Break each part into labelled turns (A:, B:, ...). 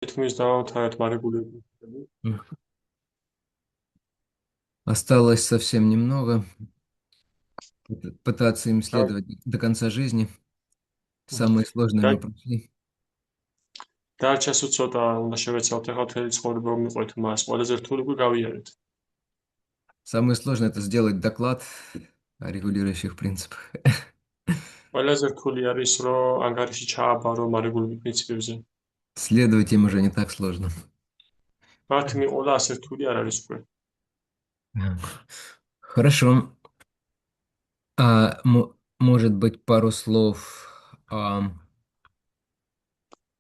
A: თითქმის დავამთავრეთ მარეგულირებული.
B: Осталось совсем немного. Пытаться им
A: და
B: следовать до конца жизни. Самые сложные
A: და
B: мы прошли.
A: დარჩა სულ ცოტა უნდა შევეცვალოთ ახლა მთელი ცხოვრება რომ მიყვეთ მას. ყველაზე რთული უკვე გავიარეთ.
B: Самое сложное — это сделать доклад о регулирующих принципах.
A: ყველაზე რთული არის რომ ანგარიში ჩააბარო მარეგულირებული პრინციპებზე.
B: Следовать им уже не так сложно.
A: მათ მიყოლა ასე რთული არ არის უკვე.
B: Хорошо. Может быть, пару слов о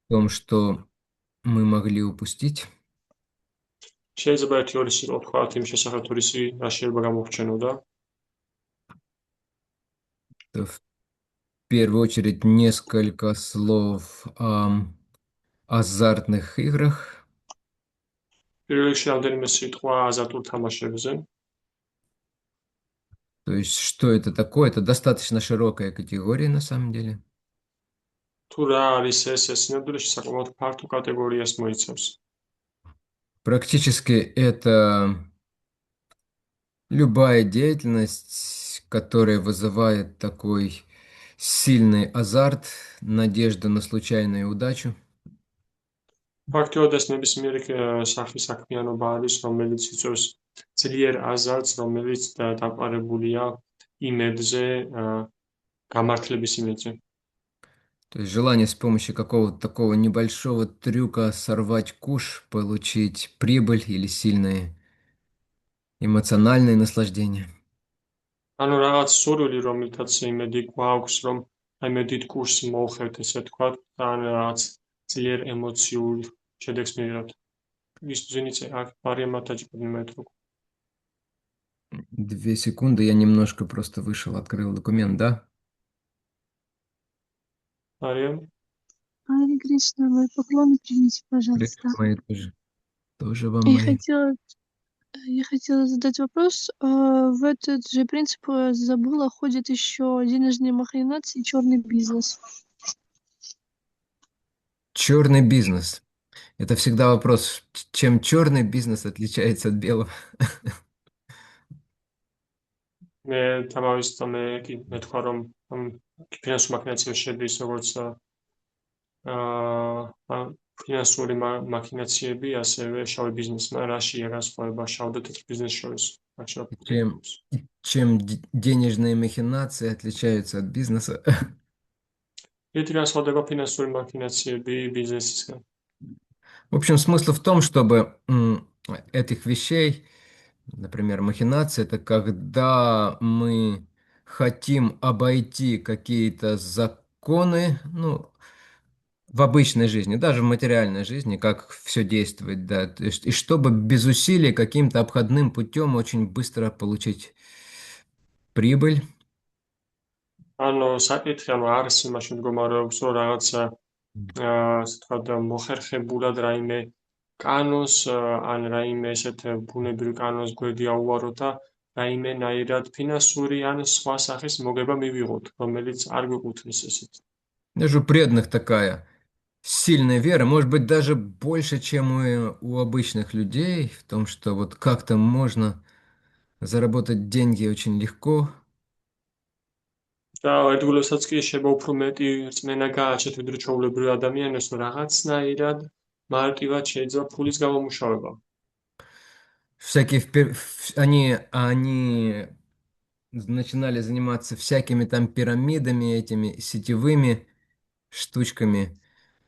B: том, что мы могли упустить?
A: შეიძლება ერთი-ორი სიტყვა ვთქვათ იმ შესახებ თუ რისი რა შეიძლება გამოგჩენოდა.
B: В первую очередь несколько слов о азартных играх.
A: პირველ რიგში რამდენიმე სიტყვა აზარტულ თამაშებზე.
B: То есть, что это такое? Это достаточно широкая категория на самом деле.
A: თუ რა არის ეს სინამდვილეში საკმაოდ ფართო კატეგორიას მოიცავს.
B: Практически это любая деятельность, которая вызывает такой сильный азарт, надежду на случайную удачу.
A: ფაქტობრივად ეს ნებისმიერი სახის საქმიანობა არის, რომელიც იწვევს ძლიერ აზარტს, რომელიც დამყარებულია იმედზე, გამართლების იმედზე.
B: То есть желание с помощью какого-то такого небольшого трюка сорвать куш, получить прибыль или сильное эмоциональное наслаждение.
A: ანუ რაღაც სურვილი, რომელთაც იმედი გვაქვს, რომ აი მე დიდ კურსს მოვხერთ, ესე ვთქვათ, ან რაღაც ძლიერ ემოციურ შედეგს მივიღებთ. Извините, а Мария Матач поднимает руку.
B: 2 секунды, я немножко просто вышел, открыл документ, да?
A: Мария,
C: Харе Кришна, мои поклоны примите, пожалуйста.
B: Мои тоже вам
C: Я
B: мои.
C: хотела, я хотела задать вопрос. В этот же принцип забыла, ходит еще денежные махинации и черный бизнес.
B: Черный бизнес. Это всегда вопрос, чем черный бизнес отличается от белого.
A: მე თამავის მე კი მეთქვა რომ ფინანსური მაქინაცია შედის როგორც აა ფინანსური მაქინაციები, ასევე შავი ბიზნესი, რაშია განსხვავება შავ და თეთრ ბიზნესს შორის? რაც
B: Чем,
A: შევფიქრებს.
B: чем денежные махинации отличаются от бизнеса?
A: ერთი განსხვავდება ფინანსური მაქინაციები ბიზნესისგან.
B: В общем, смысл в том, чтобы этих вещей, например, махинации, это когда мы хотим обойти какие-то законы, ну, в обычной жизни, даже в материальной жизни, как все действует, да, то есть, и чтобы без усилий каким-то обходным путем очень быстро получить прибыль.
A: ანუ საკითხი ანუ არის იმაში მდგომარეობს, რომ რაღაცა ასე ვთქვათ მოხერხებულად რაიმე კანონს ან რაიმე ესეთ ბუნებრივ კანონს გვერდი აუვაროთ და რაიმენაირად ფინანსური ან სხვა სახის მოგება მივიღოთ, რომელიც არ გვეკუთვნის ესეთ.
B: Даже у преданных такая сильная вера, может быть, даже больше, чем у обычных людей, в том, что вот как-то можно заработать деньги очень легко.
A: და ერთგულებსაც კი შეიძლება უფრო მეტი რწმენა გააჩეთ ვიდრე ჩვეულებრივ ადამიანებს, რომ რაღაცნაირად მარტივად შეიძლება ფულის გამომუშავება.
B: Всякие они начинали заниматься всякими там пирамидами, этими сетевыми штучками.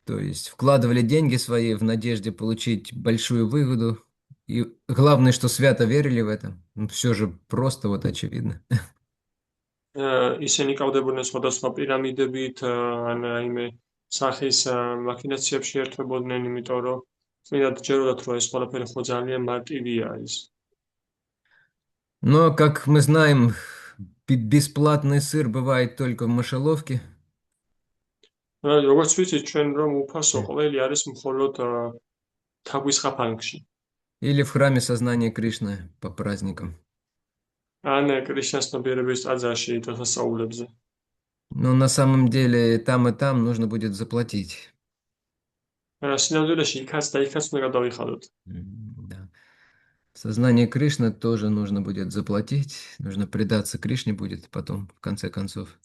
B: То есть вкладывали деньги свои в надежде получить большую выгоду. И главное, что свято верили в это. Ну, все же просто вот очевидно.
A: ისინი კავდებოდნენ სხვადასხვა პირამიდებით, ან რაიმე სახის მაქინაციებში ერთვებოდნენ, იმიტომ რომ წმინდად ჯეროდათ, რომ ეს ყველაფერი ხო ძალიან მარტივია ის.
B: Но, как мы знаем, бесплатный сыр бывает только в мышеловке
A: როგორც ვიცით, ჩვენ რომ უფასო ყველი არის მხოლოდ თაგვის ხაფანგში.
B: или в храме сознания Кришны по праздникам.
A: ან კრიშნას ნებიერების ტაძარში დღესასწაულებზე.
B: Но на самом деле там и там нужно будет заплатить.
A: სინამდვილეში იქაც და იქაც უნდა გადავიხადოთ.
B: Да. Сознание Кришны тоже нужно будет заплатить, нужно предаться Кришне будет потом, в конце концов.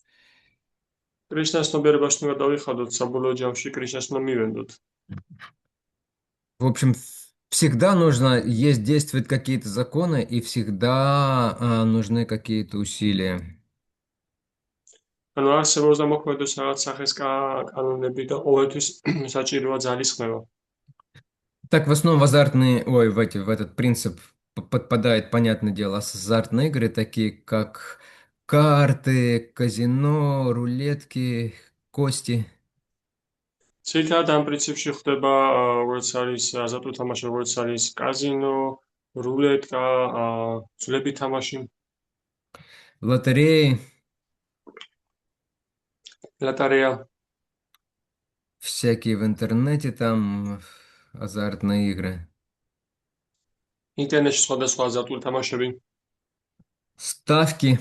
A: კრიშნას ნობიერებას უნდა გადავიხადოთ, საბოლოო ჯამში კრიშნას უნდა მივენდოთ.
B: В общем, всегда нужно, есть действуют какие-то законы, и всегда нужны какие-то усилия.
A: ანუ არსებობს და მოქმედებს რაღაც სახის კანონები და ყოველთვის საჭიროა ძალისხმევა.
B: Так в основном в азартные, ой, в этот принцип подпадает, понятное дело, азартные игры, такие как карты, казино, рулетки, кости.
A: ძირითადად ამ პრინციპში ხდება, როგორც არის აზარტული თამაში, როგორც არის კაზინო, რულეტკა, ძვლები თამაში,
B: Лотереи,
A: ლოტარია,
B: всякие в интернете там азартные игры.
A: ინტერნეტში სხვადასხვა აზარტული თამაშები.
B: Ставки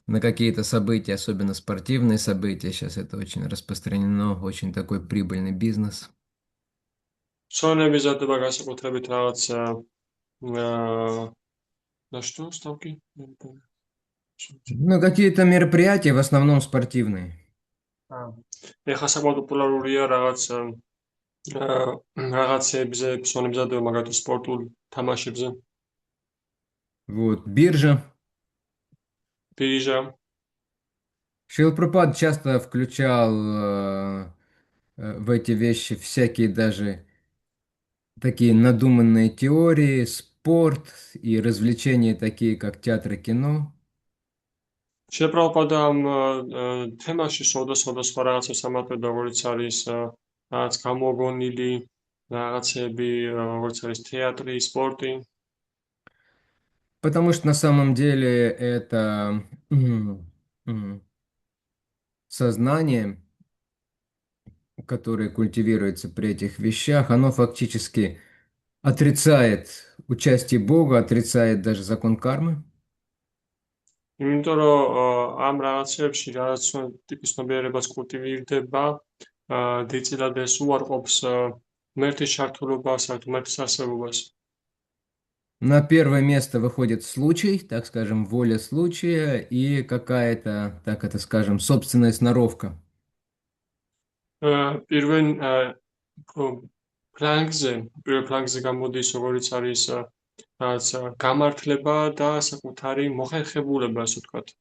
B: на какие-то события, особенно спортивные события. Сейчас это очень распространено, очень такой прибыльный бизнес.
A: სონები ზადდება განსაკუთრებით რაღაც на что ставки?
B: Ну, какие-то мероприятия, в основном спортивные.
A: ეხლა საკმაოდ პოპულარულია რაღაცებზე, სონები ზადდება მაგალითად სპორტულ თამაშებზე,
B: Вот, биржа.
A: ბირჟა.
B: Шрила Прабхупада часто включал в эти вещи всякие даже такие надуманные теории, спорт и развлечения, такие как театр и кино.
A: შეპრობოდა ამ თემაში სხვადასხვა რაღაცას ამატებდა, როგორც არის რაღაც გამოგონილი რაღაცები, როგორც არის თეატრი, სპორტი.
B: Потому что на самом деле это сознание, которое культивируется при этих вещах, оно фактически отрицает участие Бога, отрицает даже закон кармы.
A: იმიტომ რომ ამ რაღაცებში რაღაც ტიპის ცნობიერებას კულტივირდება, დიდწილად ეს უარყოფს ღმერთის ჩართულობას, ღმერთის არსებობას.
B: На первое место выходит случай, так скажем, воля случая и какая-то, так это скажем, собственная сноровка.
A: პირველ ფლანგზე, პირველ ფლანგზე გამოდის როგორიც არის რაც გამართლება და საკუთარი მოხერხებულება, ასე ვთქვათ.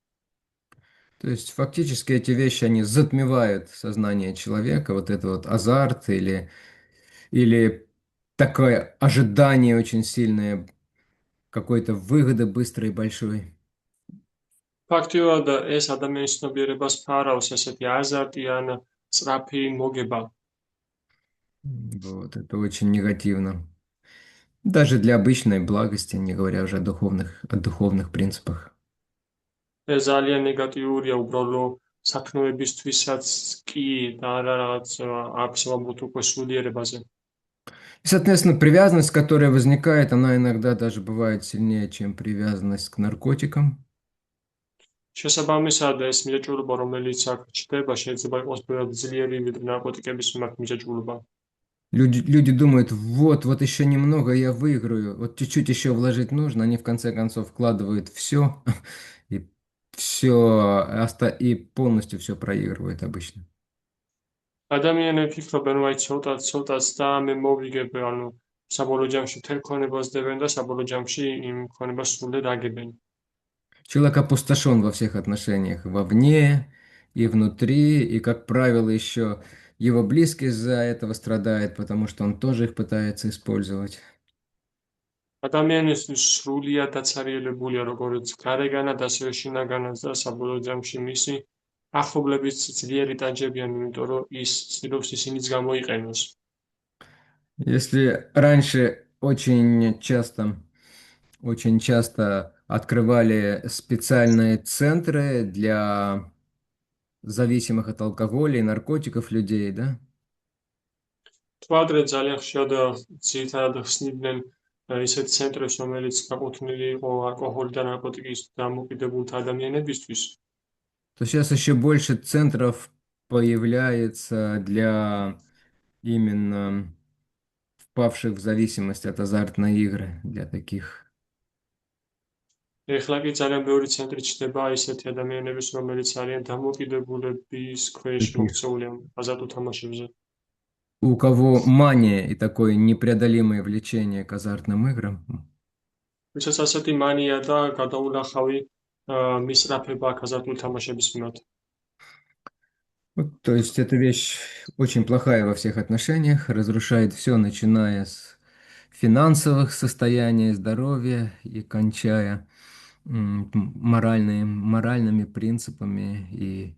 B: То есть фактически эти вещи, они затмевают сознание человека, вот это вот азарт или такое ожидание очень сильное какой-то выгоды быстрой и большой.
A: ფაქტიურად ეს ადამიანის ცნობიერებას ფარავს ესეთი აზარტი ან სწრაფი მოგება.
B: Вот, это очень негативно. Даже для обычной благости, не говоря уже о духовных принципах.
A: ეს ძალიან ნეგატიურია უბრალო საქმეებისთვისაც კი და არა რაღაც აქვს ვამბობთ უკვე სულიერებაზე.
B: И, соответственно, привязанность, которая возникает, она иногда даже бывает сильнее, чем привязанность к наркотикам.
A: შესაბამისად, ეს მიჯაჭვულობა, რომელიც აქ ჩნდება, შეიძლება იყოს ბევრად ძლიერი ვიდრე ნარკოტიკების მიმართ მიჯაჭვულობა.
B: Люди думают, вот еще немного я выиграю, вот чуть-чуть еще вложить нужно, они в конце концов вкладывают все и и полностью все проигрывают обычно.
A: ადამიანები ფიქრობენ, ვაი ცოტაც და მე მოვიგებ, ანუ საბოლოო ჯამში მთელ ქონებას დებენ და საბოლოო ჯამში იმ ქონებას სრულად აგებენ.
B: Человек опустошен во всех отношениях, вовне и внутри, и, как правило, еще его близкие из-за этого страдают, потому что он тоже их пытается использовать.
A: ადამიანის სრულიად დაცარიელებულია როგორც გარეგანად, ასევე შინაგანად და საბოლოო ჯამში მისი ახლობლებიც ძლიერი ტანჯებიან, იმიტომ რომ ის ცდილობს ისინიც გამოიყენოს.
B: Если раньше очень часто открывали специальные центры для зависимых от алкоголя и наркотиков людей, да?
A: თვადრე ძალიან ხშირად ძირითადად ხსნიდნენ ისეთ ცენტრებს, რომელიც გაკუთვნილი იყო ალკოჰოლი და ნარკოტიკის დამოკიდებულთა ადამიანებისთვის.
B: То сейчас еще больше центров появляется для именно впавших в зависимость от азартной игры, для таких.
A: ეხლა კი ძალიან ბევრი ცენტრი ჩნდება ისეთი ადამიანების, რომელიც არიან დამოკიდებულების ქვეშ
B: Таких,
A: მოქცეულია აზარტულ თამაშებზე.
B: у кого мания и такое непреодолимое влечение к азартным играм.
A: ვისაც ასეთი მანია და გადაუნახავი მისწრაფება აქ აზარტული თამაშების მიმართ.
B: Вот, то есть эта вещь очень плохая во всех отношениях, разрушает все, начиная с финансовых состояний, здоровья и кончая моральными принципами и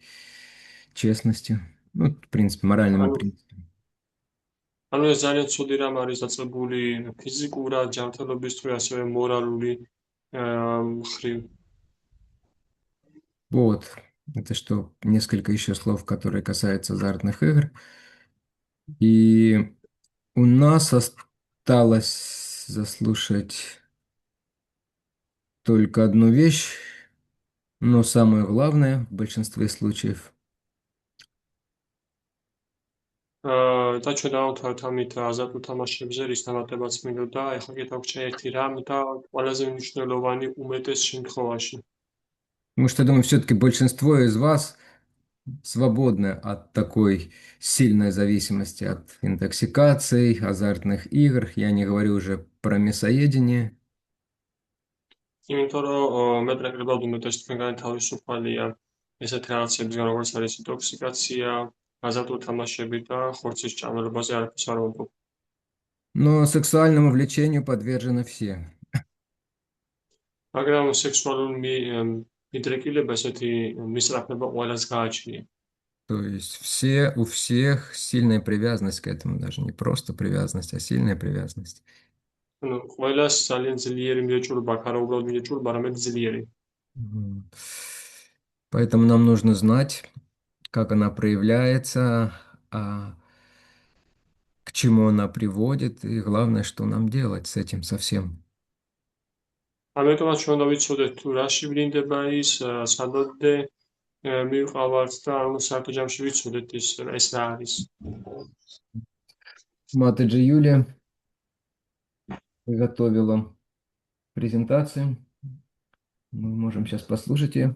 B: честностью. Ну, в принципе, моральными
A: ანუ
B: принципами.
A: ანუ ეს ძალიან ცუდი რამ არის დაწყებული ფიზიკურად, ჯანმრთელობისთვის, ასევე მორალური მხრივ.
B: Вот, это что, несколько еще слов, которые касаются азартных игр. И у нас осталось заслушать только одну вещь, но самое главное в большинстве случаев.
A: და ჩვენ დავამთავრეთ ამით აზარტულ თამაშებზე, რის დამატებაც მინდოდა, ეხლა კი დავგჭირ ერთი რამ და ყველაზე მნიშვნელოვანი უმეტეს შემთხვევაში.
B: Потому что, я думаю, все-таки большинство из вас свободны от такой сильной зависимости от интоксикаций, азартных игр. Я не говорю уже про мясоедение.
A: იმიტომ რომ მეტნაკლებად უმეტეს თქვენგანი თავისუფალია ესეთ რაღაცებისგან, როგორც არის ინტოქსიკაცია, აზარტული თამაშები და ხორცის ჭამელობაზე არაფერს არ ვამბობ.
B: Но сексуальному влечению подвержены все.
A: მაგრამ სექსუალური მიდრეკილება ესეთი მისწრაფება ყველას გააჩნია.
B: То есть все, у всех сильная привязанность к этому, даже не просто привязанность, а сильная привязанность.
A: ანუ ყველას ძალიან ძლიერი მიეჭურება, არა უბრალოდ მიეჭურება, არამედ ძლიერი.
B: Мгм. Поэтому нам нужно знать, как она проявляется, к чему она приводит, и главное, что нам делать с этим совсем.
A: ამიტომაც ჩვენ უნდა ვიცოდეთ თუ რაში ვლინდება ის, სადოდე მივყავართ და ანუ საერთო ჯამში ვიცოდეთ ეს რა არის.
B: Матеджи Юлия готовила презентацию. Мы можем сейчас послушать ее.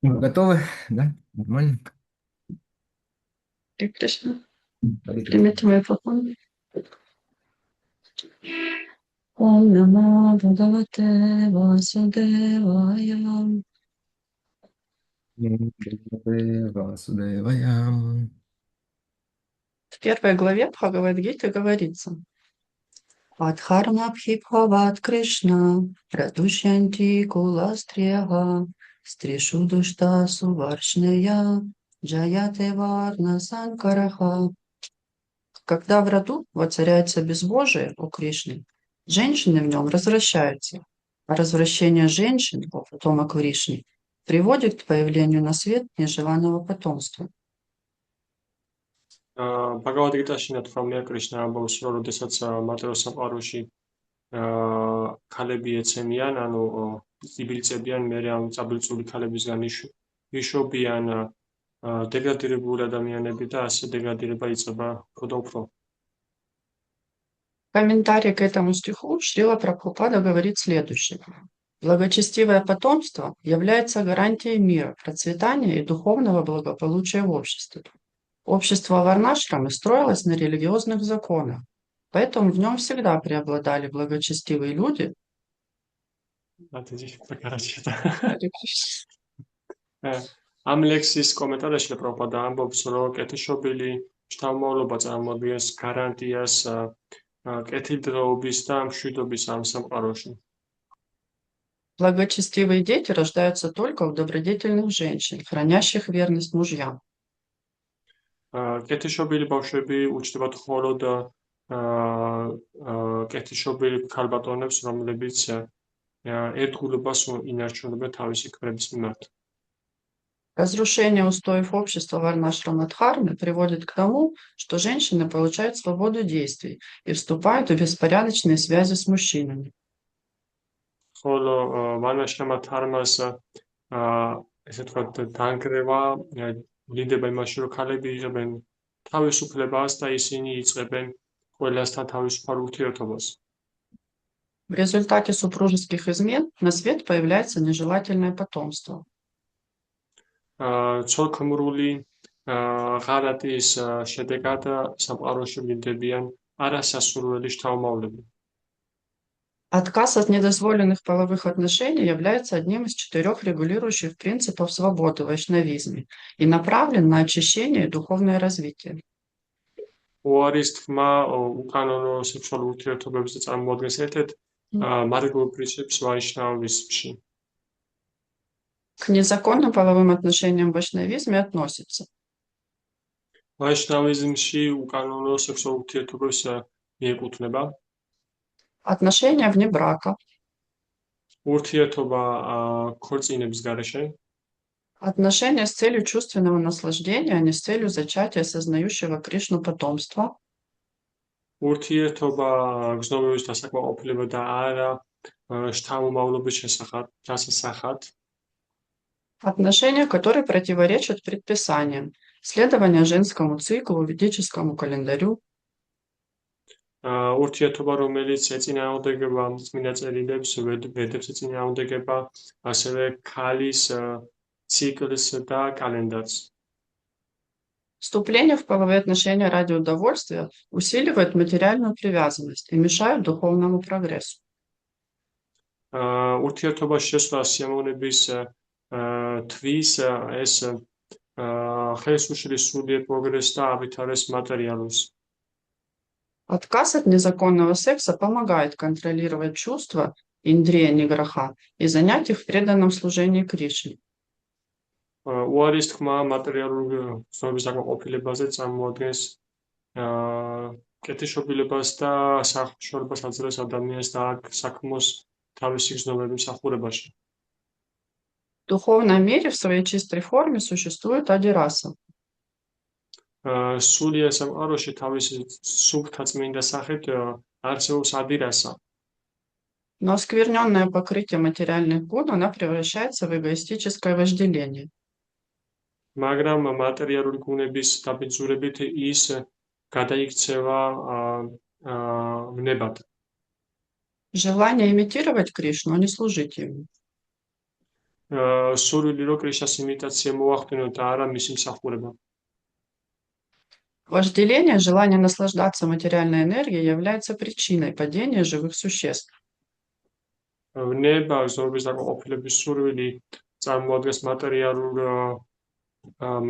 B: Вы готовы? Да? Нормально?
D: Харе Кришна.
B: Харе Кришна.
D: Примите мой поклон. Ом намо бхагавате васудевая.
B: Васудевая.
D: В первой главе Бхагавад-гиты говорится: Адхарма бхибхават Кришна, прадушянти куластрияга, стришу душта суваршнея, джаяте варна санкараха. Когда в роду воцаряется безбожие у Кришны, женщины в нем развращаются, а развращение женщин, у потомок Кришны, приводит к появлению на свет нежеланного потомства.
A: ბაგავად-გიტაში ნათქვამია კრიშნა ამბობს, რომ როდესაც მატერიალურ სამყაროში ქალები ეცემიან, ანუ იბილწებიან, მერე ამ წაბილწული ქალებისგან იშობიან დეგრადირებული ადამიანები და ასე დეგრადირება იწყება უფრო და უფრო.
D: В комментарии к этому стиху Шрила Прабхупада говорит следующее. Благочестивое потомство является гарантией мира, процветания и духовного благополучия в обществе. Общество Варнашрамы строилось на религиозных законах, поэтому в нем всегда преобладали благочестивые люди.
A: ამ ლექსის კომენტარებში პრაბჰუპადა ამბობს, რომ კეთილშობილი შთამომავლობა წარმოადგენს გარანტიას კეთილდღეობის და მშვიდობის ამ სამყაროში.
D: Благочестивые дети рождаются только у добродетельных женщин, хранящих верность мужьям.
A: კეთილშობილი ბავშვები უჩნდებათ მხოლოდ კეთილშობილი ქალბატონებს, რომლებიც ერთგულებას ინარჩუნებენ თავისი ქმრების მიმართ.
D: Разрушение устоев общества Варнашрама Дхармы приводит к тому, что женщины получают свободу действий и вступают в беспорядочные связи с мужчинами.
A: ხოლო ვარნაშრამა დჰარმას ესე თქვა დაანგრევა ვლინდება იმაში, რომ ქალები იღებენ თავისუფლებას და ისინი იწყებენ ყველასთან თავისუფალ ურთიერთობას.
D: В результате супружеских измен на свет появляется нежелательное потомство.
A: ცოლ-ქმრული ღალატის შედეგად სამყაროში ვლინდებიან არასასურველი შთამომავლები.
D: Отказ от недозволенных половых отношений является одним из 4 регулирующих принципов свободы в вайшнавизме и направлен на очищение и духовное развитие.
A: უარის თქმა უკანონო სექსუალურ ურთიერთობებზე წარმოადგენს ერთ-ერთ მარგულ პრინციპს ვაიშნავიზმში.
D: К незаконным половым отношениям в вайшнавизме относятся
A: ვაიშნავიზმში უკანონო სექსუალურ ურთიერთობებს მიეკუთვნება
D: отношения вне брака,
A: ურთიერთობა ქორწინების გარეშე,
D: отношения с целью чувственного наслаждения, а не с целью зачатия сознающего Кришну потомства,
A: ურთიერთობა გზნობების დასაკმაყოფილება და არა შთამომავლობის შესახად,
D: отношения, которые противоречат предписаниям, следование женскому циклу, ведическому календарю,
A: ურთიერთობა, რომელიც ეწინააღმდეგება წმინდა წერილებს, ვედებს ეწინააღმდეგება, ასევე ქალის ციკლს და კალენდარს.
D: Вступление в половые отношения ради удовольствия усиливает материальную привязанность и мешает духовному прогрессу.
A: ურთიერთობაში შესვლა სიამოვნების თვის ეს ხელს უშლის სულიერ პროგრესს და ავითარებს მატერიალურს.
D: Отказ от незаконного секса помогает контролировать чувства индрия ниграха и занять их в преданном служении Кришне.
A: უარის თქმა მატერიალური გზნობის საკმაყოფილებაზე წარმოადგენს კეთილშობილებას და საშუალებას აძლევს ადამიანს და საქმოს თავისი გზნობების მსახურებაში.
D: В духовном мире в своей чистой форме существует адираса.
A: სულიერ სამყაროში თავისი სუფთა წმინდა სახით არსებობს ადირასა.
D: Но оскверненное покрытие материальных гун, она превращается в эгоистическое вожделение.
A: მაგრამ მატერიალური გუნების დაბინძურებით ის გადაიქცევა ვნებად.
D: Желание имитировать Кришну, а не служить ему.
A: სურვილი რომ კრიშნას იმიტაცია მოახდინო და არა მისი მსახურება.
D: Вожделение, желание наслаждаться материальной энергией является причиной падения живых существ.
A: ვნება გზნობის საკმაყოფილების სურვილი წარმოადგენს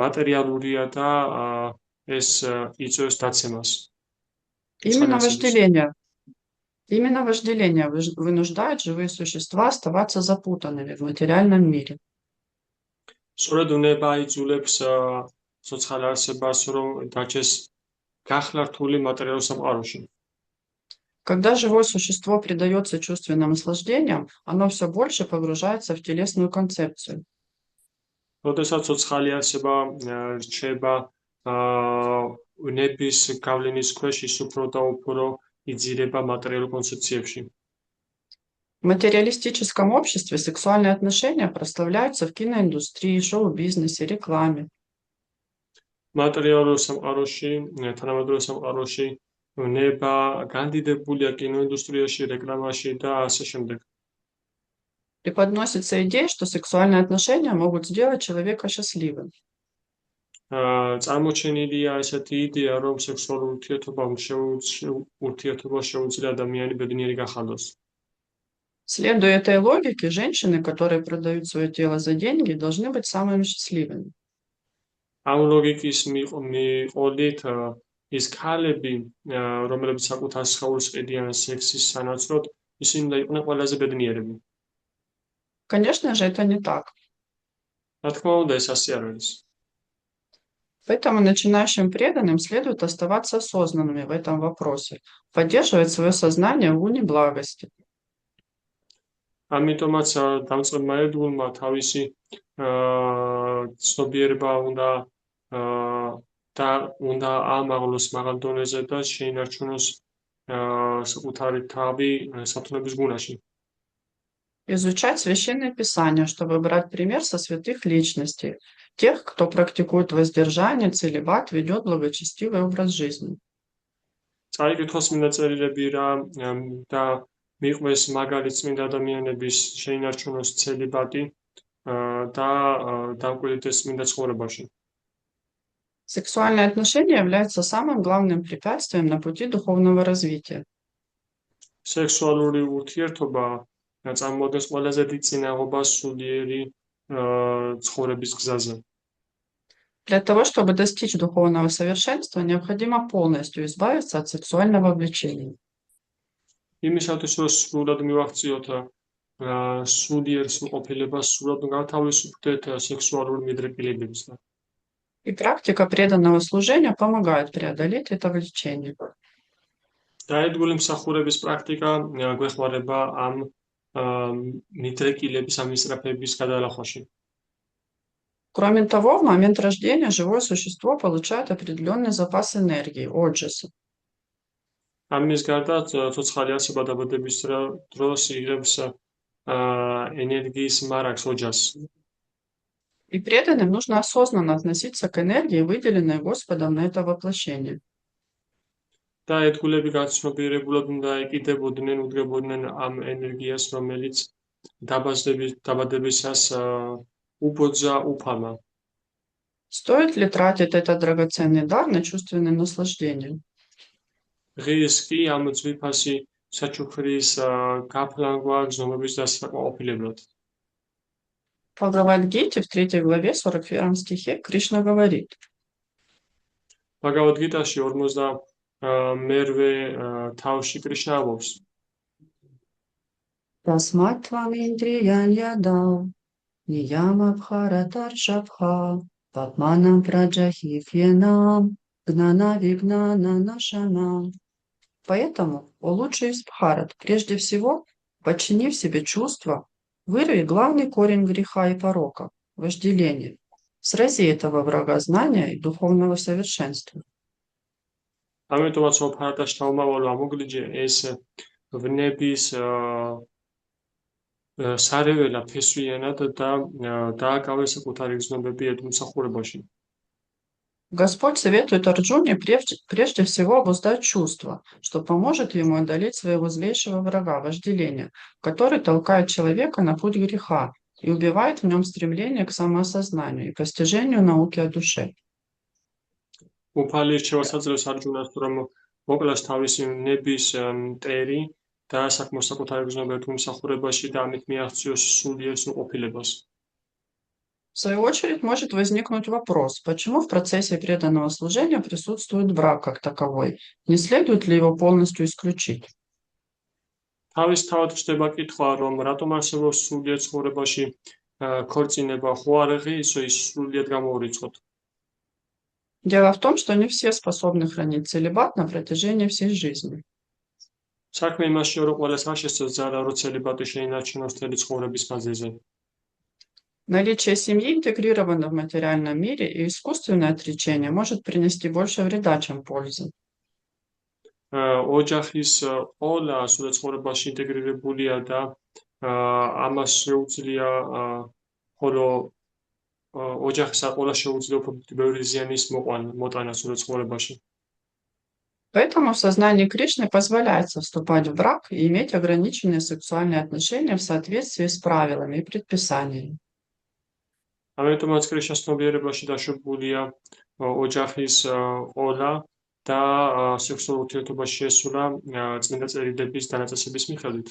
A: მატერიალურია და ეს იწვევს დაცემას.
D: Именно вожделение вынуждает живые существа оставаться запутанными в материальном мире.
A: სწორედ ვნება იძლევს ცოცხალ არსებას რომ დაჩეს გახლართული მატერიალურ სამყაროში.
D: Когда живое существо предается чувственным наслаждениям, оно все больше погружается в телесную концепцию.
A: როდესაც ცოცხალი არსება რჩება ვნების გავლენის ქვეშ, ის უფრო და უფრო იძირება მატერიალურ კონცეფციებში.
D: В материалистическом обществе сексуальные отношения прославляются в киноиндустрии, шоу-бизнесе, рекламе.
A: მატერიალურ სამყაროში, თანამედროვე სამყაროში ვნება განდიდებულია კინოინდუსტრიაში, რეკლამაში და ასე შემდეგ.
D: Преподносится идея, что сексуальные отношения могут сделать человека счастливым.
A: წარმოჩენილია ესეთი იდეя, რომ სექსუალური ურთიერთობა შეუძლია ადამიანი ბედნიერი გახადოს.
D: Следуя этой логике, женщины, которые продают свое тело за деньги, должны быть самыми счастливыми.
A: ამ ლოგიკის მიყოლით ის ქალები, რომლებიც საკუთარ სხეულს ყიდიან სექსის სანაცვლოდ, ისინი უნდა იყვნენ ყველაზე ბედნიერები.
D: Конечно же, это не так.
A: რა თქმა უნდა, ეს ასე არ არის.
D: Поэтому начинающим преданным следует оставаться осознанными в этом вопросе, поддерживать свое сознание в гуне благости.
A: ამიტომაც დამწყებმა ერთგულმა თავისი ცნობიერება უნდა ამაღლოს მაღალ დონეზე და შეინარჩუნოს საკუთარი თავი სათნოების გუნაში.
D: Изучать Священное Писание, чтобы брать пример со святых личностей, тех, кто практикует воздержание, целибат, ведет благочестивый образ жизни.
A: წაიკითხოს წმინდა წერილები და მიყვეს მაგალითს წმინდა ადამიანების შეინარჩუნოს ცელიბატი და დამკვიდრდეს წმინდა ცხოვრებაში.
D: Сексуальные отношения являются самым главным препятствием на пути духовного развития.
A: სექსუალური ურთიერთობა წარმოადგენს ყველაზე დიდ წინაღობას სულიერი ცხოვრების გზაზე.
D: Для того, чтобы достичь духовного совершенства, необходимо полностью избавиться от сексуального влечения.
A: იმისათვის, რომ სრულად მივახციოთ სულიერ სრულყოფილებას, სრულად გავთავისუფლდეთ სექსუალური მიდრეკილებებისგან.
D: И практика преданного служения помогает преодолеть это влечение.
A: დაედგული მსახურების პრაქტიკა გვეხმარება ამ მიდრეკილების, ამ ისწრაფების გადალახვაში.
D: Кроме того, в момент рождения живое существо получает определенный запас энергии, оджаса.
A: ამის გარდა, ცოცხალი არსება დაბადების დროს იღებს ენერგიის მარაგს, ოჯახს.
D: И преданным нужно осознанно относиться к энергии, выделенной Господом на это воплощение.
A: და ეთქულები გაცნობიერებულად უნდა ეკიდებოდნენ, უდგებოდნენ ამ ენერგიას, რომელიც დაბადებისას უბოძა უფალმა.
D: Стоит ли тратить этот драгоценный дар на чувственное наслаждение?
A: ღირს კი ამ ძვირფასი საჩუქრის გაფლანგვა გზნობების დასაკმაყოფილებლად.
D: В Бхагавад-гите в 3 главе 41 стихе Кришна говорит:
A: Bhagavad Gita-ში 42 თავში კრიშნა ამბობს.
D: Тасмат твам индриям ядав, нияма бхаратаршабха, патманам праджахифьенам, гнана вигнана нашанам. Поэтому, о лучший из бхарат, прежде всего, подчинив себе чувства, вырви главный корень греха и порока – вожделение. Срази этого врага знания и духовного совершенства.
A: ამიტომაც ფარატაში თავმავალო ამოგლიჯე ეს ვნების სარეველა ფესვიანად და დააკავეს საკუთარი გზნობები ედმსახურებაში.
D: Господь советует Арджуне прежде всего обуздать чувства, что поможет ему одолеть своего злейшего врага, вожделения, который толкает человека на путь греха и убивает в нем стремление к самоосознанию и постижению науки о душе.
A: უფალი რჩევა საძლევს არჯუნას, რომ მოკლას თავისი ნების მტერი და საქმოს საკუთარი გზნობებით ემსახურებაში და ამით მიაღწიოს სულიერ სრულყოფილებას.
D: В свою очередь может возникнуть вопрос, почему в процессе преданного служения присутствует брак как таковой? Не следует ли его полностью исключить?
A: თავისთავად ხდება კითხვა, რომ რატომ არსებობს სულიერ ცხოვრებაში ქორწინება, ხო არ ღირსო ის სრულიად გამოურიცხოთ.
D: Дело в том, что не все способны хранить целибат на протяжении всей жизни.
A: საქმე იმაშია, რომ ყველას არ შესწევს ძალა, რომ ცელიბატი შეინარჩუნოს მთელი ცხოვრების მანძილზე.
D: Наличие семьи интегрировано в материальном мире, и искусственное отречение может принести больше вреда, чем пользы.
A: ოჯახის ყოლა სულ ცხოვრებაში ინტეგრირებულია და ამას შეუძლია ხოლო ოჯახის ყოლა შეუძლია უფრო ბევრი ზიანის მოტანა სულ ცხოვრებაში.
D: Поэтому в сознании Кришны позволяется вступать в брак и иметь ограниченные сексуальные отношения в соответствии с правилами и предписаниями.
A: ამიტომაც კრიშნას ცნობიერებაში დაშვებულია ოჯახის ყოლა და სექსუალურ ურთიერთობაში შესულა წმინდა წერილების დანაწესების მიხედვით.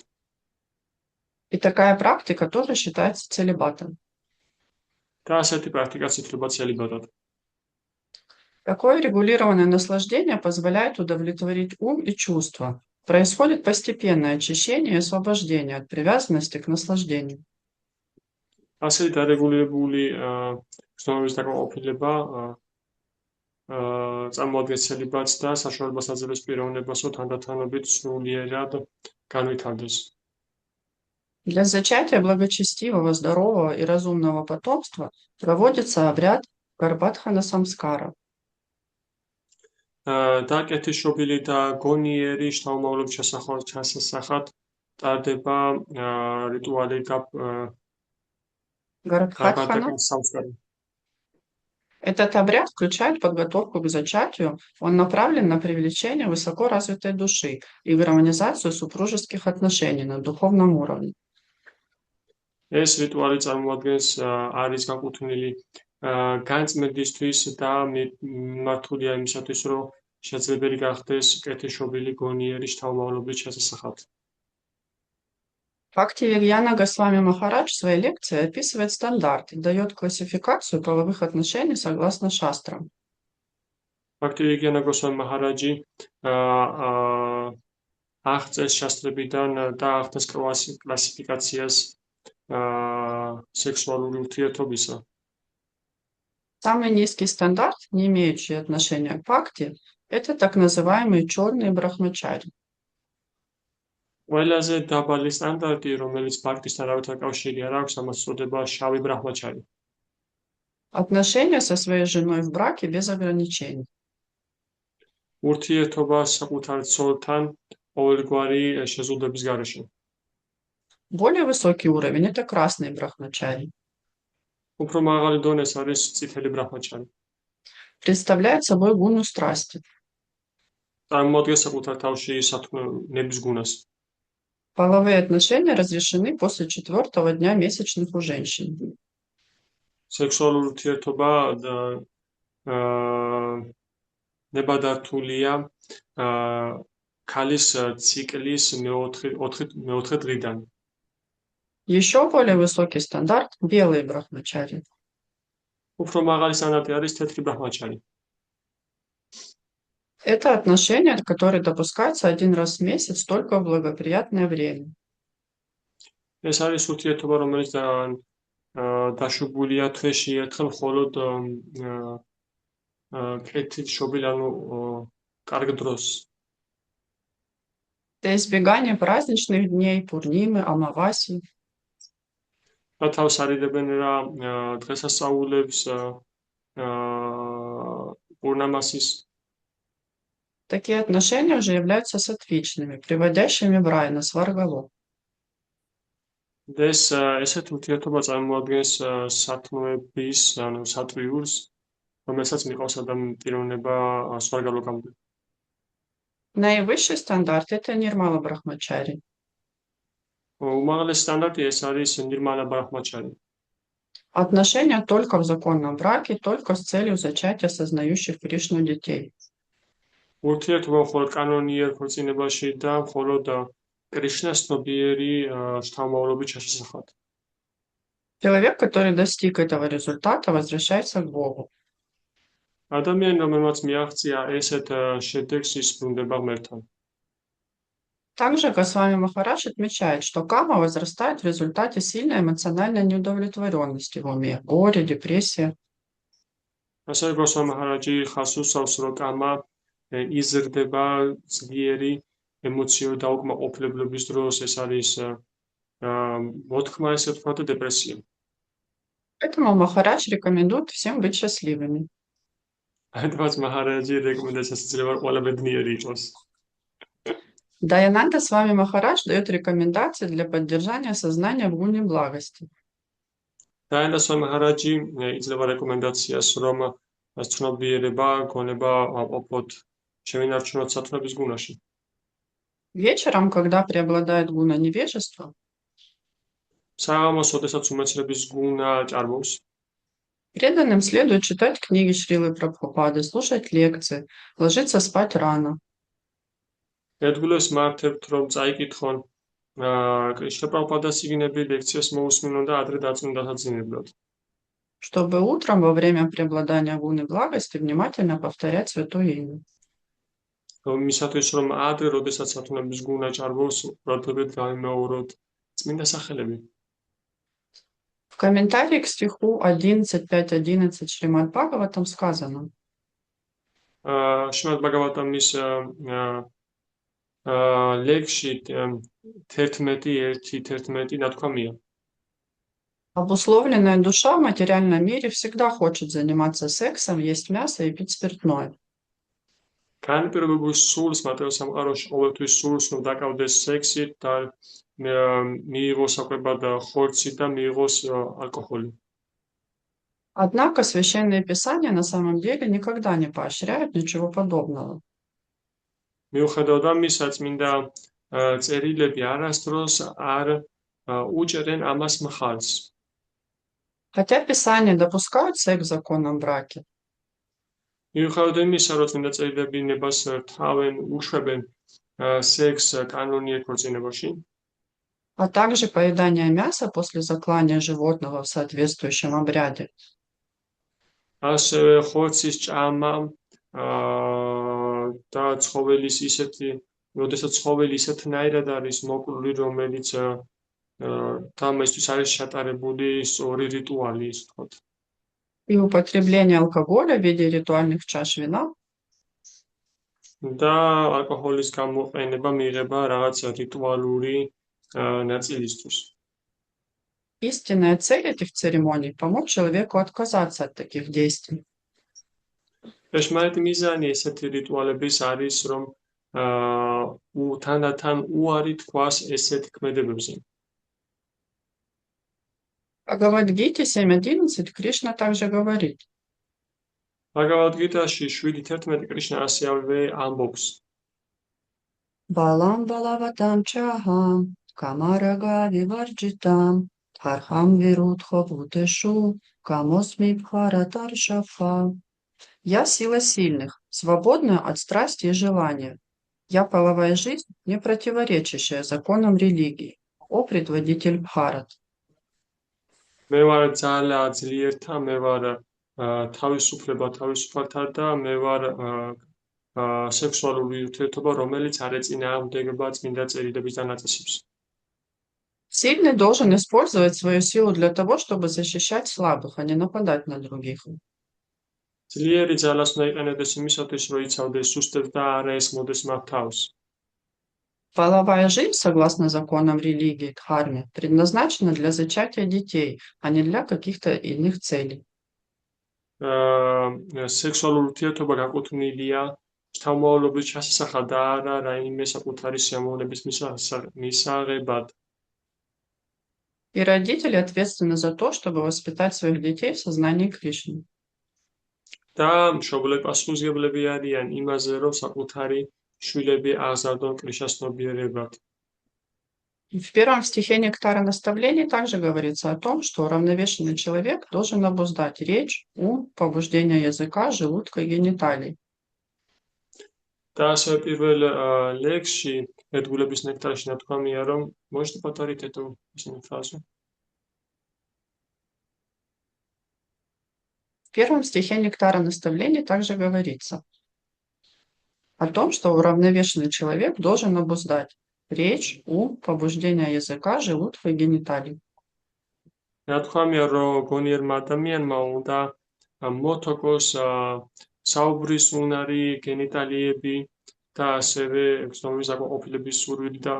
D: И такая практика тоже считается целибатом.
A: და ასეთი პრაქტიკაც ითვლება ცელიბატად.
D: Такое регулированное наслаждение позволяет удовлетворить ум и чувства. Происходит постепенное очищение и освобождение от привязанности к наслаждению.
A: ასეთი დარეგულირებული გზნობების დაკმაყოფილება წარმოადგენს ცელიბატს და საშუალებას აძლევს პიროვნებას, რომ თანდათანობით სრულიერად განვითარდეს.
D: Для зачатия благочестивого, здорового и разумного потомства проводится обряд Гарбхадхана самскара.
A: და კეთილშობილი და გონიერი შთამომავლობის ჩასასახად ტარდება რიტუალი
D: Гарабхатхана.
A: გაბატაკის სამსკარი.
D: Этот обряд включает подготовку к зачатию. Он направлен на привлечение высоко развитой души и гармонизацию супружеских отношений на духовном уровне.
A: ეს რიტუალი წარმოადგენს არის განკუთვნილი განწმენდისთვის და მართულია იმისათვის, რომ შესაძლებელი გახდეს კეთილშობილი გონიერი შთამომავლობით შესასახად.
D: Бхактивигьяна Госвами Махарадж в своей лекции описывает стандарт и дает классификацию половых отношений согласно шастрам.
A: Bhaktivinoda Goswami Maharaji აღწერს შასტრებიდან და ახდენს კლასიფიკაციას сексуальной ურთიერთობისა.
D: Самый низкий стандарт, не имеющий отношения к бхакти, это так называемые черные брахмачари.
A: ყველაზე დაბალი სტანდარტი, რომელიც ბхакტისთან არავითარ კავშირი არ აქვს, ამას უწოდება შავი ბრაჰმაჩარი.
D: Отношения со своей женой в браке без ограничений.
A: ურთიერთობა საკუთარ ცოლთან ყოველგვარი შეზღუდვების გარეშე.
D: Более высокий уровень – это красные брахмачари.
A: უფრო მაღალი დონეს არის წითელი ბრაჰმაჩარი.
D: Представляет собой гуну страсти.
A: წარმოადგენს საკუთარ თავში სათნოების გუნას.
D: Половые отношения разрешены после 4-го дня месячных у женщин.
A: სექსუალური ურთიერთობა ნებადართულია ქალის ციკლის მეოთხე დღიდან.
D: Еще более высокий стандарт – белые брахмачари.
A: უფრო მაღალი სტანდარტი არის თეთრი ბრაჰმაჩარი.
D: Это отношения, которые допускаются один раз в месяц только в благоприятное время.
A: ეს არის ურთიერთობა, რომელიც დაშვებულია თვეში ერთხელ მხოლოდ კეთილშობილ, ანუ კარგ დროს.
D: Для избегания праздничных дней, пурнимы, амаваси.
A: და თავს არიდებენ რა დღესასწაულებს, პურნამასის.
D: Такие отношения уже являются сатвичными, приводящими в рай на сваргалок.
A: ესეთი ურთიერთობა წარმოადგენს სათნოების, ანუ სატვიურს, რომელსაც მიყავს ადამიანის პიროვნება სვარგალოკამდე.
D: Наивысший стандарт – это нирмала брахмачари.
A: უმაღლესი სტანდარტი ეს არის ნირმალა ბრაჰმაჩარი.
D: Отношения только в законном браке, только с целью зачатия сознающих Кришну детей.
A: ურთიერთობა მხოლოდ კანონიერ ქორწინებაში და მხოლოდ კრიშნას ცნობიერი შთამომავლობით შესახად.
D: Человек, который достиг этого результата, возвращается к Богу.
A: ადამიანი, რომელმაც მიაღწია ესეთ შედეგს, ის ბრუნდება ღმერთთან.
D: Также Госвами Махарадж отмечает, что кама возрастает в результате сильной эмоциональной неудовлетворенности в уме, горе, депрессия.
A: ასევე Goswami Maharaji ხას უსვამს, რომ კამა იზრდება ძლიერი ემოციურ დაუკმაყოფილებლობის დროს, ეს არის მოთქმა, ესე ვთქვათ, და დეპრესია.
D: Поэтому Махарадж рекомендует всем быть счастливыми.
A: ამიტომაც Maharaji რეკომენდაციას იძლევა ყველა ბედნიერი იყოს.
D: Даянанда Свами Махарадж дает рекомендации для поддержания сознания в гуне благости.
A: Dayananda Swami Maharaji იძლევა რეკომენდაციას, რომ ცნობიერება, გონება აყოფოთ, შევინარჩუნოთ სათნოების გუნაში.
D: Вечером, когда преобладает гуна невежества,
A: საღამოს, ოდესაც უმეცრების გუნა ჭარბობს,
D: преданным следует читать книги Шрилы Прабхупады, слушать лекции, ложиться спать рано.
A: ერთგულებს მართებთ, რომ წაიკითხონ კრიშნა პრაბჰუპადას სიგნები, ლექციას მოусმინონ და ადრე დაწუნ დასაძინებლად.
D: Чтобы утром во время преобладания гуны благости внимательно повторять святое имя.
A: მისათვის, რომ ადრე, როდესაც სათნოების გუნა ჭარბობს, უბრალოდ გამიმეოროთ წმინდა სახელები.
D: В комментарии к стиху 11.5.11 Шримад Бхагаватам сказано:
A: Шримад Бхагаватамის ლექსში 11.1.11 ნათქვამია.
D: Обусловленная душа в материальном мире всегда хочет заниматься сексом, есть мясо и пить спиртное.
A: განპირობებულ სულს, მატერიალურ სამყაროში ყოველთვის სულს, რომ დაკავდეს სექსით და მიიღოს საკვებად ხორცი და მიიღოს ალკოჰოლი.
D: Однако Священное Писание на самом деле никогда не поощряет ничего подобного.
A: მიუხედავად ამისა, წმინდა წერილები არასდროს არ უჭერენ ამას მხარს.
D: Хотя Писание допускают секс в законном браке,
A: მიუხედავად იმისა, რომ წმინდა წერილები ნებას რთავენ, უშვებენ სექს კანონიერ ქორწინებაში,
D: а также поедание мяса после заклания животного в соответствующем обряде,
A: ასევე ხორცის ჭამა და ცხოველის ისეთი, როდესაც ცხოველი ისეთნაირად არის მოკლული, რომელიც დამისთვის არის ჩატარებული სწორი რიტუალი, ისე ვთქვათ.
D: и употребление алкоголя в виде ритуальных чаш вина
A: და ალკოჰოლის გამოყენება მიიღება რაღაც რიტუალური ნაწილისთვის.
D: Истинная цель этих церемоний – помочь человеку отказаться от таких действий.
A: Бешმარიტ მიზანი ესეთი რიტუალების არის, რომ თანდათან უარი თქვას ესეთ ქმედებებზე.
D: В Бхагавад-гите 7.11 Кришна также говорит:
A: ბჰაგავად-გიტაში 7.11 კრიშნა ასევე ამბობს.
D: Балам балаватам чахам, камарага виварджитам, тархам вирудхо бутешу, камосми бхаратаршафа. Я сила сильных, свободная от страсти и желания. Я половая жизнь, не противоречащая законам религии. О предводитель Бхарат.
A: მე ვარ ძალა ძლიერთა, მე ვარ თავისუფლება თავისუფალთა და მე ვარ სექსუალური ურთიერთობა, რომელიც არ ეწინააღმდეგება წმინდა წერილების დანაწესებს.
D: Сильный должен использовать свою силу для того, чтобы защищать слабых, а не нападать на других.
A: ძლიერი ძალას უნდა იყენებდეს იმისათვის, რომ იცავდეს სუსტებს და არა ესმოდეს მათ თავს.
D: Половая жизнь, согласно законам религии Дхарме, предназначена для зачатия детей, а не для каких-то иных целей.
A: სექსუალური ურთიერთობა გაკუთვნილია შთამომავლობის ჩასასახად და არა რაიმე საკუთარი სიამოვნების მისაღებად.
D: И родители ответственны за то, чтобы воспитать своих детей в сознании Кришны.
A: და მშობლები პასუხისმგებლები არიან იმაზე, რომ საკუთარი შვილები აღზარდონ კრიშნას ცნობიერებად.
D: В первом стихе Нектара наставлений также говорится о том, что уравновешенный человек должен обуздать речь, ум, побуждение языка, желудка и гениталий.
A: და ასევე პირველ ლექსში ერთგულების ნექტარში ნათქვამია, რომ можете повторить эту фразу?
D: В первом стихе Нектара наставлений также говорится о том, что уравновешенный человек должен обуздать речь, ум, побуждение языка, желудка и гениталий.
A: ნათქვამია, რომ გონიერმა ადამიანმა უნდა მოთოკოს საუბრის უნარი, გენიტალიები და ასევე გზნობის აკმაყოფილების სურვილი და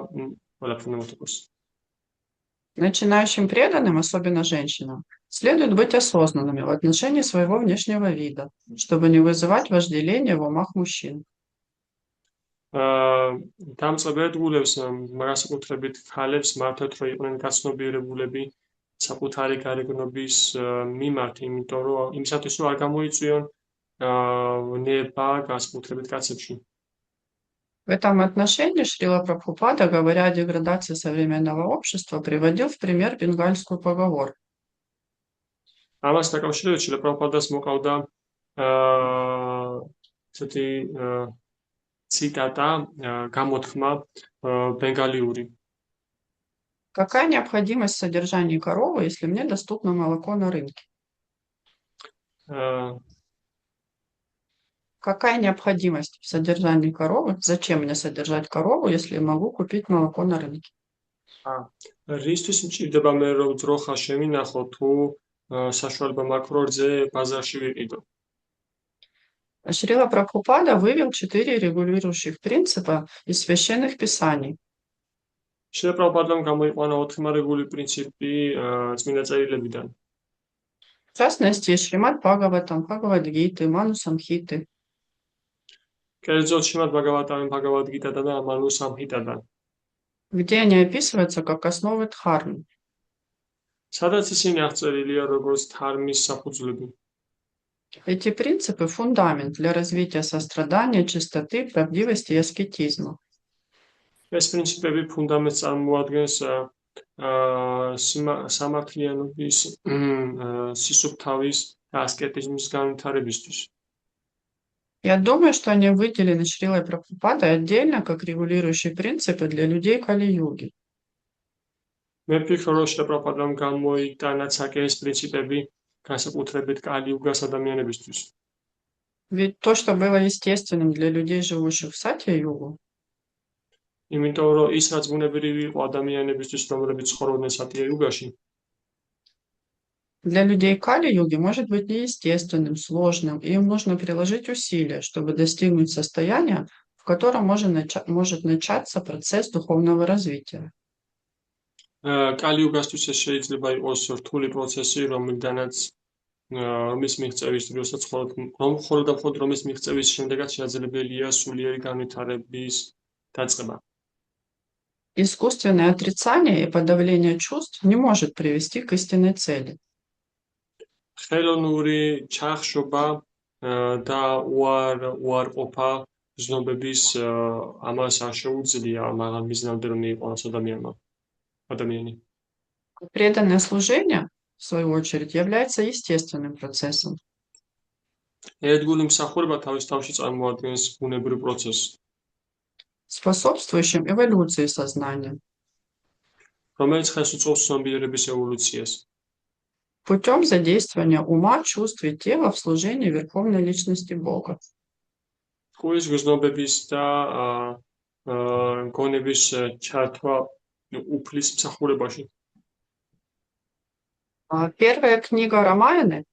A: ყველაფერი მოთოკოს.
D: Начинающим преданным, особенно женщинам, следует быть осознанными в отношении своего внешнего вида, чтобы не вызывать вожделение в умах мужчин.
A: დამწყებ ერთგულებს განსაკუთრებით ქალებს მართათ, რომ იყვნენ გაცნობიერებულები საკუთარი გარეგნობის მიმართ, იმიტომ რომ იმისათვის რომ არ გამოიწვიონ ნება განსაკუთრებით კაცებში.
D: В этом отношении Шрила Прабхупада, говоря о деградации современного общества, приводил в пример бенгальскую поговорку.
A: ამას დაკავშირებით შრილა პრაბჰუპადას მოყავდა ესეთი ციტატა, გამოთქმა ბენგალიური.
D: Какая необходимость в содержании коровы, если мне доступно молоко на рынке? Какая необходимость в содержании коровы? Зачем мне содержать корову, если могу купить молоко на рынке?
A: რისთვის მჭირდება მე რომ ძროხა შემინახო თუ საშუალება მაქვს რომ რძე ბაზარში ვიყიდო?
D: Шрила Прабхупада вывел 4 регулирующих принципа из священных писаний.
A: შრილა პრაბჰუპადამ გამოიყვანა 4 მარეგული პრინციპი წმინდა წერილებიდან.
D: В частности, Шримад Бхагаватам, Бхагавад-гиты, Ману Самхиты.
A: კერძოდ შრიმად ბჰაგავატამი, ბჰაგავად-გიტადან და მანუ სამჰიტადან.
D: где они описываются как основы дхармы.
A: სადაც ისინი აღწერილია როგორც ධარმის საფუძვლები.
D: Эти принципы – фундамент для развития сострадания, чистоты, правдивости и аскетизма.
A: ეს პრინციპები ფუნდამენტს წარმოადგენს სამართლიანობის, სისუფთავის და ასკეტიზმის განვითარებისთვის.
D: Я думаю, что они выделены Шрилой Прабхупадой отдельно как регулирующие принципы для людей Кали-юги.
A: მე ვფიქრობ, რომ შრაპრაპადამ გამოიტანა ცაკეის პრინციპები განსაკუთრებით კალი-იუგას ადამიანებისთვის.
D: Ведь то, что было естественным для людей, живущих в Сатья-югу,
A: იმიტომ რომ ის რაც ბუნებრივი იყო ადამიანებისთვის, რომლებიც ცხოვრობდნენ სატია-იუგაში,
D: для людей Кали-юги может быть неестественным, сложным, и им нужно приложить усилия, чтобы достигнуть состояния, в котором может начаться процесс духовного развития.
A: კალი-იუგასთვის ეს შეიძლება იყოს რთული პროცესი, რომლის მიღწევის დროსაც მხოლოდ რომლის მიღწევის შემდეგაც შესაძლებელია სულიერი განვითარების დაწყება.
D: Искусственное отрицание и подавление чувств не может привести к истинной цели.
A: ხელოვნური ჩახშობა და უარყოფა ზნობების ამას არ შეუძლია, მაგრამ მიზნამდე რომ იყოს ადამიანი.
D: Преданное служение, в свою очередь, является естественным процессом.
A: ერთგული მსახურება თავის თავში წარმოადგენს ბუნებრივ პროცესს,
D: способствующим эволюции сознания,
A: რომელიც ხელს უწყობს ცნობიერების ევოლუციას,
D: путем задействования ума, чувств и тела в служении Верховной Личности Бога.
A: კულის გრძნობების და გონების ჩართვა უფლის მსახურებაში.
D: Первая книга Рамаяны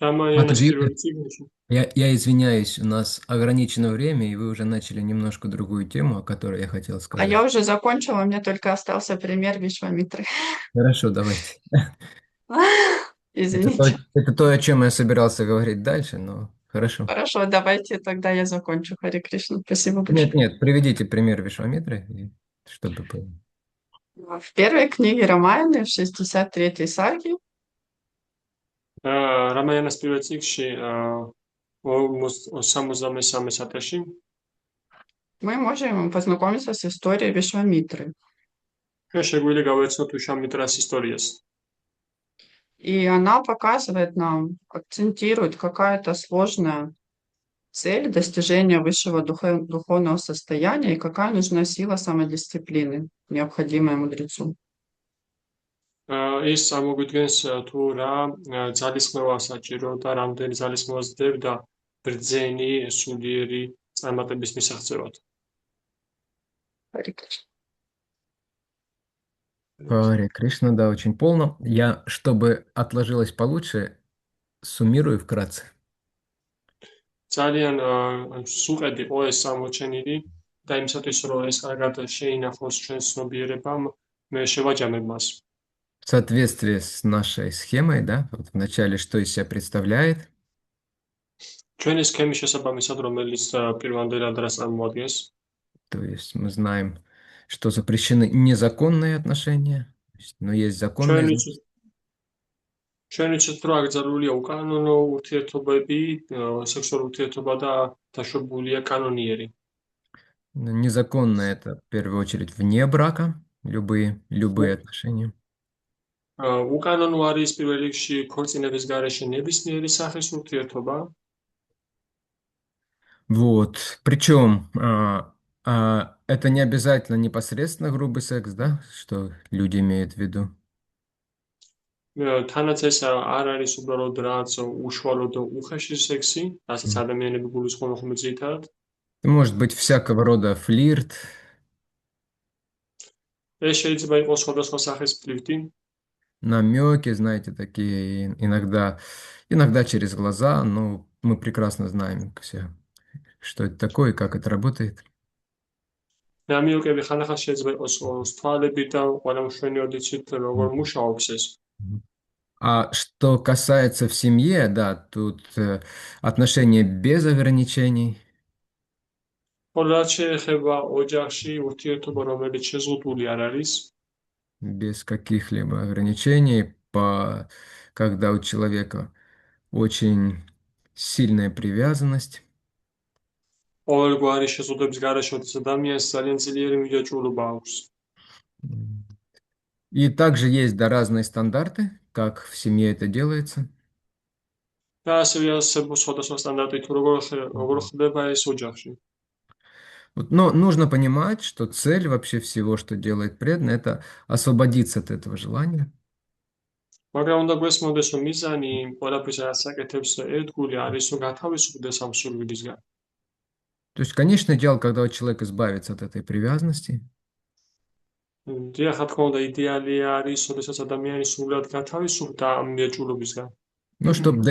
A: რამაიანას
B: Ответ.
A: პირველ წიგნში
B: Я извиняюсь, у нас ограничено время, и вы уже начали немножко другую тему, о которой я хотел
D: А
B: сказать.
D: я уже закончила, мне только остался пример Вишвамитры.
B: Хорошо, давайте.
D: Извините.
B: Это то, о чем я собирался говорить дальше, но хорошо.
D: Хорошо, давайте тогда я закончу. Харе Кришна. Спасибо большое.
B: Нет, приведите пример Вишвамитры, чтобы было.
D: В первой книге Рамаяны, в 63-й сарге,
A: რამაიანას პირველ წიგნში 63 საათში
D: мы можем познакомиться с историей Вишвамитры.
A: ჩვენ შეგვიძლია გავეცნოთ ვიშვამიტრას ისტორიას.
D: И она показывает нам, акцентирует какая-то сложная цель достижения высшего духовного состояния и какая нужна сила самодисциплины, необходимая мудрецу.
A: ის წარმოგვიდგენს თუ რა ძალისხმევა საჭირო და რამდენი ძალისხმევას დებდა ბრძენი სულიერი წარმატების მისაღწევად.
D: Харе Кришна.
B: Харе Кришна, да, очень полно. Я, чтобы отложилось получше, суммирую вкратце.
A: ძალიან სუყედი იყო ეს სამოჩენილი და იმისათვის რომ ეს კარგად შეინახოს ჩვენს ცნობიერებამ, მე შევაჯამებ მას.
B: В соответствии с нашей схемой, да, вот вначале, что из себя представляет,
A: ჩვენი სქემის შესაბამისად, რომელიც პირვანდელ ადრას წარმოადგენს,
B: то есть мы знаем, что запрещены незаконные отношения, но есть законные.
A: ჩვენ ვიცით, რომ აკრძალულია უკანონო ურთიერთობები, სექსუალური ურთიერთობა და დაშვებულია კანონიერი.
B: Незаконное это в первую очередь вне брака, любые отношения.
A: უკანონო არის პირველ რიგში ქორწინების გარეშე ნებისმიერი სახის ურთიერთობა.
B: Вот, причем это не обязательно непосредственно грубый секс, да, что люди имеют в виду.
A: თანაც ეს არ არის უბრალოდ რაც უშუალოდ უხეში სექსი, რასაც ადამიანები გულისხმობენ ხოლმე ძირითადად.
B: Это может быть всякого рода флирт.
A: ეს შეიძლება იყოს სხვადასხვა სახის ფლირტი.
B: Намеки, знаете, такие иногда через глаза, но мы прекрасно знаем все, что это такое и как это работает.
A: ნამიოკები ხანდახან შეიძლება იყოს თვალები და ყველა მშვენიოდ იცით როგორ მუშაობს ეს.
B: А что касается в семье, да, тут отношения без ограничений.
A: ხოლო რაც შეეხება ოჯახში ურთიერთობა, რომელიც შეზღუდული არ არის,
B: без каких-либо ограничений, когда у человека очень сильная привязанность.
A: ყოველგვარი შეზღუდვების გარეშე ადამიანს ძალიან ძლიერი მიჯაჭვულობა აქვს.
B: М. И также есть, да, разные стандарты, как в семье это делается.
A: და ასევე არსებობს სხვადასხვა სტანდარტი თუ როგორ ხდება ეს ოჯახში.
B: Вот, но нужно понимать, что цель вообще всего, что делает преданный, это освободиться от этого желания.
A: მაგრამ უნდა გვესმოდეს, რომ მიზანი ყველაფრის რაც აკეთებს ერთგული არის, რომ გათავისუფლდეს ამ სურვილისგან.
B: То есть, конечно, идеал, когда вот человек избавится от этой привязанности,
A: დიახ, რა თქმა უნდა, იდეალი არის, როდესაც ადამიანი სრულად გათავისუფლდა ამ მიაჭულობისგან.
B: но чтобы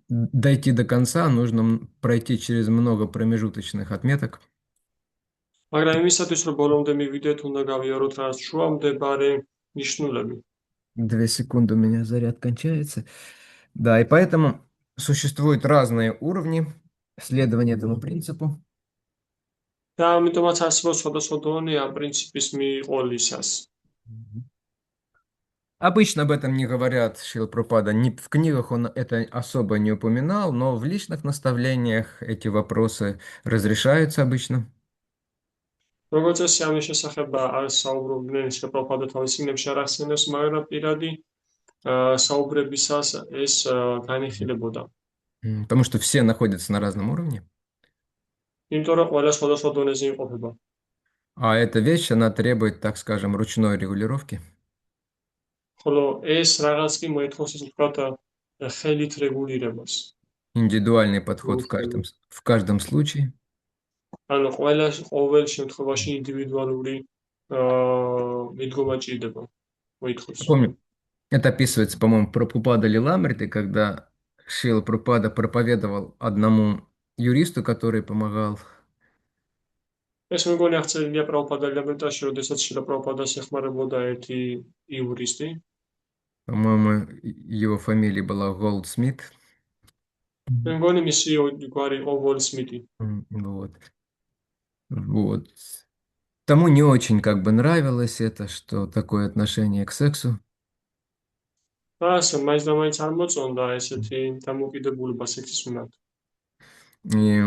B: дойти до конца, нужно пройти через много промежуточных отметок.
A: მაგრამ იმისათვის, რომ ბოლომდე მივიდეთ, უნდა გავიაროთ რაღაც შუამდებარე ნიშნულები.
B: 2 секунды у меня заряд кончается. Да, и поэтому существуют разные уровни следования этому принципу.
A: და ამიტომაც არსებობს სხვადასხვა დონე ამ პრინციპის მიყოლისას.
B: Обычно об этом не говорят Шрила Прабхупада, в книгах он это особо не упоминал, но в личных наставлениях эти вопросы разрешаются обычно.
A: როგორც წესი, ამის შესახებ არ საუბრობდნენ შრილა პრაბჰუპადა თავის წიგნებში არ ახსენებს, მაგრამ პირადი საუბრებისას ეს განიხილებოდა.
B: Потому что все находятся на разном уровне.
A: იმიტომ რომ ყველა სხვადასხვა დონეზე იმყოფება.
B: А эта вещь, она требует, так скажем, ручной регулировки.
A: ხოლო ეს რაღაც კი მოითხოვს ისე ვთქვათ ხელით რეგულირებას.
B: Индивидуальный подход в каждом случае.
A: ანუ ყოველ შემთხვევაში ინდივიდუალური მიდგომა ჭირდება. მოითხოვს.
B: Помню, это описывается, по-моему, про Прабхупада Лиламрити, когда Шрила Прабхупада проповедовал одному юристу, который помогал.
A: ეს მეგონი აღწერილია პრაბჰუპადა ლამენტაში, როდესაც შრილა პრაბჰუპადას ეხმარებოდა ერთი იურისტი.
B: По-моему, его фамилия была Голдсмит.
A: მე მგონი მისი გვარი იყო გოლდსმიტი.
B: Вот. Тому не очень как бы нравилось это, что такое отношение к сексу.
A: და ასე მაინც და მაინც არ მოწონდა ესეთი დამოკიდებულება სექსის მიმართ.
B: И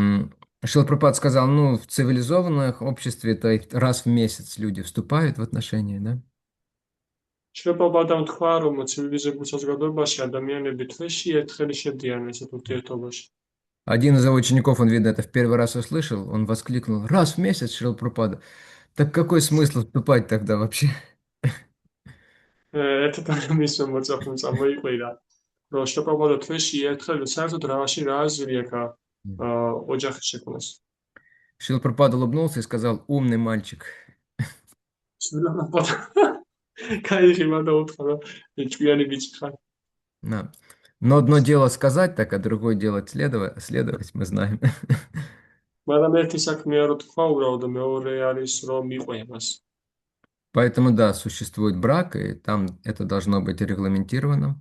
B: Шрила Прабхупада сказал, ну, в цивилизованных обществе это раз в месяц люди вступают в отношения, да?
A: შრილა პრაბჰუპადამ თქვა, რომ ცივილიზებულ საზოგადოებაში ადამიანები თვეში ერთხელ შედიან ესეთ ურთიერთობაში.
B: Один из его учеников, он, видно, это в первый раз услышал, он воскликнул, раз в месяц, Шрила Прабхупада. Так какой смысл вступать тогда вообще?
A: ერთად მის მოწაფემ წამოიყვირა, რომ შრილა პრაბჰუპადა თვეში ერთხელ საერთოდ რაღაცი რა აზრი აქვს ოჯახის შექმნას.
B: Шрила Прабхупада улыбнулся и сказал, умный мальчик.
A: შრილა პრაბჰუპადა кайфима უთხრა, რომ ჭკვიანი ბიჭი ხარ.
B: Да. Но одно дело сказать так, а другое дело следовать, мы знаем.
A: მაგრამ ერთი საქმეა რომ თქვა უბრალოდ, მეორე არის რომ მიყვებას.
B: Поэтому, да, существует брак, и там это должно быть регламентировано.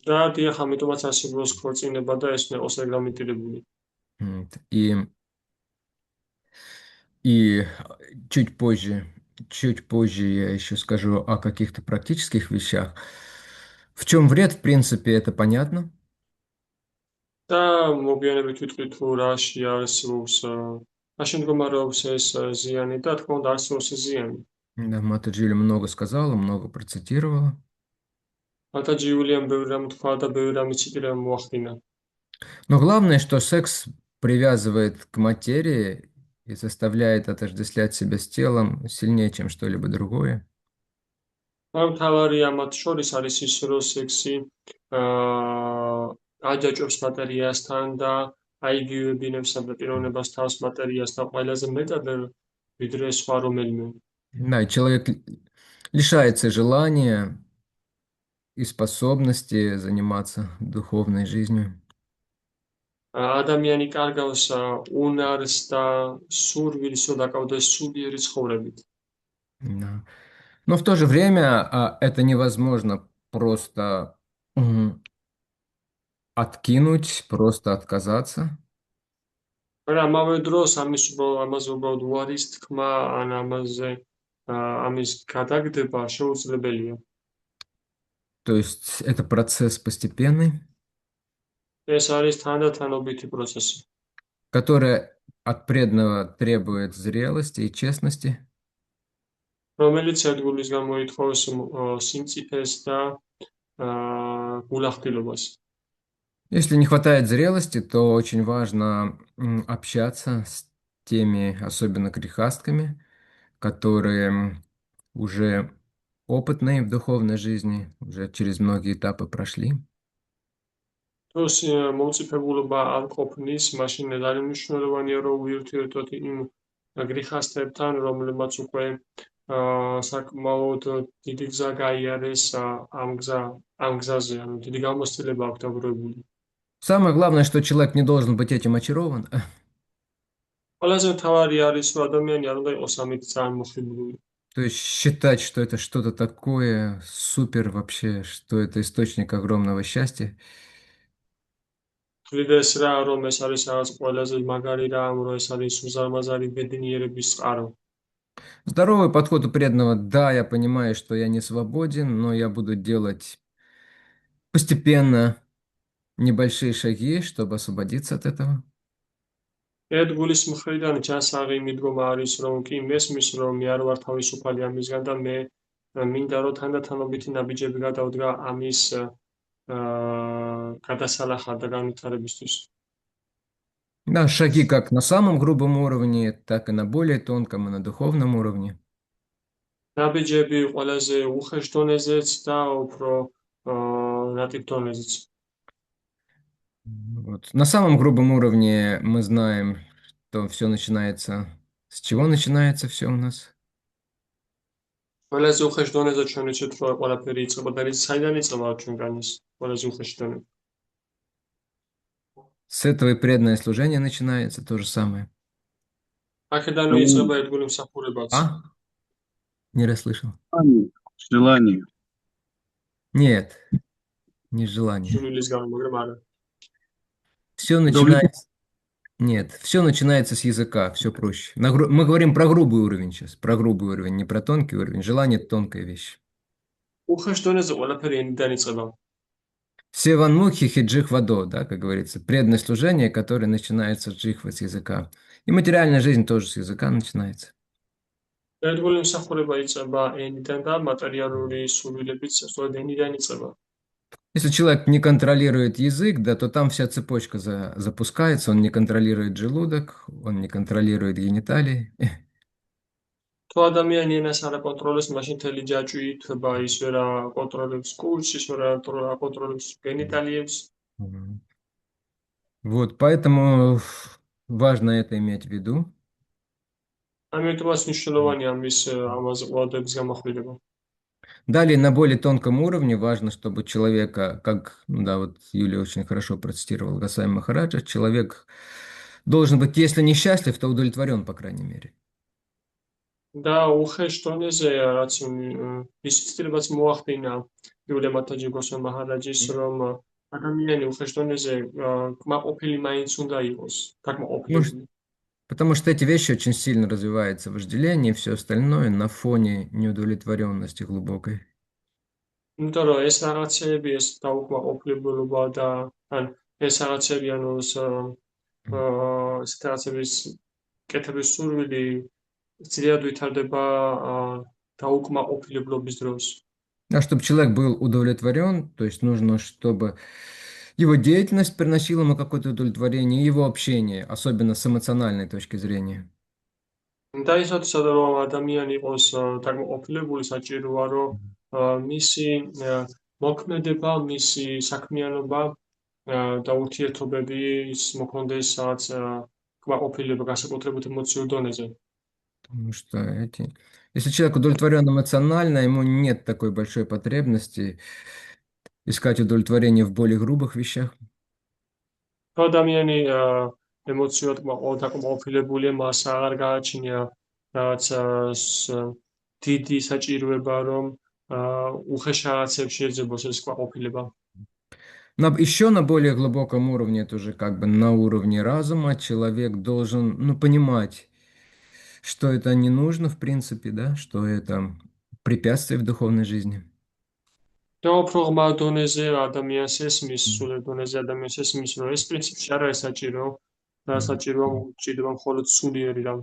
A: და დიახ, ამიტომაც არსებობს ქორწინება და ეს ნეყოს რეგლამენტირებული.
B: И чуть позже я еще скажу о каких-то практических вещах. В чем вред, в принципе, это понятно.
A: და მოგვიანებით ვიტყვი თუ რაში არსებობს რაში მდგომარეობს ეს ზიანი და თქმა უნდა არსებობს ზიანი.
B: Да, Мата Джили много сказала, много процитировала.
A: მათა ჯიულიამ ბევრი რამ თქვა და ბევრი რამი ციტირა მოახდინა.
B: Но главное, что секс привязывает к материи и заставляет отождествлять себя с телом сильнее, чем что-либо другое.
A: მაგრამ თავარი ამათ შორის არის ის, რომ სექსი აჯაჭვებს მატერიასთან და აიგივებინებს ამ პიროვნებას თავს მატერიასთან ყველაზე მეტად ვიდრე სხვა რომელიმე.
B: Да, человек лишается желания и способности заниматься духовной жизнью.
A: ადამიანი კარგავს უნარს და სურვილს, რომ დაკავდეს სულიერი ცხოვრებით.
B: Да. Но в то же время это невозможно просто откинуть, просто отказаться.
A: მაგრამ ამავე დროს ამაზე უბრალოდ უარის თქმა ან ამის გადაგდება შეუძლებელია.
B: То есть это процесс постепенный,
A: ეს არის თანდათანობითი პროცესი,
B: который от преданного требует зрелости и честности.
A: რომელიც ერთგულის გამოითხოვს სიმწიფეს და გულახდილობას.
B: Если не хватает зрелости, то очень важно общаться с теми, особенно грехастками, которые уже опытные в духовной жизни, уже через многие этапы прошли.
A: თუ მომწიფებულობა არ ყოფნის, მაშინ ძალიან მნიშვნელოვანია, რომ უერთდეთ იმ გრიხასთებთან, რომლებმაც უკვე საკმაოდ დიდი გზა გაიარეს ამ გზაზე, ანუ დიდი გამოცდილება აქვს დაგროვებული.
B: Самое главное, что человек не должен быть этим очарован,
A: ყველაზე მთავარი არის, რომ ადამიანი არ უნდა იყოს ამით ძალიან მოხიბლული.
B: то есть считать, что это что-то такое супер вообще, что это источник огромного счастья.
A: თვლიდეს რა, რომ ეს არის რაღაც ყველაზე მაგარი რამ, რომ ეს არის უზარმაზარი ბედნიერების წყარო.
B: Здоровый подход у преданного, да, я понимаю, что я не свободен, но я буду делать постепенно небольшие шаги, чтобы освободиться от этого.
A: ერთგულის მხრიდან ჯანსაღი მიდგომა არის, რომ კი მესმის, რომ მე არ ვარ თავისუფალი ამისგან და მე მინდა რომ თანდათანობითი ნაბიჯები გადავდგა ამის გადასალახად და განვითარებისთვის.
B: Да, шаги как на самом грубом уровне, так и на более тонком и на духовном уровне.
A: ნაბიჯები ყველაზე უხეშ დონეზეც და უფრო ნატიფ დონეზეც.
B: Вот. На самом грубом уровне мы знаем, что все начинается... С чего начинается все у нас?
A: ყველაზე უხეშ დონეზე ჩვენ ვიცით, რომ ყველაფერი იწყება და საიდან იწყება ჩვენგან ის ყველაზე უხეში დონე.
B: С этого и преданное служение начинается, то же самое.
A: აქედანვე იწყება ერთგული მსახურებაც.
B: А? Не расслышал.
E: Желание.
B: Нет, не желание.
A: სულისგან, მაგრამ არა.
B: Все начинается... Нет, все начинается с языка, все проще. Мы говорим про грубый уровень сейчас, про грубый уровень, не про тонкий уровень. Желание – это тонкая вещь.
A: უხეშ დონეზე ყველაფერი ენიდან იწყება.
B: Севанмухи хиджих вадо, да, как говорится, преданное служение, которое начинается с джихва, с языка. И материальная жизнь тоже с языка начинается.
A: ერთგული მსახურება იწყება ენიდან და მატერიალური სურვილებიც სწორედ ენიდან იწყება.
B: Если человек не контролирует язык, да, то там вся цепочка запускается, он не контролирует желудок, он не контролирует гениталии.
A: თუ ადამიანი ენას არ აკონტროლებს, მაშინ მთელი ჯაჭვი ითვება, ის ვერ აკონტროლებს კუჭს, ის ვერ აკონტროლებს გენიტალიებს.
B: Вот, поэтому важно это иметь в виду.
A: ამიტომაც მნიშვნელოვანია ამაზე ყურადღების გამახვილება.
B: Далее, на более тонком уровне важно, чтобы человека, как, ну да, вот Юлия очень хорошо процитировала Госвами Махараджа, человек должен быть, если не счастлив, то удовлетворен, по крайней мере.
A: და უხეშ დონეზე რაც ის ცდილებაც მოახდინა იულია მათაჯი გოსვამი მაჰარაჯის, რომ ადამიანი უხეშ დონეზე კმაყოფილი მაინც უნდა იყოს, დაკმაყოფილებული.
B: Потому что эти вещи очень сильно развиваются, вожделение и все остальное на фоне неудовлетворенности глубокой.
A: იმიტომ რომ ეს რაღაცები, ეს დაუკმაყოფილება და ან ეს რაღაცები, ანუ ეს რაღაცების კეთების სურვილი ძლიერ ვითარდება დაუკმაყოფილებლობის დროს.
B: А чтобы человек был удовлетворен, то есть нужно, чтобы его деятельность приносила ему какое-то удовлетворение, его общение, особенно с эмоциональной точки зрения.
A: და ის რომ ადამიანი იყოს დაკმაყოფილებული, საჭიროა რომ მისი მოქმედება, მისი საქმიანობა და ურთიერთობები ის მოქონდეს სადაც კმაყოფილება განსაკუთრებით ემოციურ დონეზე.
B: Потому что если человек удовлетворен эмоционально, ему нет такой большой потребности искать удовлетворение в более грубых вещах.
A: თუ ადამიანი ემოციურად დაკმაყოფილებულია, მას აღარ გააჩნია რაღაც დიდი საჭიროება, რომ უხეშ რაღაცებში ეძებოს ეს კმაყოფილება.
B: Еще на более глубоком уровне, это уже как бы на уровне разума, человек должен, ну, понимать, что это не нужно, в принципе, да, что это препятствие в духовной жизни.
A: და უფრო ღრმა დონეზე ადამიანს ესმის, სულიერ დონეზე ადამიანს ესმის, რომ ეს პრინციპი არ არის საჭირო და
B: Мгм.
A: საჭიროა მხოლოდ სულიერი რამ.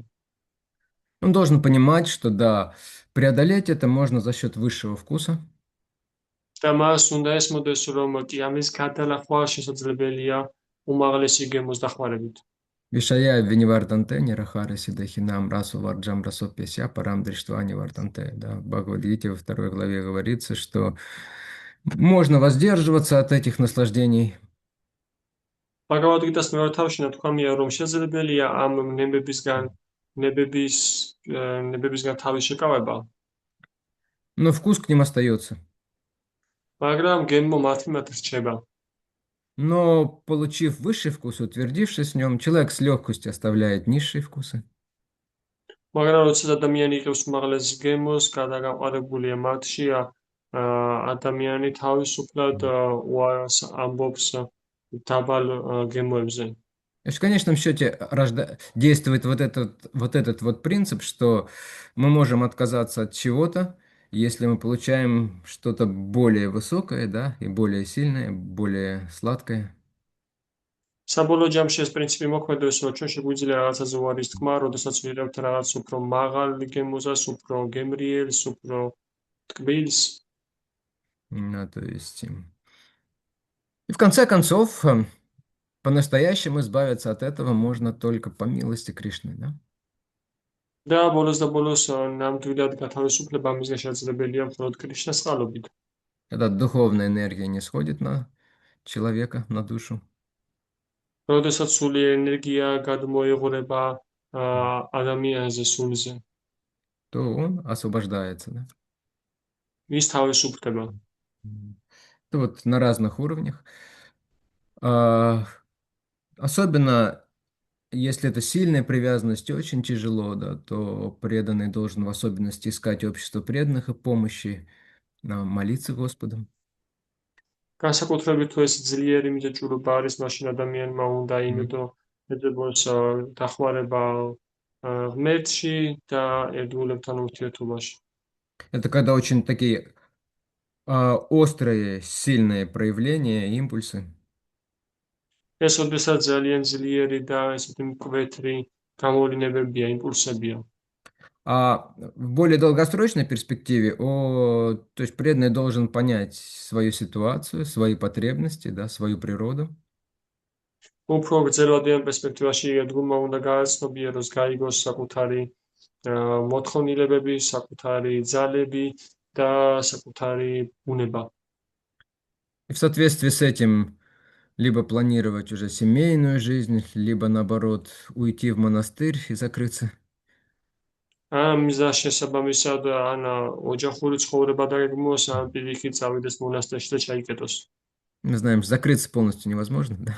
B: Он должен понимать, что да, преодолеть это можно за счет высшего вкуса.
A: და მას უნდა ესმოდეს, რომ კი ამის გადალახვა შესაძლებელია უმაღლესი გემოს დახმარებით.
B: Вишая Виниварданте, Нирахара Сидахинам, Расу Варджам Расо Песя, Парам Дриштвани Варданте. Да, в Бхагавад-гите во второй главе говорится, что можно воздерживаться от этих наслаждений.
A: ბაგავად-გიტას მეორე თავში თქვამია, რომ შესაძლებელია ამ ნებების ნებებისგან თავის შეკავება,
B: Но вкус к ним остается.
A: მაგრამ გემო მათი რჩება.
B: Но получив высший вкус, утвердившись в нем, человек с легкостью оставляет низшие вкусы.
A: მაგრამ როცა ადამიანი იღებს უმაღლეს გემოს, გადაგამყარებულია მათში, ადამიანი თავისუფლად უარს ამბობს დაბალ გემოებზე.
B: То есть в конечном счете действует вот этот вот принцип, что мы можем отказаться от чего-то, если мы получаем что-то более высокое, да, и более сильное, более сладкое.
A: საბოლოო ჯამში ეს პრინციპი მოქმედებს, რომ ჩვენ შეგვიძლია რაღაცაზე უარის თქმა, როდესაც ვიღებთ რაღაც უფრო მაღალ გემოზას, უფრო გემრიელს, უფრო ტკბილს.
B: Ну, то есть... И в конце концов, по-настоящему избавиться от этого можно только по милости Кришны, да?
A: და ბოლოს და ბოლოს ნამდვილად გათავისუფლება მისგან შესაძლებელია მხოლოდ კრიშნას წყალობით.
B: Когда духовная энергия не сходит на человека, на душу,
A: როდესაც სული ენერგია გადმოიღვრება ადამიანზე სულზე,
B: то он освобождается, да?
A: ის თავისუფლდება.
B: Это вот на разных уровнях. Особенно, если это сильная привязанность, очень тяжело, да, то преданный должен в особенности искать общество преданных и помощи, молиться Господу.
A: განსაკუთრებით თუ ეს ძლიერი მიწაჭურობა არის, მაშინ ადამიანმა უნდა იმედო ეძებოს დახმარება ღმერთში და ერთგულებთან ურთიერთობაში.
B: Это когда очень такие острые, сильные проявления, импульсы.
A: ეს ოდესაც ძალიან ძლიერი და ესეთი მკვეთრი გამოვლინებებია, იმპულსებია.
B: А в более долгосрочной перспективе, то есть преданный должен понять свою ситуацию, свои потребности, да, свою природу.
A: უფრო გრძელვადიან პერსპექტივაში ერთგულმა უნდა გააცნობიეროს, გაიგოს საკუთარი მოთხოვნილებები, საკუთარი ძალები და საკუთარი ბუნება.
B: И в соответствии с этим либо планировать уже семейную жизнь, либо наоборот уйти в монастырь и закрыться.
A: ამ მიზას შესაბამისად ან ოჯახური ცხოვრება დაგეგმოს, ან პირიქით წავიდეს მონასტერში და ჩაიკეტოს.
B: Мы знаем, закрыться полностью невозможно, да?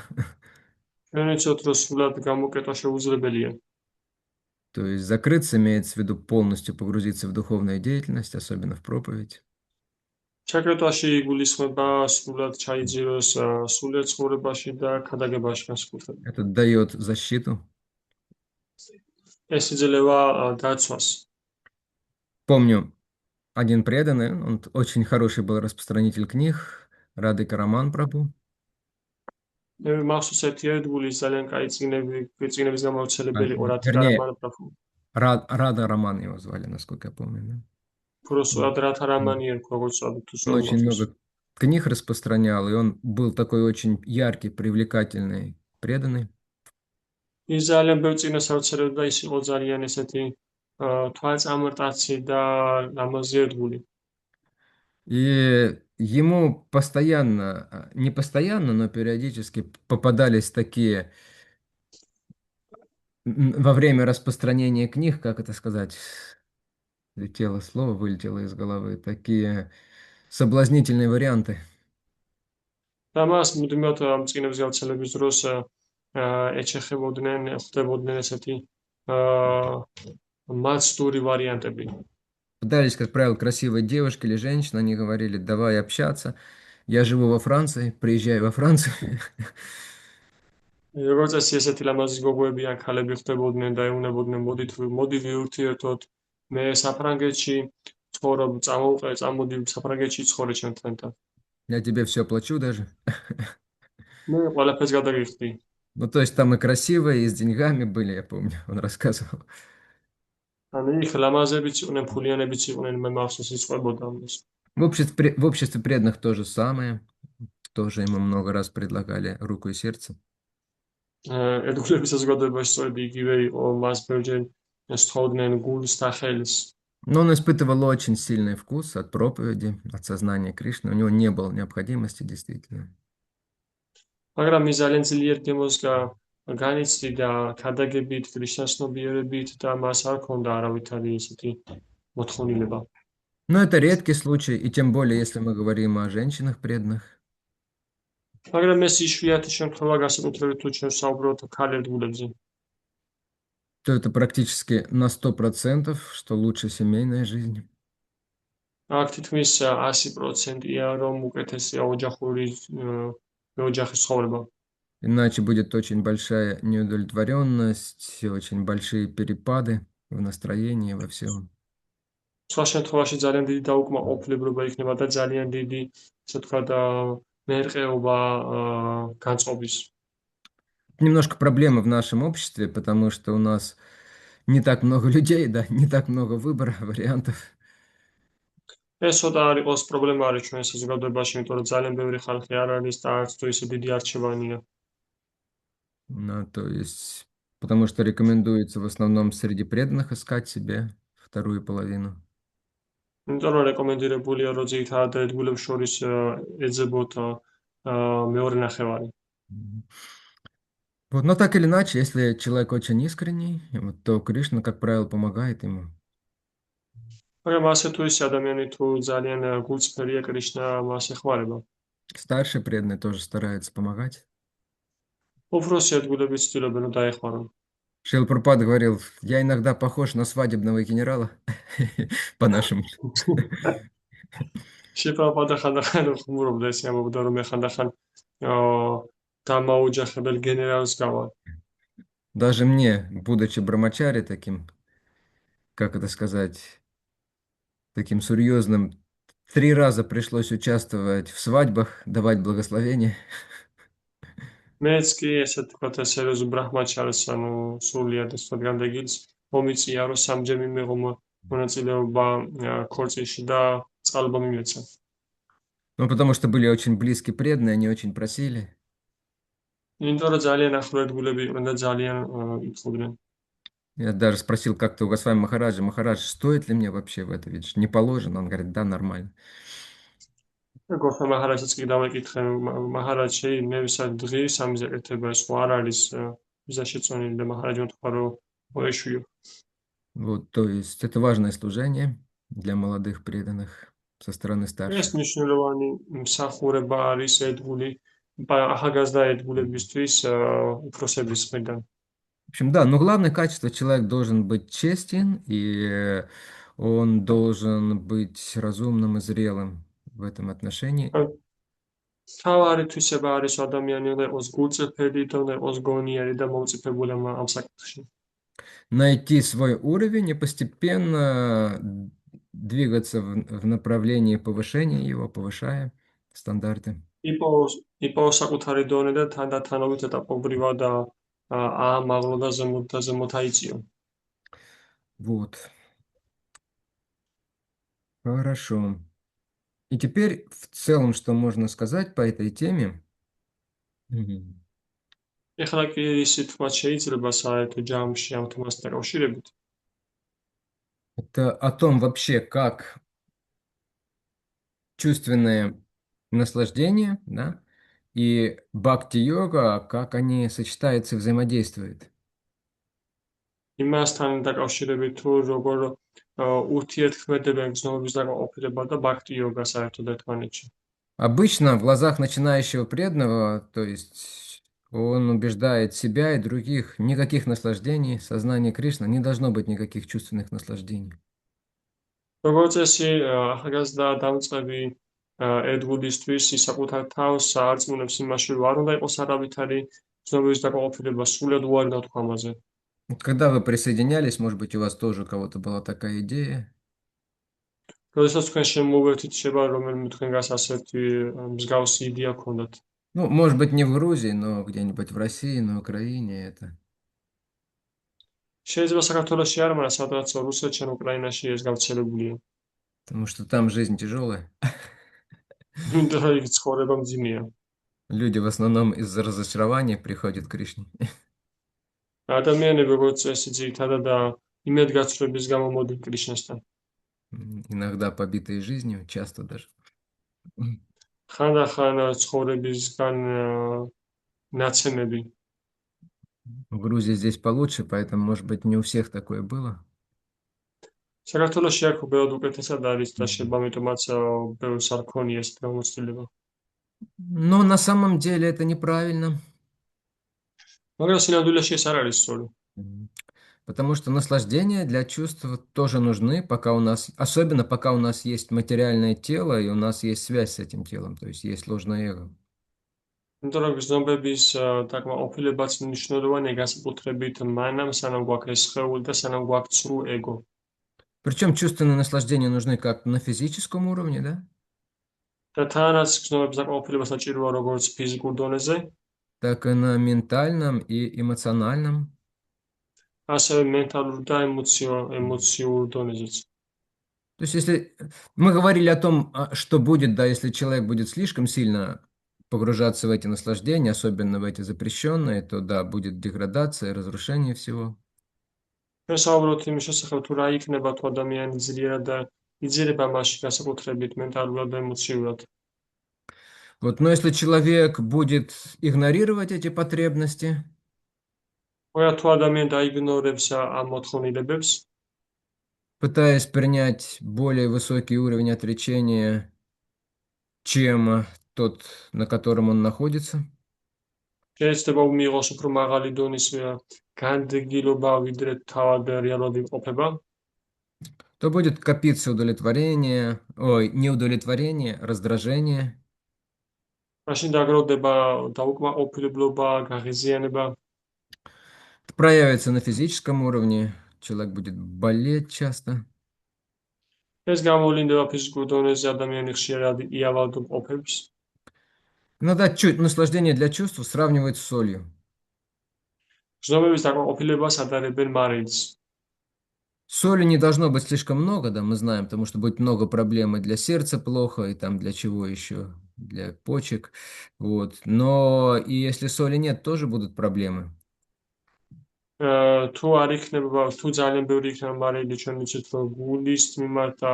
A: ჩვენ ვიცით, რომ სულად გამოკეტვა შეუძლებელია.
B: То есть закрыться имеется в виду полностью погрузиться в духовную деятельность, особенно в проповедь.
A: ჩაკეტვაში იგულისხმება სულად ჩაიძიროს სულიერ ცხოვრებაში და ქადაგებაში განსაკუთრებით.
B: Это дает защиту.
A: ეს იძლევა დაცვას.
B: Помню, один преданный, он очень хороший был распространитель книг, Радыка Раман Прабху.
A: მე მახსოვს ერთი ერთგული ძალიან კაი წიგნების გამავრცელებელი იყო რატა
B: Вернее,
A: რამან პრაფუ.
B: Рада Роман его звали, насколько я помню. Да?
A: просто რატა რამანი ერქვა, როგორც ვთქვათ, თუ
B: Он очень много книг распространял, и он был такой очень яркий, привлекательный, преданный.
A: ის ძალიან ბევრ წიგნს ავრცელებდა, ის იყო ძალიან ესეთი თვალწამრტაცი და ლამაზი.
B: И ему постоянно, не постоянно, но периодически попадались такие во время распространения книг, как это сказать, летело слово, вылетело из головы, такие соблазнительные варианты.
A: და მას მუდმივად ამ წიგნების გავრცელების დროს ეჩეხებოდნენ, ხდებოდნენ ესეთი მაცდური ვარიანტები.
B: Пытались, как правило, красивые девушки или женщины, они говорили, давай общаться. Я живу во Франции, приезжаю во Францию.
A: როგორც წესი, ესეთი ლამაზი გოგოები ან ქალები ხდებოდნენ და ეუბნებოდნენ, მოდი ვიურთიერთოთ. მე საფრანგეთში ცხოვრობ, წამოდი საფრანგეთში ცხოვრე ჩემთანთან.
B: Я тебе все плачу даже.
A: მე ყველაფერს გადაგიხდი.
B: Ну, то есть там и красивые, и с деньгами были, я помню, он рассказывал.
A: ანუ იქ ლამაზებიც იყვნენ, ფულიანებიც იყვნენ, მე მახსოვს იწყვებოდა ამას.
B: В обществе преданных то же самое. Тоже ему много раз предлагали руку и сердце.
A: ერთგულების საზოგადოებაში სწორედ იგივე იყო, მას ბევრჯერ სთხოვდნენ გულს და ხელს.
B: Но он испытывал очень сильный вкус от проповеди, от сознания Кришны. У него не было необходимости действительно.
A: მაგრამ ის ძალიან ძლიერ გემოს განიცდიდა ქადაგებით, ქრისტიანსნობიერებით და მას არ ჰქონდა არავითარი ისეთი მოთხოვნილება.
B: Но это редкий случай, и тем более, если мы говорим о женщинах преданных.
A: მაგრამ ეს იშვიათი შემთხვევა განსაკუთრებით თუ ჩვენ საუბრობთ ქალ ერთგულებზე.
B: То это практически на 100%, что лучше семейная жизнь.
A: აქ თითქმის 100%-ია, რომ უკეთესია ოჯახის ცხოვრება.
B: Иначе будет очень большая неудовлетворенность, очень большие перепады в настроении, во всем.
A: სხვა შემთხვევაში ძალიან დიდი დაუკმაყოფილებლობა იქნება და ძალიან დიდი, ასე ვთქვათ, მერყეობა განწყობის.
B: Немножко проблема в нашем обществе, потому что у нас не так много людей, да, не так много выбора, вариантов.
A: ეს ცოტა არ იყოს პრობლემა არის ჩვენ საზოგადოებაში, იმიტომ რომ ძალიან ბევრი ხალხი არ არის და არც თუ ისე დიდი არჩევანია.
B: Ну, то есть, потому что рекомендуется в основном среди преданных искать себе вторую половину.
A: იმიტომ რომ რეკომენდირებულია, რომ ძირითადად ერთგულებს შორის ეძებოთ მეორე ნახევარი.
B: Вот, но так или иначе, если человек очень искренний, вот, то Кришна, как правило, помогает ему.
A: მაგრამ ასე თუ ისე ადამიანი თუ ძალიან გულწრფელია, კრიშნა მას ეხმარება.
B: Старшие преданные тоже стараются помогать.
A: უფროსი ერთგულები ცდილობენ რომ დაეხმარონ.
B: Шрила Прабхупада говорил, я иногда похож на свадебного генерала, по-нашему.
A: შეფრაპადა ხანდახან ხმურობდა ეს ამბობდა რომ მე ხანდახან დამაოჯახებელ გენერალს გავარ.
B: Даже мне, будучи брамачари таким, как это сказать, таким серьезным, 3 раза пришлось участвовать в свадьбах, давать благословения.
A: მეც კი ესე თქვათ სერიოზულ ბრაჰმაჩარს, ანუ სულიად ეს განდეგილს მომიწია რომ სამჯერ მიმეღო მონაწილეობა ქორწილში და წყალობა მიმეცა.
B: Ну, потому что были очень близкие преданные, они очень просили.
A: იმიტომ რომ ძალიან ახლო ერთგულები იყვნენ და ძალიან ითხოვდნენ.
B: Я даже спросил как-то у Госвами Махараджа, Махарадж, стоит ли мне вообще в это, ведь не положено. Он говорит, да, нормально.
A: გოხა მაჰარაჯს კი დავეკითხე, მაჰარაჯი მე ვისაც დღის ამის ეკეთება, სხვა არ არის ვიზა შეწონილი და მაჰარაჯი თქვა რომ მოეშვიო.
B: Вот, то есть это важное служение для молодых преданных со стороны
A: ეს
B: старших.
A: მნიშვნელოვანი მსახურება არის ერთგული ახალგაზრდა ერთგულებისთვის უფროსების მხრიდან.
B: В общем, да, но главное качество, человек должен быть честен, и он должен быть разумным и зрелым в этом отношении.
A: თავარი თვისება არის ადამიანი უნდა იყოს გულწრფელი და უნდა იყოს გონიერი და მომწიფებული ამ საკითხში.
B: Найти свой уровень и постепенно двигаться в направлении повышения его, повышая стандарты.
A: იპოვოს საკუთარი დონე და თანდათანობით ეტაპობრივად აამაღლო და ზემოთ აიწიო.
B: Вот. Хорошо. И теперь в целом, что можно сказать по этой теме?
A: ეხლა კი ისე თქვა შეიძლება საერთო ჯამში ამ თემასთან დაკავშირებით.
B: Это о том вообще, как чувственное наслаждение, да, и бхакти-йога, как они сочетаются и взаимодействуют.
A: იმასთან დაკავშირებით თუ როგორ ურთიერთქმედებენ გრძნობების დაკავშირება და ბхакти-йога საერთოდ ერთმანეთში.
B: Обычно в глазах начинающего преданного, то есть он убеждает себя и других, никаких наслаждений, сознание Кришны, не должно быть никаких чувственных наслаждений.
A: როგორც წესი ახალგაზრდა დამწყები ერთგულისთვის ის საკუთარ თავს არწმუნებს იმაში, რომ არ უნდა იყოს არავითარი ცნობების დაკმაყოფილება, სრულად უარი ნათქვა ამაზე.
B: Вот когда вы присоединялись, может быть, у вас тоже у кого-то была такая идея?
A: როდესაც თქვენ შემოვერთით, შეება რომელიმე თქვენგანს ასეთი მსგავსი იდეა ჰქონდათ.
B: Ну, может быть, не в Грузии, но где-нибудь в России, на Украине это.
A: შეიძლება საქართველოში არ, მაგრამ სადღაც რუსეთში ან უკრაინაში ეს გავრცელებულია.
B: Потому что там жизнь тяжелая.
A: იმიტომ რომ იქ ცხოვრება მძიმეა.
B: Люди в основном из-за разочарования приходят к Кришне.
A: ადამიანები როგორც წესი ძირითადად იმედგაცრუების გამო მოდიან კრიშნასთან.
B: Иногда побитые жизнью, часто даже.
A: ხანდახან ცხოვრებისგან ნაცემები.
B: В Грузии здесь получше, поэтому, может быть, не у всех такое было.
A: საქართველოში აქ უბრალოდ უკეთესად არის და შეიძლება ამიტომაც ბევრს არ ქონია ეს გამოცდილება.
B: Но на самом деле это неправильно.
A: მაგრამ სინამდვილეში ეს არ არის სწორი.
B: Потому что наслаждения для чувств тоже нужны, пока у нас, особенно пока у нас есть материальное тело и у нас есть связь с этим телом, то есть есть ложное эго.
A: იმიტომ რომ გრძნობების დაკმაყოფილებაც მნიშვნელოვანია განსაკუთრებით მანამ, სანამ გვაქვს ეს სხეული და სანამ გვაქვს ცრუ ეგო.
B: Причем чувственные наслаждения нужны как на физическом уровне, да?
A: და თანაც გრძნობების დაკმაყოფილება საჭიროა როგორც ფიზიკურ დონეზე,
B: так и на ментальном и эмоциональном.
A: ასევე მენტალურ და ემოციურ დონეზეც.
B: То есть, если мы говорили о том, что будет, да, если человек будет слишком сильно погружаться в эти наслаждения, особенно в эти запрещенные, то да, будет деградация, разрушение всего.
A: ვესაუბროთ იმის შესახებ, თუ რა იქნება თუ ადამიანი ძლიერად და იძირება მასში განსაკუთრებით მენტალურად და ემოციურად.
B: Вот, но если человек будет игнорировать эти потребности,
A: ოღონდ თუ ადამიანი დაიგნორებს ამ მოთხოვნილებებს,
B: пытаясь принять более высокий уровень отречения, чем тот, на котором он находится,
A: შეიძლება მიიღოს უფრო მაღალი დონის განდეგილობა, ვიდრე თავად რეალურად იმყოფება,
B: то будет копиться удовлетворение, неудовлетворение, раздражение.
A: მაშინ დაგროვდება დაუკმაყოფილებლობა, გაღიზიანება.
B: Это проявится на физическом уровне, человек будет болеть часто.
A: ეს გამოვლინდება ფიზიკურ დონეზე, ადამიანი ხშირად იავალდობყოფებს.
B: Иногда наслаждение для чувств сравнивают с солью.
A: გრძნობების დაკმაყოფილებას ადარებენ მარილს.
B: Соли не должно быть слишком много, да, мы знаем, потому что будет много проблем и для сердца плохо, и там для чего еще, для почек, вот. Но и если соли нет, тоже будут проблемы.
A: თუ არ იქნება, თუ ძალიან ბევრი იქნება მარილი, ჩვენ ვიცით, რომ გულის მიმართ და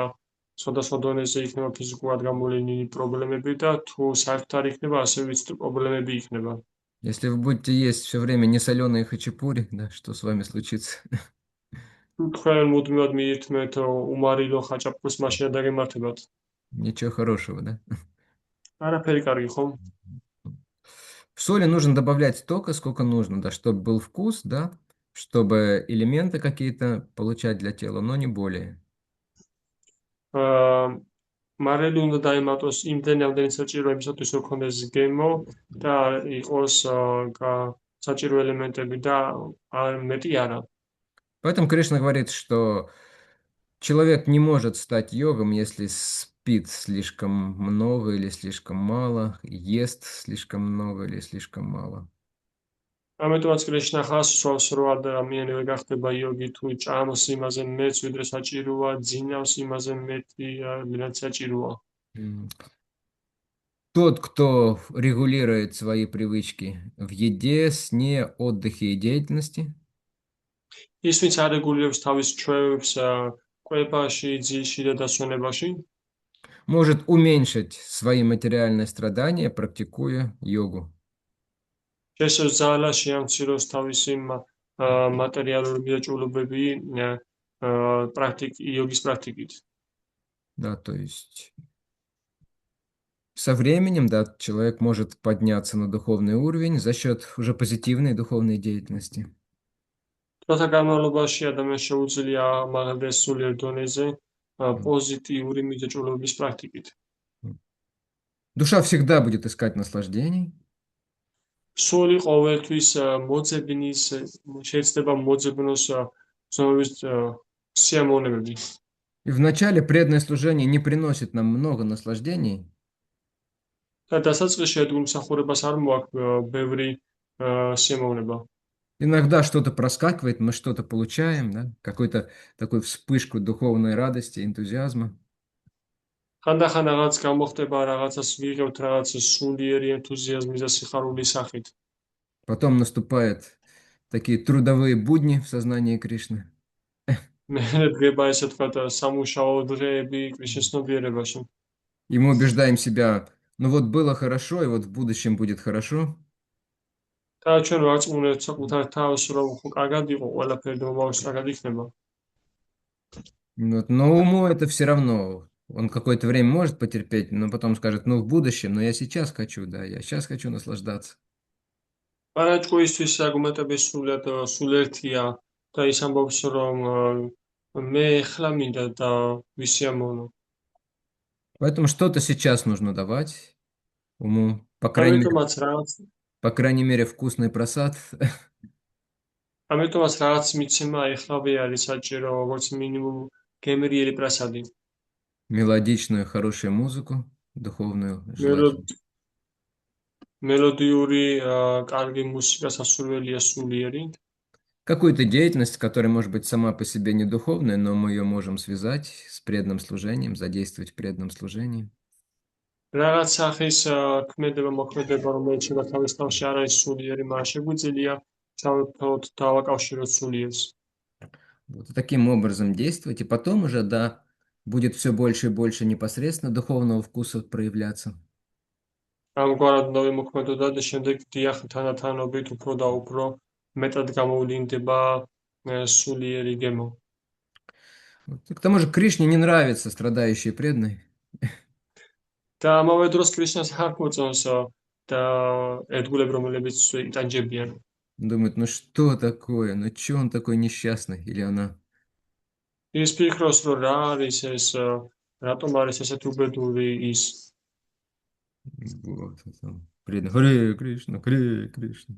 A: სხვადასხვა დონეზე იქნება ფიზიკურად გამოვლენილი პრობლემები და თუ საერთოდ არ იქნება, ასევე ვიცით, რომ პრობლემები იქნება.
B: Если вы будете есть все время несоленые хачапури, да, что с вами случится?
A: თუ თქვენ მუდმივად მიირთმევთ უმარილო ხაჭაპურს, მაშინ არ დაგემართებათ.
B: Ничего хорошего, да?
A: არაფერი კარგი, ხო?
B: В соли нужно добавлять столько, сколько нужно, да, чтобы был вкус, да, чтобы элементы какие-то получать для тела, но не более.
A: მარილი უნდა დაემატოს იმდენი, რამდენი საჭიროა იმისათვის, რომ ქონდეს გემო და იყოს საჭირო ელემენტები და მეტი არა.
B: Поэтому Кришна говорит, что человек не может стать йогом, если спит слишком много или слишком мало, ест слишком много или слишком мало.
A: ამიტომაც კრიშნა ხასვავს, რომ ადამიანი ვერ გახდება იოგი, თუ ჭამს იმაზე მეტს, ვიდრე საჭიროა, ძინავს იმაზე მეტი, ვიდრე საჭიროა.
B: Тот, кто регулирует свои привычки в еде, сне, отдыхе и деятельности,
A: ის, ვინც არეგულირებს თავის ჩვევებს კვებაში, ძილში და დასვენებაში,
B: может уменьшить свои материальные страдания, практикуя йогу.
A: შესაძლოა შეამციროს თავისი მატერიალური მიღწევებები იოგის პრაქტიკით.
B: Да, то есть со временем, да, человек может подняться на духовный уровень за счет уже позитивной духовной деятельности.
A: დროთა განმავლობაში ადამიანს შეუძლია ამაღლდეს სულიერ დონეზე პოზიტიური მიღწევების პრაქტიკით.
B: Душа всегда будет искать наслаждений,
A: სული ყოველთვის მოძებნის, შეიძლება მოძებნოს ზომების სიამოვნებები.
B: и вначале преданное служение не приносит нам много наслаждений,
A: და დასაწყისში ედგულმსახურებას არ მოაქვს ბევრი სიამოვნება.
B: иногда что-то проскакивает, мы что-то получаем, да? Какую-то такую вспышку духовной радости, энтузиазма.
A: ხანდახან რაღაც გამოხდება, რაღაცას ვიღებთ, რაღაც სულიერი ენთუზიაზმის და სიხარულის სახით.
B: Потом наступают такие трудовые будни в сознании Кришны.
A: მერე დგება ესე თქვა სამუშაო დღეები კრიშნის ცნობიერებაში.
B: И мы убеждаем себя, ну вот было хорошо, и вот в будущем будет хорошо.
A: და ჩვენ ვარწმუნებთ საკუთარ თავს, რომ ხო კარგად იყო, ყველაფერი მომავალში კარგად იქნება.
B: Вот. Но уму это все равно. Он какое-то время может потерпеть, но потом скажет, ну в будущем, но я сейчас хочу, да, я сейчас хочу наслаждаться.
A: პარაჭკუისთვის არგუმენტები სულ ერთია და ის ამბობს, რომ მე ეხლა მინდა და ვისიამოვნო.
B: Поэтому что-то сейчас нужно давать уму,
A: ამიტომაც რაღაც
B: по крайней мере вкусный просад.
A: ამიტომაც რაღაც მიცემა ეხლავე არის საჭირო, როგორც მინიმუმ გემრიელი პრასადი.
B: Мелодичную, хорошую музыку, духовную, желательно.
A: მელოდიური, კარგი მუსიკა, სასურველია, სულიერი.
B: Какую-то деятельность, которая может быть сама по себе не духовная, но мы ее можем связать с преданным служением, задействовать в преданном служении.
A: რაღაც სახის ქმედება, მოქმედება, რომელიც შეიძლება თავის თავში არ არის სულიერი, მაგრამ შეგვიძლია თავად დავაკავშიროთ სულიერს.
B: Вот таким образом действовать, и потом уже, да, будет все больше и больше непосредственно духовного вкуса проявляться.
A: ამგვარად მოვიმოქმედოთ და შემდეგ დიახ თანათანობით უფრო და უფრო მეტად გამოვლინდება სულიერი გემო.
B: Вот. И к тому же Кришне не нравятся страдающие преданные.
A: და ამავე დროს კრიშნას არ მოწონს და ერთგულები, რომლებიც იტანჯებიან.
B: Думает, ну что такое, ну че он такой несчастный, или она.
A: ის ფიქრობს, რომ რა არის ეს, რატომ არის ესეთი უბედური ის.
B: Вот, преданный, Харе Кришна, Харе Кришна.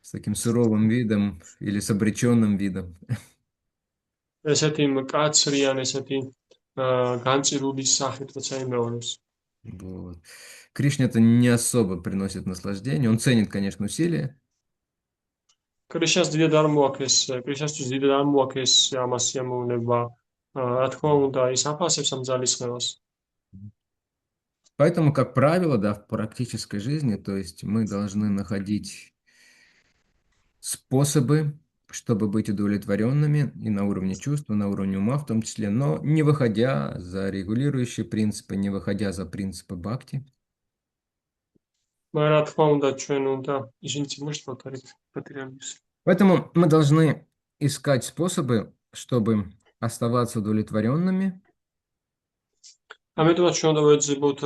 B: С таким суровым видом или с обреченным видом.
A: ესეთი მკაცრი ან ესეთი განწირული სახით როცა იმეორებს.
B: Вот. Кришне это не особо приносит наслаждение. Он ценит, конечно, усилия.
A: კრიშნას დიდად არ მოაქეს, კრიშნასთვის დიდად არ მოაქეს ამას სიამოვნება. რა თქმა უნდა, ის აფასებს ამ ძალისხმევას.
B: Поэтому, как правило, да, в практической жизни, то есть мы должны находить способы, чтобы быть удовлетворенными и на уровне чувств, и на уровне ума в том числе, но не выходя за регулирующие принципы, не выходя за принципы бхакти.
A: მაგრამ რა თქმა უნდა, ჩვენ უნდა ისინიც მოშთოთ არის პატრიარქის.
B: Поэтому мы должны искать способы, чтобы оставаться удовлетворенными.
A: ამიტომაც ჩვენ უნდა ვეძებოთ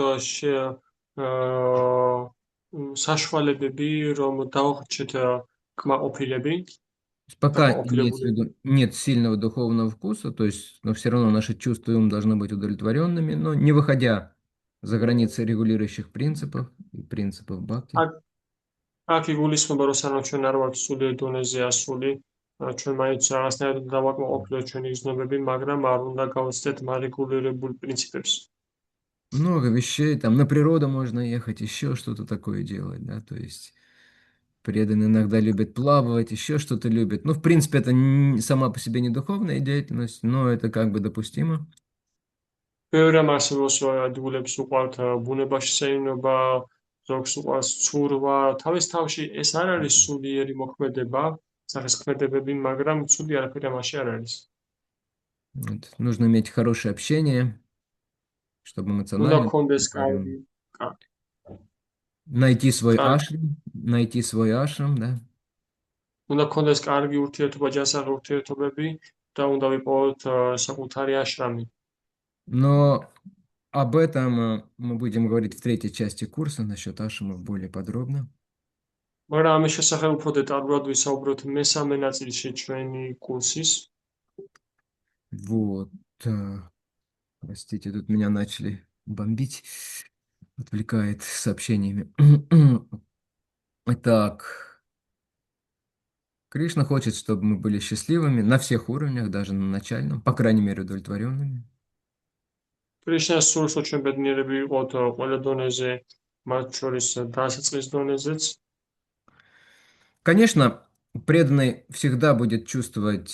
A: საშუალებები, რომ დავახვჩეთ კმაყოფილები.
B: Пока имеется в виду, нет сильного духовного вкуса, то есть, но все равно наши чувства и ум должны быть удовлетворенными, но не выходя за границы регулирующих принципов и принципов бхакти.
A: აქ იგულისხმება, რომ სანამ ჩვენ არ ვართ სულიერ დონეზე ასული, ჩვენ მაინც რაღაცნაირად დავაკმაყოფილოთ ჩვენი გრძნობები, მაგრამ არ უნდა გავაცდეთ მარეგულირებულ პრინციპებს.
B: Много вещей, там на природу можно ехать, еще что-то такое делать, да, то есть преданные иногда любят плавать, еще что-то любят. Ну, в принципе, это сама по себе не духовная деятельность, но это как бы допустимо.
A: ბევრი მასალოს ადგილებს უყვართ ბუნებაში სეირნობა, ზოგს უყვარს ცურვა, თავის თავში ეს არ არის სულიერი მოქმედება, სახის ქმედებები, მაგრამ ცუდი არაფერი ამაში არ არის.
B: Вот. Нужно иметь хорошее общение, чтобы
A: უნდა
B: эмоционально
A: გქონდეს კარგი
B: найти свой ашрам, да.
A: უნდა გქონდეს კარგი ურთიერთობა, ჯანსაღი ურთიერთობები და უნდა ვიპოვოთ საკუთარი აშრამი.
B: Но об этом мы будем говорить в третьей части курса, насчет ашрамов более подробно.
A: მაგრამ ამის შესახებ უფრო დეტალურად ვისაუბროთ მესამე ნაწილში ჩვენი კურსის.
B: Вот. Простите, тут меня начали бомбить. отвлекает сообщениями. Итак, Кришна хочет, чтобы мы были счастливыми на всех уровнях, даже на начальном, по крайней мере, удовлетворенными.
A: კრიშნას სურს, რომ ჩვენ ბედნიერები ვიყოთ ყველა დონეზე, მათ შორის დასაწყის დონეზეც.
B: Конечно, преданный всегда будет чувствовать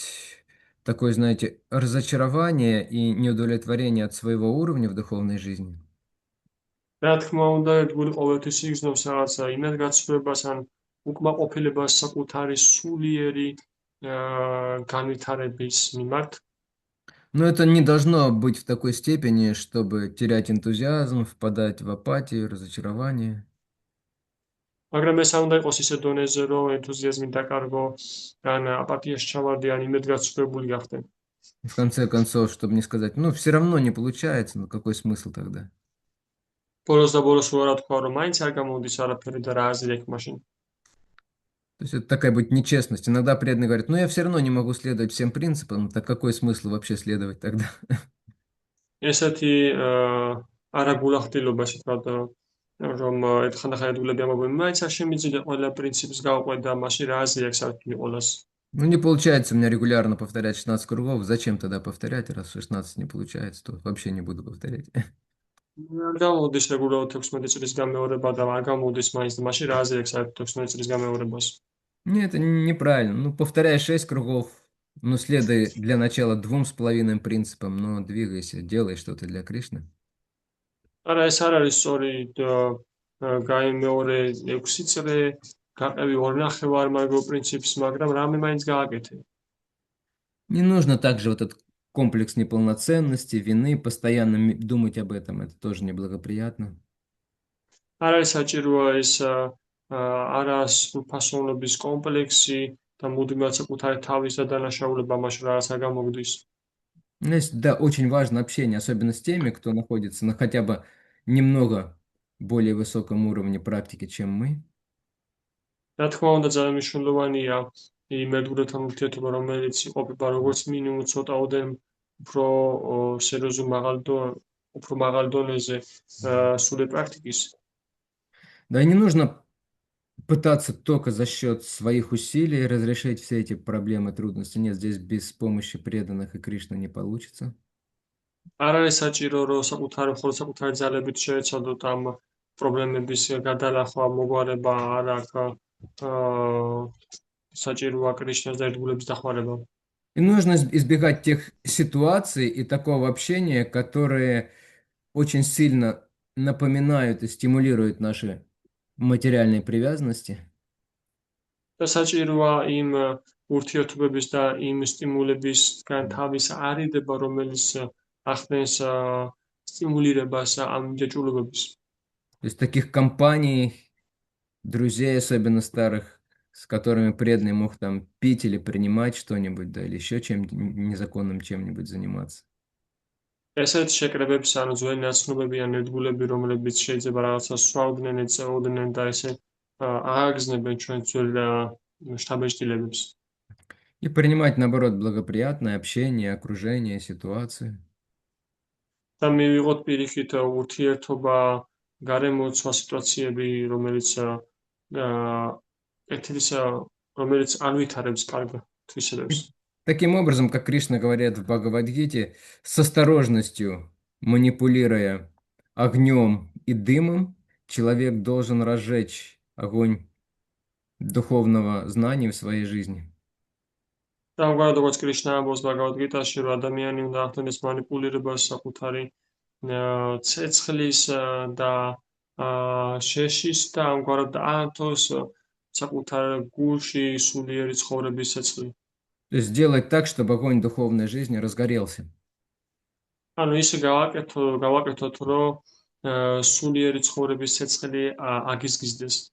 B: такое, знаете, разочарование и неудовлетворение от своего уровня в духовной жизни.
A: რა თქმა უნდა, ერთგული ყოველთვის იგრძნობს რაღაც იმედ გაცვლებას ან უკმაყოფილებას საკუთარი სულიერი განვითარების მიმართ.
B: Но это не должно быть в такой степени, чтобы терять энтузиазм, впадать в апатию, разочарование.
A: მაგრამ ეს არ უნდა იყოს ისე დონეზე, რომ ენთუზიაზმი დაკარგო, ან აპათიაში ჩავარდე, ან იმედგაცრუებული გახდე.
B: В конце концов, чтобы не сказать, ну, все равно не получается, ну, какой смысл тогда?
A: ბოლოს და ბოლოს რა თქვა, რომ მაინც არ გამოდის არაფერი და რა აზრი აქვს მაშინ.
B: То есть это такая будет нечестность. Иногда преданный говорит, ну, я все равно не могу следовать всем принципам, так какой смысл вообще следовать тогда?
A: ესეთი არაგულახდილობა, ასე ვთქვათ, რომ ერთხანახან ერთგულები ამბობენ, მაინც არ შემიძლია ყველა პრინციპს გავყვეთ და მაშინ რა აზრი აქვს საერთოდ ყველას.
B: Ну, не получается у меня регулярно повторять 16 кругов. Зачем тогда повторять, раз 16 не получается, то вообще не буду повторять.
A: არ გამოდის რეგულარულად 16 წლის გამეორება და არ გამოდის მაინც და მაშინ რა აზრი აქვს საერთოდ 16 წლის გამეორებას.
B: Нет, это неправильно. Ну, повторяй 6 кругов, ну, следуй для начала 2,5 принципам, но двигайся, делай что-то для Кришны.
A: არა, ეს არ არის სწორი გაიმეორე 6 წრე, გაყევი 2,5 მარგო პრინციპს, მაგრამ რამე მაინც გააკეთე.
B: Не нужно также вот этот комплекс неполноценности, вины, постоянно думать об этом. Это тоже неблагоприятно.
A: არ არის საჭიროა ეს არასრულფასოვნების კომპლექსი და მუდმივად საკუთარი თავის დადანაშაულება მაშინ რაღაც არ გამოგდის.
B: Ну, да, очень важно общение, особенно с теми, кто находится на хотя бы немного более высоком уровне практики, чем мы.
A: რა თქმა უნდა, ძალიან მნიშვნელოვანია იმ ერთგულებთან ურთიერთობა, რომელიც იყოფება როგორც მინიმუმ ცოტაოდენ უფრო უფრო მაღალ დონეზე სულიერ პრაქტიკის.
B: Да, и не нужно пытаться только за счет своих усилий разрешить все эти проблемы, трудности. Нет, здесь без помощи преданных и Кришны не получится.
A: არ არის საჭირო, რომ მხოლოდ საკუთარი ძალებით შეეცადოთ ამ პრობლემების გადალახვა, მოგვარება, არ აქვს საჭიროა კრიშნას და ერთგულების დახმარება.
B: И нужно избегать тех ситуаций и такого общения, которые очень сильно напоминают и стимулируют наши материальные привязанности.
A: და საჭიროა იმ ურთიერთობების და იმ სტიმულებისგან თავის არიდება, რომელიც ახდენს სტიმულირებას ამ ჯაჭვულობების.
B: То есть таких компаний, друзей, особенно старых, с которыми преданный мог там пить или принимать что-нибудь, да, или еще чем незаконным чем-нибудь заниматься.
A: ესეთ შეკრებებს ანუ ძველი ნაცნობებიან ერთგულები, რომლებიც შეიძლება რაღაცა სვავდნენ, ეწეოდნენ და ესე ააგზნებენ ჩვენ ძველ შთაბეჭდილებებს.
B: И принимать, наоборот, благоприятное общение, окружение, ситуацию.
A: და მივიღოთ პირიქით ურთიერთობა, გარემოცვა სიტუაციები, რომელიც რომელიც ანვითარებს კარგ თვისებებს.
B: Таким образом, как Кришна говорит в Бхагавад-гите, с осторожностью манипулируя огнем и дымом, человек должен разжечь огонь духовного знания в своей жизни.
A: და ამგვარად როგორც კრიშნა ამბობს ბაგავად-გიტაში, რომ ადამიანი უნდა ახდენს მანიპულირებას საკუთარი ცეცხლის და შეშის და ამგვარად აანთოს საკუთარ გულში სულიერი ცხოვრების ცეცხლი.
B: То есть сделать так, чтобы огонь духовной жизни разгорелся.
A: ანუ ისე გავაკეთოთ, რომ სულიერი ცხოვრების ცეცხლი აგიზგიზდეს.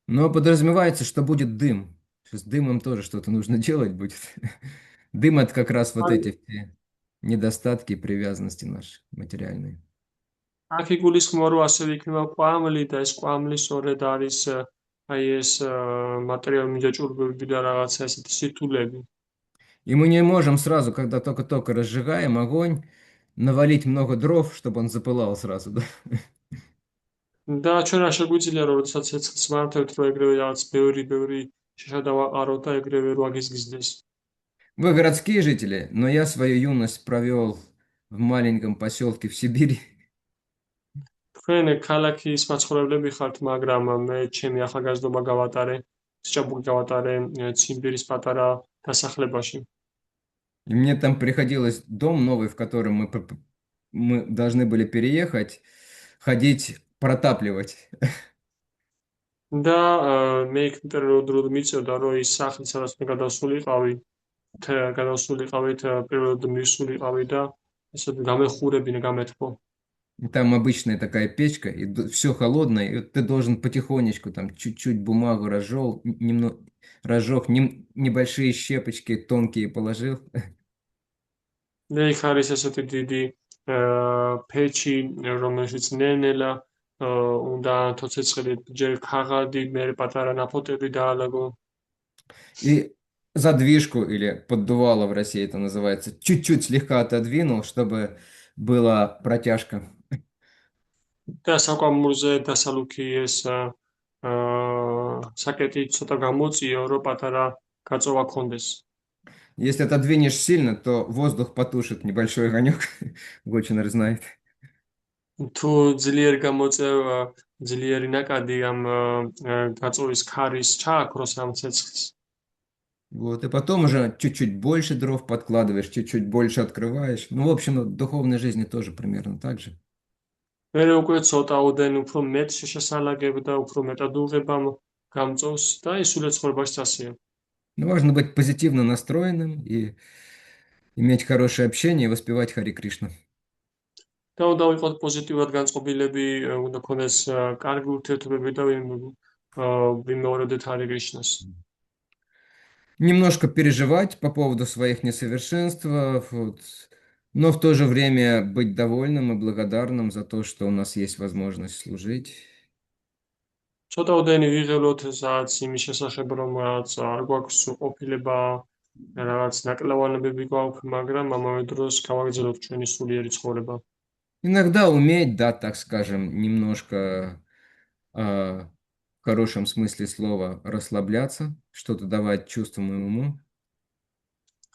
B: Но подразумевается, что будет дым. С дымом тоже что-то нужно делать будет. Дым — это как раз вот эти все недостатки и привязанности наши материальные.
A: აქ იგულისხმება, რომ ასევე იქნება ყვამლი და ეს ყვამლი სწორედ არის აი ეს მატერიალური მიჯაჭვურებები და რაღაცა ესეთი სირთულეები.
B: И мы не можем сразу, когда только-только разжигаем огонь, навалить много дров, чтобы он запылал сразу, да?
A: და ჩვენ არ შეგვიძლია რომ როდესაც ცეცხლს ვამართებთ რომ ეგრევე რაღაც ბევრი შიშა დავაყაროთ და ეგრევე რო აგიზგიზდეს.
B: Вы городские жители, но я свою юность провел в маленьком поселке в Сибири.
A: თქვენ ქალაქის მაცხოვრებლები ხართ, მაგრამ მე ჩემი ახალგაზრდობა გავატარე, სჭაბული გავატარე ციმბირის патара დასახლებაში.
B: И мне там приходилось дом новый, в котором мы должны были переехать, ходить протапливать.
A: და მე იქ პერიოდულად მიწევდა რომ ის სახლი სადაც მე გადავსულიყავით პერიოდულად მივსულიყავი და ესე გამეხურებინა გამეთბო.
B: И там обычная такая печка, и все холодное, и вот ты должен потихонечку там чуть-чуть бумагу разжег, небольшие щепочки тонкие положил.
A: და იქ არის ესეთი დიდი ფეჩი, რომელშიც ნელ-ნელა უნდა თოცეცხლით ჯერ ქაღალდი, მერე პატარა ნაფოტები დაალაგო.
B: И задвижку или поддувало в России это называется, чуть-чуть слегка отодвинул, чтобы была протяжка.
A: და საკვამურზე დასალუქი ეს საკეტი ცოტა გამოწიო, რომ პატარა გაწოვა ქონდეს.
B: Если отодвинешь сильно, то воздух потушит небольшой огонек. Гочинер знает.
A: თუ ძლიერ გამოწევ ძლიერი ნაკადი ამ გაწოვის ქარის ჩააქროს ამ ცეცხლს.
B: Вот, и потом уже чуть-чуть больше дров подкладываешь, чуть-чуть больше открываешь. Ну, в общем, в духовной жизни тоже примерно так же.
A: მერე უკვე ცოტაოდენ უფრო მეტ შესაძლებლობ და უფრო მეტად უღებამ გამწოვს და ის სულ ცხოვრებაში ასეა.
B: Но важно быть позитивно настроенным и иметь хорошее общение и воспевать Хари Кришна.
A: და უნდა ვიყოთ პოზიტიურად განწყობილები, უნდა ქონდეს კარგი ურთიერთობები და ვიმეორებდეთ ჰარი კრიშნას.
B: Немножко переживать по поводу своих несовершенств, вот, но в то же время быть довольным и благодарным за то, что у нас есть возможность служить.
A: ცოტაოდენი ვიღელოთ სადაც იმის შესახებ, რომ რაღაც არ გვაქვს ყოფილება, რაღაც ნაკლევანებები გვაქვს, მაგრამ ამავე დროს გავაგრძელოთ ჩვენი სულიერი ცხოვრება.
B: Иногда уметь, да, так скажем, немножко в хорошем смысле слова расслабляться, что-то давать чувствам и уму.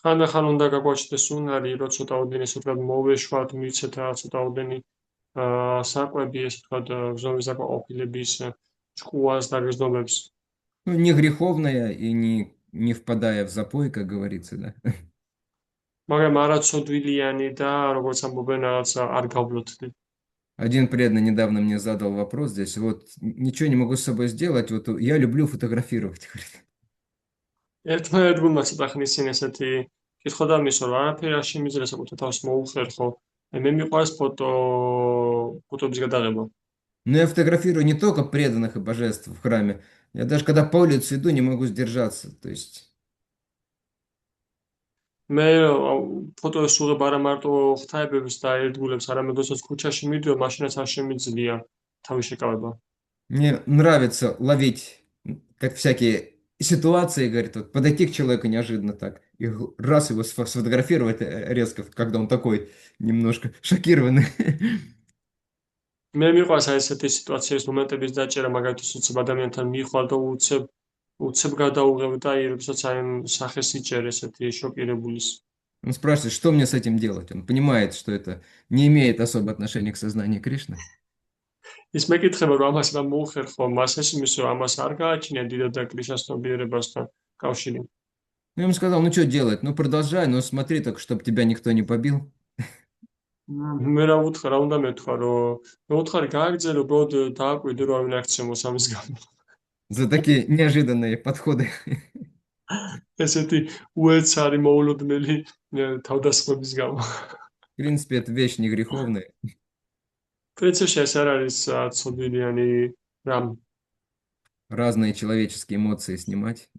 A: ხანდახან უნდა გაგვაჩნდეს უნარი, რომ ცოტაოდენი ესე ვთქვათ მოვეშვათ, მივცეთ რაღაც ცოტაოდენი საკვები, ესე ვთქვათ გზნობის დაკმაყოფილების ჭკუას და გზნობებს.
B: Ну, не греховная и не впадая в запой, как говорится, да.
A: მაგრამ არაცოდვილიანი და როგორც ამბობენ რაღაც არ გავბლოთდე.
B: Один преданный недавно мне задал вопрос здесь, вот ничего не могу с собой сделать, вот я люблю фотографировать, говорит.
A: ერთმა ერთგულმა ცოტა ხნის წინ ესეთი კითხვა დამისვა, რომ არაფერი არ შემიძლია საკუთარ თავს მოუხერხო. მე მიყვარს ფოტოების გადაღება.
B: Но я фотографирую не только преданных и божеств в храме, я даже когда по улице иду, не могу сдержаться, то есть...
A: მე ფოტოებს ვუღებ არა მარტო ღვთაებებს და ერთგულებს, არამედ როდესაც ქუჩაში მიდივარ, მაშინაც არ შემიძლია თავის შეკავება.
B: Мне нравится ловить как всякие ситуации, говорит, вот подойти к человеку неожиданно так, и раз его сфотографировать резко, когда он такой немножко шокированный.
A: მე მიყვარს აი ესეთი სიტუაციის მომენტების დაჭერა, მაგალითად, უცებ ადამიანთან მიხვალ და უცებ გადაუღებ და აი როდესაც აი სახეს იჭერ ესეთი შოკირებულის.
B: Он спрашивает, что мне с этим делать? Он понимает, что это не имеет особого отношения к сознанию Кришны.
A: ის მეკითხება, რომ ამას რა მოუხერხო, მას ესმის, რომ ამას არ გააჩნია დიდად და კრიშნას ცნობიერებასთან კავშირი.
B: Я ему сказал, ну что делать? Ну продолжай, но смотри только, чтобы тебя никто не побил.
A: მე რა უთხრა, რა უნდა მეთქვა, რომ მე უთხარი გააგრძელო, უბრალოდ დააკვირდე, რომ არ ვინახცემოს ამის გამო.
B: За такие неожиданные подходы.
A: ესეთი უეცარი მოულოდნელი თავდასხმების გამო.
B: В принципе, это вещь не греховная.
A: პრინციპში ეს არ არის ცოდვილიანი რამ.
B: Разные человеческие эмоции снимать.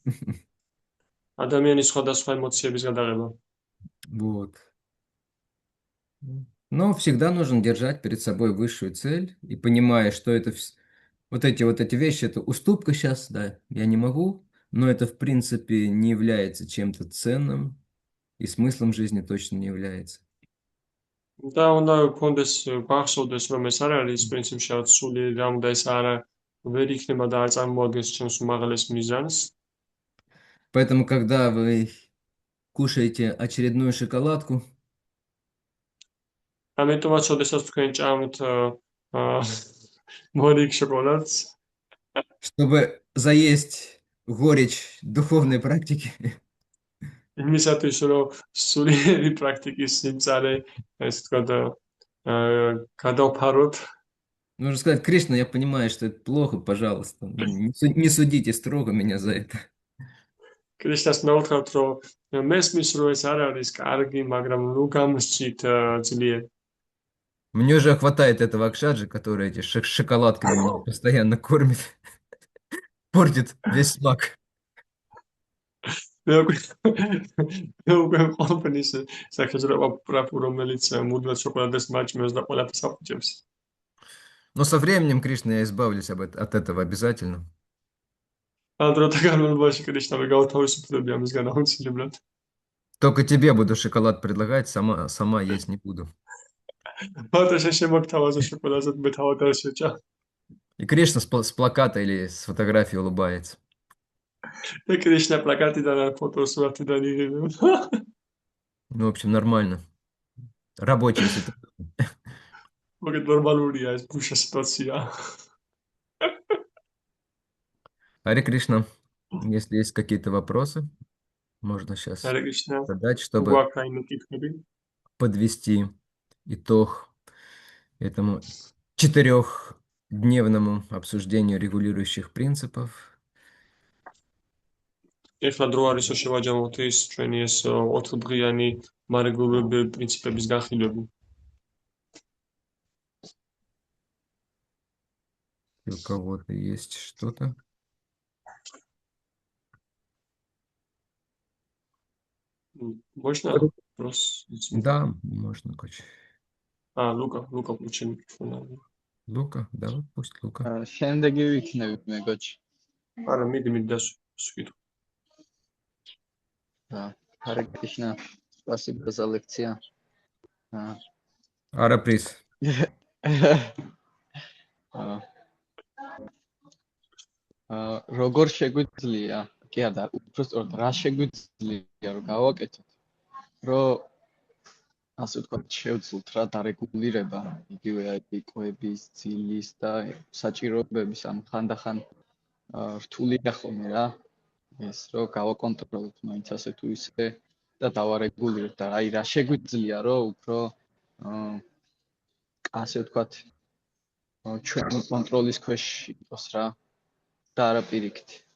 A: ადამიანის სხვადასხვა ემოციების გადაღება.
B: Вот. Но всегда нужно держать перед собой высшую цель и понимая, что это вот эти вещи, это уступка сейчас, да, я не могу, но это в принципе не является чем-то ценным и смыслом жизни точно не является.
A: და უნდა გქონდეს გვახსოვდეს, რომ ეს არ არის პრინციპში რაც სულიერი რამ და ეს ვერ იქნება და არ წარმოადგენს ჩემს უმაღლეს მიზანს.
B: Поэтому, когда вы кушаете очередную шоколадку,
A: ამიტომაც, შესაძლოა თქვენ ჭამთ მორიგ შოკოლადს,
B: чтобы заесть горечь духовной практики,
A: იმისათვის, რომ სულიერი პრაქტიკის სიმწარე, ესე ვთქვათ, გადავფაროთ.
B: нужно сказать: Кришна, я понимаю, что это плохо, пожалуйста, не судите строго меня за это.
A: კრიშნას ნაუთხავთ, რომ მესმის, რომ ეს არ არის კარგი, მაგრამ ნუ გამსჭით ძლიერ.
B: Мне уже хватает этого Акшаджи, который эти шоколадками меня постоянно кормит, портит весь смак.
A: მე უკვე ყოფნის სახეჭრება პრაფუ, რომელიც მუდმივ შოკოლადას მაჭმევს და ყველაფერს აფუჭებს.
B: Но со временем, Кришна, я избавлюсь от этого обязательно.
A: ამ დროთა განმავლობაში კრიშნა მე გავთავისუფლები ამისგან აუცილებლად.
B: Только тебе буду шоколад предлагать, сама есть не буду.
A: მარტო შემოგთავაზო შოკოლადზე მე თავად არ შეჭა.
B: И Кришна с плаката или с фотографии улыбается.
A: და კრიშნა პლაკატიდან ან ფოტოსურათიდან იღებდა.
B: Ну, в общем, нормально. Рабочая ситуация.
A: მოგეთ ნორმალურია ეს ბუშა სიტუაცია.
B: Харе Кришна, если есть какие-то вопросы, можно сейчас
A: ჰარე კრიშნა.
B: задать, чтобы
A: გვაქვს რაიმე კითხვები?
B: подвести итог этому 4-дневному обсуждению регулирующих принципов.
A: ეხლა დრო არის რომ შევაჯამოთ ის ჩვენი ეს 4-დღიანი მარეგულირებული პრინციპების განხილვები.
B: У кого-то есть что-то?
A: Можно? Вопрос.
B: Да, можно, коч.
A: Лука включи микрофон.
B: Лука, давай, пусть Лука.
F: შემდეგი ვიქნები მე გოჩი.
A: არა, მიდი დასვით.
F: Харе Кришна, спасибо за лекцию.
B: Араприс.
F: როგორ შეგვიძლია, კი არა, უბრალოდ რა შეგვიძლია რომ გავაკეთოთ, რომ ასე ვთქვათ, შევძლოთ რა დარეგულირება, იგივე კვების, ძილის და საჭიროებების ამ ხანდახან რთულია ხოლმე რა, ეს რომ გავაკონტროლოთ მაინც ასე თუ ისე და დავარეგულიროთ და აი რა შეგვიძლია რომ უფრო ასე ვთქვათ, ჩვენი კონტროლის ქვეშ იყოს რა. Да, арапирикти.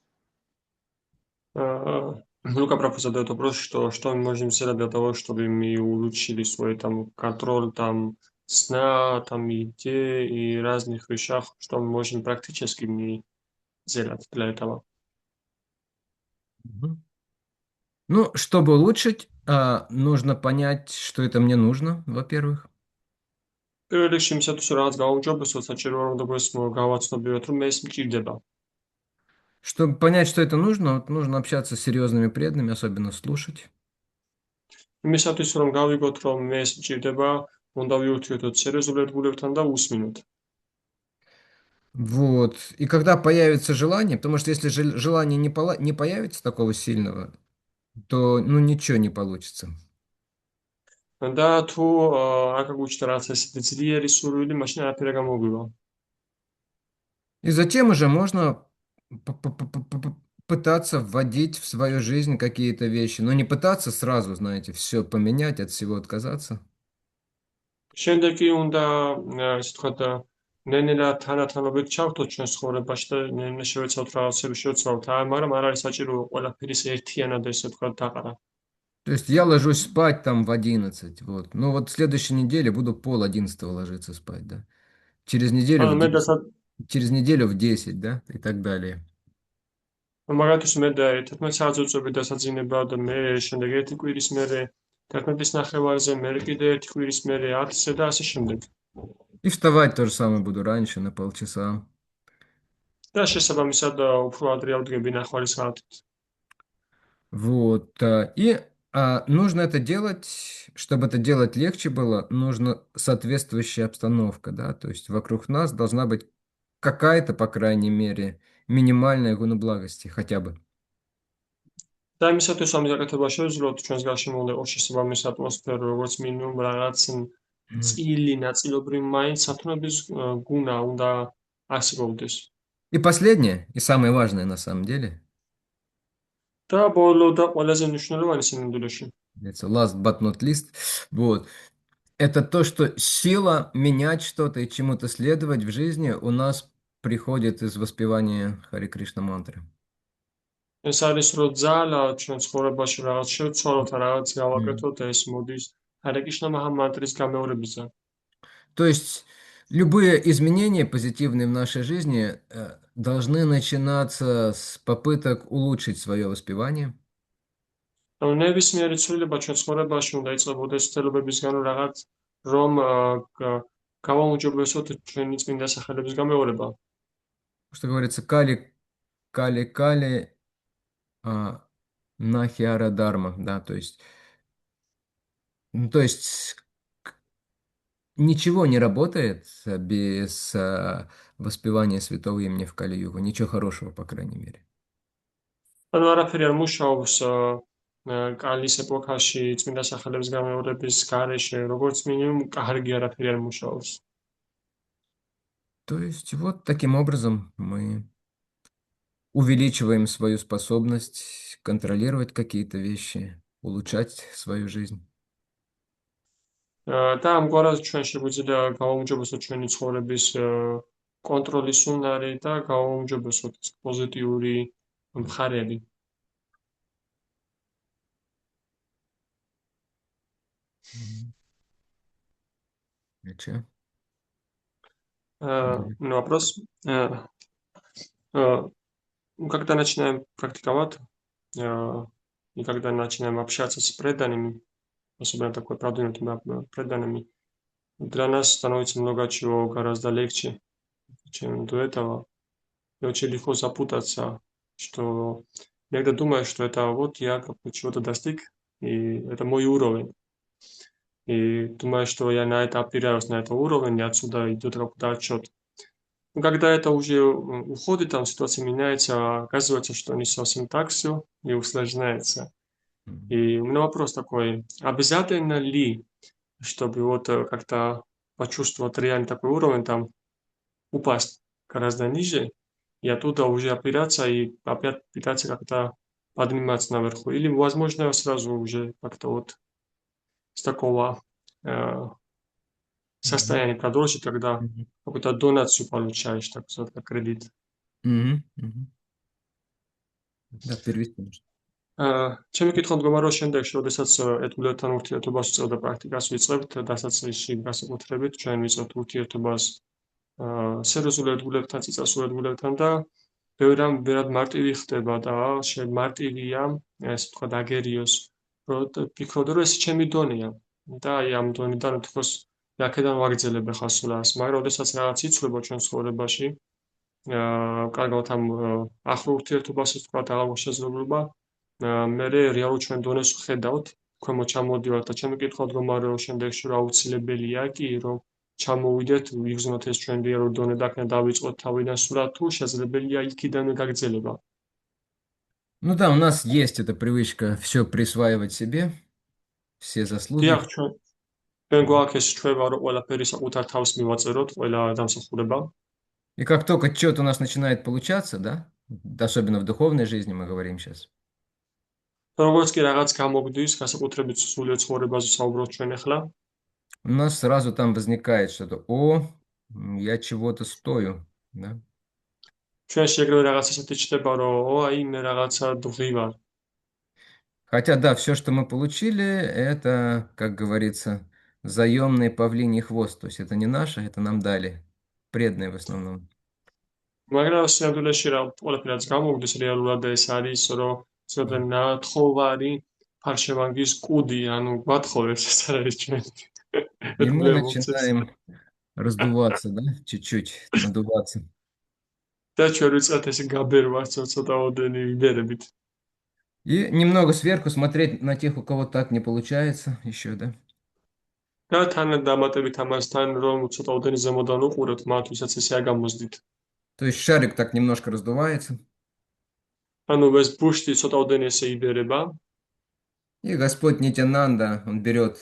A: Лука Прабху задает вопрос, что мы можем сделать для того, чтобы мы улучшили свой там контроль там сна, там идей и разных вещах, что мы можем практически не сделать для этого.
B: Ну, чтобы улучшить, нужно понять, что это мне нужно, во-первых.
A: პირველ რიგში იმისათვის რომ რაღაც გაუმჯობესოთ, საჭიროა რომ გავაცნობიეროთ, რომ მე ეს მჭირდება.
B: Чтобы понять, что это нужно, вот нужно общаться с серьезными преданными, особенно слушать.
A: იმისათვის რომ გავიგოთ, რომ მე ეს მჭირდება, უნდა ვიურთიერთოთ სერიოზულ ერთგულებთან და უსმინოთ.
B: Вот. И когда появится желание, потому что если желание не появится такого сильного, то ну ничего не получится.
A: და თუ არ გაგუჩნდა რაღაც ესეთი ძლიერი სურვილი, მაშინ არაფერი არ გამოგვივა.
B: И затем уже можно пытаться вводить в свою жизнь какие-то вещи, но не пытаться сразу, знаете, все поменять, от всего отказаться.
A: შემდეგ კი უნდა ესე ვთქვათ ნენელა თანათანობით ჩავთოთ ჩვენს ცხოვრებაში და ნენელა შევეცავთ რაღაცები შევცვალოთ, მაგრამ არ არის საჭირო ყველაფერის ერთიანად ესე ვთქვათ დაყარა.
B: То есть я ложусь спать там в 11, вот. Ну вот в следующей неделе буду 10:30 ложиться спать, да. Через неделю в 10, да, и так далее.
A: მაგათაც მე და 11 საათზე უწევი დასაძინება და მე შემდეგ ერთი კვირის მერე 11-ის ნახევარზე, მე კიდე ერთი კვირის მერე 10-ზე და ასე შემდეგ.
B: И вставать то же самое буду раньше на полчаса.
A: და შესაბამისად უფრო ადრე ავდგები ნახევარი საათით.
B: Вот. И Нужно это делать, чтобы это делать легче было, нужна соответствующая обстановка, да, то есть вокруг нас должна быть какая-то, по крайней мере, минимальная гуна благости, хотя бы.
A: და იმისათვის რომ მიზაკეთება შევძლოთ ჩვენს გარშემო უნდა იყოს შესაბამის ატმოსფერო, როგორც მინიმუმ რაღაც წილი ნაწილობრივ მაინც სათნოების გუნა უნდა არსებობდეს.
B: И последнее, и самое важное на самом деле,
A: და ბოლო და ყველაზე მნიშვნელოვანი სინამდვილეში,
B: это last but not least, вот, это то, что сила менять что-то и чему-то следовать в жизни у нас приходит из воспевания Хари Кришна мантры.
A: ეს არის რომ ძალა ჩვენ ცხოვრებაში რაღაც შევცვალოთ, რაღაც გავაკეთოთ, ეს მოდის ჰარე კრიშნა მაჰამანტრის გამეორებისგან.
B: То есть любые изменения позитивные в нашей жизни должны начинаться с попыток улучшить свое воспевание.
A: რომ ნებისმიერი ცვლილება ჩვენ ცხოვრებაში უნდა იწყებოდეს ცდილობებისგან, რომ რაღაც რომ გავაუმჯობესოთ ჩვენი წმინდა სახელების გამეორება.
B: Что говорится, кали, нахиара дарма, да, то есть ничего не работает без воспевания святого имени в Кали-югу, ничего хорошего, по крайней мере.
A: ანუ არაფერი არ მუშაობს კალის ეპოქაში წმინდა სახელების გამეორების გარეშე, როგორც მინიმუმ კარგი არაფერი არ მუშაობს.
B: То есть вот таким образом мы увеличиваем свою способность контролировать какие-то вещи, улучшать свою жизнь.
A: და ამგვარად ჩვენ შეგვიძლია გავაუმჯობესოთ ჩვენი ცხოვრების კონტროლის უნარი და გავაუმჯობესოთ პოზიტიური მხარეები.
B: Зачем?
A: Ну, вопрос. Когда начинаем практиковать, и когда начинаем общаться с преданными, особенно такой продвинутыми преданными, для нас становится много чего гораздо легче, чем до этого. И очень легко запутаться, что иногда думаешь, что это вот я чего-то достиг, и это мой уровень. И думаешь, что я на это опираюсь, на это уровень, и отсюда идет какой-то отчет. Но когда это уже уходит, там ситуация меняется, оказывается, что не совсем так все, и усложняется. И у меня вопрос такой, обязательно ли, чтобы вот как-то почувствовать реально такой уровень, там упасть гораздо ниже, и оттуда уже опираться и опять пытаться как-то подниматься наверху? Или, возможно, сразу уже как-то вот с такого состояния продолжить, когда какую-то донацию получаешь, так сказать, как кредит.
B: Да, перевести нужно.
A: ჩემი კითხვა მდგომარეობა შემდეგში, როდესაც ეთმულებთან ურთიერთობას ვწევ და პრაქტიკას ვიწყებთ, დასაწყისში განსაკუთრებით ჩვენ ვიწყებთ ურთიერთობას სერიოზულ ერთგულებთან, წიწასულ ერთგულებთან და ბევრი რამ ვერად მარტივი ხდება და მარტივია, ესე ვთქვა, დაგერიოს, რომ ფიქრობდე, რომ ეს ჩემი დონეა და აი ამ დონიდან თქოს აქედან ვაგრძელებ ახლა სულას, მაგრამ როდესაც რაღაც იცვლება ჩვენ ცხოვრებაში, კარგად ამ ახლო ურთიერთობას ვთქვა და აღარ შესაძლებლობა მე რეალურ ჩვენ დონეს ვხედავთ, ქვემოთ ჩამოდივართ და ჩემი კითხვა მდგომარეობის შემდეგში რა აუცილებელია კი, რომ ჩამოვიდეთ, ვიგრძნოთ ეს ჩვენ რეალურ დონე და აქედან დავიწყოთ თავიდან სურათ, თუ შესაძლებელია იქიდანვე გაგრძელება.
B: Ну да, у нас есть эта привычка все присваивать себе, все заслуги.
A: დიახ, ჩვენ გვაქვს ეს ჩვევა, რომ ყველაფერი საკუთარ თავს მივაწეროთ, ყველა დამსახურება.
B: И как только что-то у нас начинает получаться, да, особенно в духовной жизни мы говорим сейчас,
A: როგორც კი რაღაც გამოგდის, განსაკუთრებით სულიერ ცხოვრებაზე საუბრობთ ჩვენ ახლა,
B: у нас сразу там возникает что-то, я чего-то стою, да.
A: ჩვენში ეგრევე რაღაც ისეთი ჩდება, რომ აი მე რაღაცა დღი ვარ.
B: Хотя, да, все, что мы получили, это, как говорится, заемный павлиний хвост, то есть это не наше, это нам дали, преданные в основном.
A: მაგრამ სინამდვილეში რა ყველაფერაც გამოგდის რეალურად ეს არის, რომ ცოტა ნათხოვარი ფარშევანგის კუდი, ანუ გვათხოვებს ეს არის ჩვენი.
B: И мы начинаем раздуваться, да, чуть-чуть, надуваться.
A: და ჩვენ ვიწყებთ ესე გაბერვას ცოტა ოდენი ვიბერებით.
B: И немного сверху смотреть на тех, у кого так не получается еще, да?
A: და თან დამატებით ამასთან, რომ ცოტაოდენი ზემოდან უყურებთ მათ, ვისაც ესე არ გამოსდით.
B: То есть шарик так немножко раздувается,
A: ანუ ეს ბუშტი ცოტაოდენი ესე იბერება
B: и Господь Нитянанда, он берет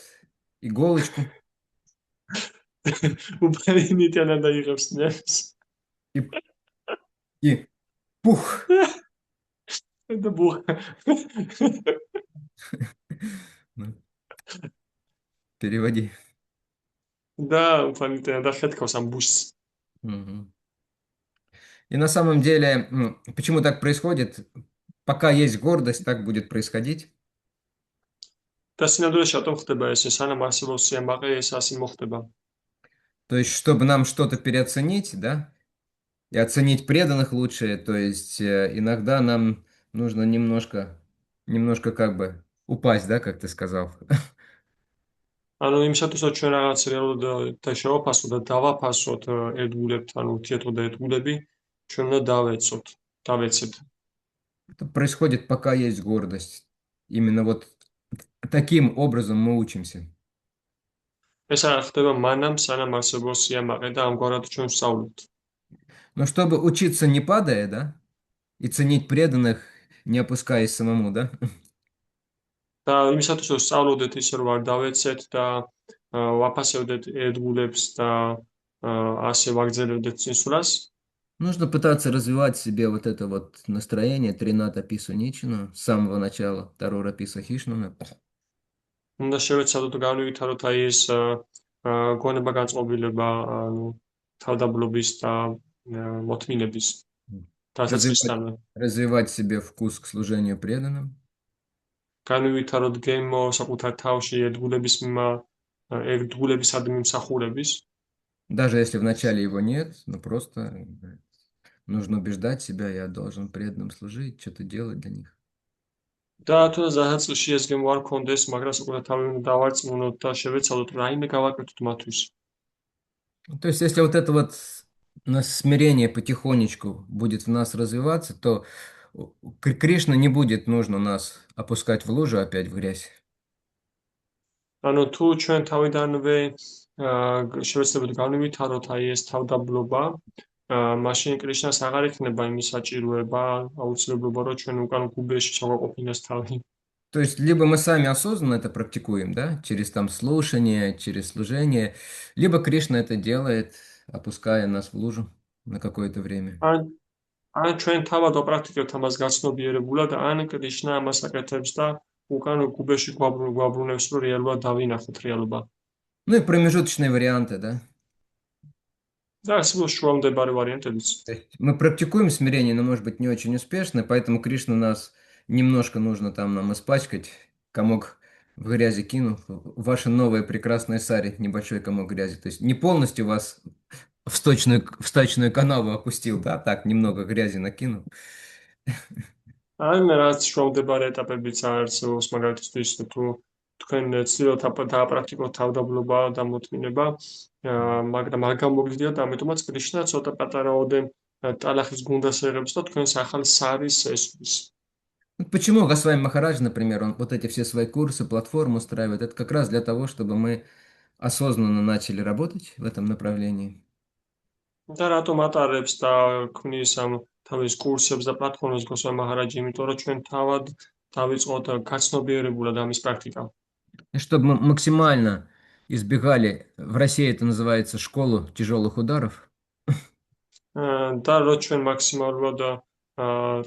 B: иголочку
A: უფალი ნიტიანა დაიღებს ნებს
B: и, и пух!
A: და
B: Ну, переводи.
A: და უფალი ნიტიანა დახეთქავს ამ ბუშტს.
B: Мгм. И на самом деле, почему так происходит? Пока есть гордость, так будет происходить.
A: და სინამდვილეში რატომ ხდება ესე? სანამ არსებობს სიამაყე, ეს ასე მოხდება.
B: То есть, чтобы нам что-то переоценить, да, и оценить преданных лучше, то есть иногда нам нужно немножко как бы упасть, да, как ты сказал.
A: ანუ იმისათვის, რომ ჩვენ რაღაც რეალურად და შევაფასოთ და დავაფასოთ ერთგულებთ, ანუ ურთიერთობა და ერთგულები, ჩვენ უნდა დავეცეთ.
B: Это происходит, пока есть гордость. Именно вот таким образом мы учимся.
A: ეს არ ხდება მანამ, სანამ არსებობს სიამაყე და ამგვარად ჩვენ ვსწავლობთ.
B: Но чтобы учиться не падая, да, и ценить преданных, не опускаясь самому, да,
A: და იმისათვის, რომ ვსწავლოდეთ ისე, რომ არ დავეცეთ და ვაფასებდეთ ერთგულებს და ასე ვაგრძელებდეთ წინსვლას,
B: нужно пытаться развивать в себе вот это вот настроение Трината Пису Ничина с самого начала, Тарура Писа Хишнуна.
A: უნდა შევეცადოთ განვითაროთ აი ეს გონება განწყობილება, ანუ თავდაბლობის და მოთმინების დასაწყისთანავე.
B: Развивать в себе вкус к служению преданным.
A: განვითაროთ გემო საკუთარ თავში ერთგულებისადმი მსახურების.
B: Даже если вначале его нет, но просто нужно убеждать себя, я должен преданным служить, что-то делать для них.
A: და თუნდაც დასაწყისში ეს გემო არ გქონდეს, მაგრამ საკუთარ თავი უნდა დავარწმუნოთ და შევეცადოთ რაიმე გავაკეთოთ მათთვის.
B: То есть, если вот это вот смирение потихонечку будет в нас развиваться, то Кришна не будет нужно нас опускать в лужу опять в грязь.
A: ანუ თუ ჩვენ თავიდანვე შევეცდებოდ განვითაროთ აი ეს თავდაბლობა, მაშინ კრიშნას აღარ იქნება იმის საჭიროება, აუცილებლობა, რომ ჩვენ უკან გუბეში ჩავაყოფინოს თავი.
B: То есть, либо мы сами осознанно это практикуем, да, через там слушание, через служение, либо Кришна это делает, опуская нас в лужу на какое-то время.
A: ან ჩვენ თავად ვაპრაქტიკებთ ამას გაცნობიერებულად, ან კრიშნა ამას აკეთებს და უკან გუბეში გვაბრუნებს, რომ რეალურად დავინახოთ რეალობა.
B: Ну и промежуточные варианты, да.
A: და არსებობს შუამდებარე ვარიანტებიც.
B: То есть мы практикуем смирение, но, может быть, не очень успешно, поэтому Кришна нас немножко нужно там нам испачкать, комок в грязи кинув, ваше новое прекрасное сари, небольшой комок грязи. То есть не полностью вас в сточную канаву опустил, да, так, немного грязи накинул.
A: ან რაც შუამდებარე ეტაპებიც არსებობს, მაგალითისთვის თუ თქვენ ცდილობთ დააპრაქტიკოთ თავდაბლობა და მოთმინება, მაგრამ არ გამოგვიდგება, ამიტომაც კრიშნა ცოტა პატარაოდე ტალახის გუნდას იღებს და თქვენს ახალ სარის ესვრის.
B: Вот почему Госвами Махарадж, например, он вот эти все свои курсы, платформы устраивает, это как раз для того, чтобы мы осознанно начали работать в этом направлении.
A: და რატომ ატარებს და ქმნის ამ თავის კურსებს და პლატფორმებს გოსვამი მაჰარაჯი, იმიტომ რომ ჩვენ თავად დავიწყოთ გაცნობიერებულად ამის პრაქტიკა.
B: И чтобы мы максимально избегали, в России это называется школу тяжелых ударов.
A: და რომ ჩვენ მაქსიმალურად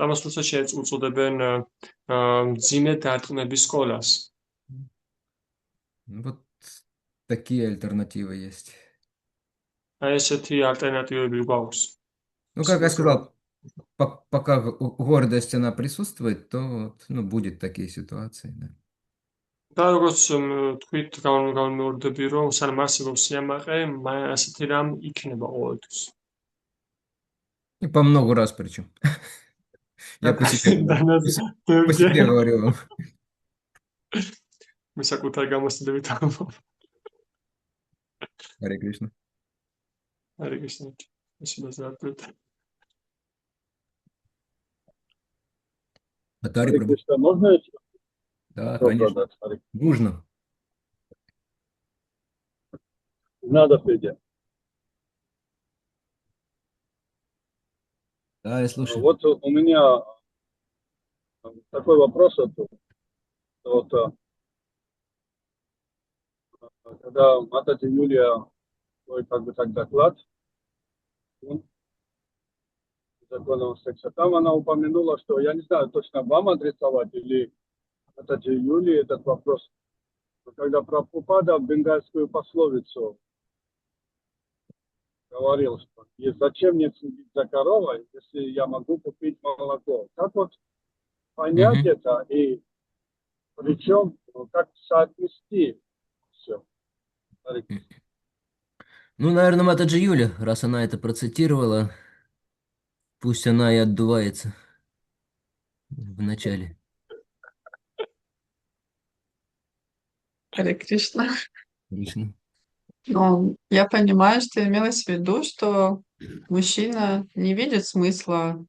A: ამას რუსეთში უწოდებენ მძიმე დარტყმების სკოლას.
B: Вот такие альтернативы есть.
A: აი ესეთი ალტერნატივები გვაქვს.
B: Ну, как я сказал, пока гордость она присутствует, то вот, ну, будет такие ситуации, да.
A: და როგორც თქვით, განმეორდები, რომ სანამ არსებობს სიამაყე, ასეთი რამ იქნება ყოველთვის.
B: И по много раз причем. Я по себе говорю вам.
A: მე საკუთარი გამოცდილებით ამბობ.
B: Харе Кришна.
A: Харе Кришна. Спасибо за ответ.
B: Таре
E: Харе
B: Прабhu.
E: Кришна, можно еще
B: Да,
E: что
B: конечно.
E: продать? Харе Кришна?
B: Нужно.
E: Надо, Федя.
B: Да, я слушаю.
E: Вот у меня такой вопрос. Вот, когда Матаджи Юлия свой как бы так доклад законного секса, там она упомянула, что, я не знаю, точно вам адресовать или Матаджи Юлии этот вопрос, но когда Прабхупада бенгальскую пословицу говорил, что «И зачем мне следить за коровой, если я могу купить молоко». Как вот понять
B: Мгм.
E: это и причем как соотнести все?
B: Ну, наверное, Матаджи Юля, раз она это процитировала, пусть она и отдувается в начале.
D: Харе Кришна.
B: Кришна.
D: Ну, я понимаю, что имелось в виду, что мужчина не видит смысла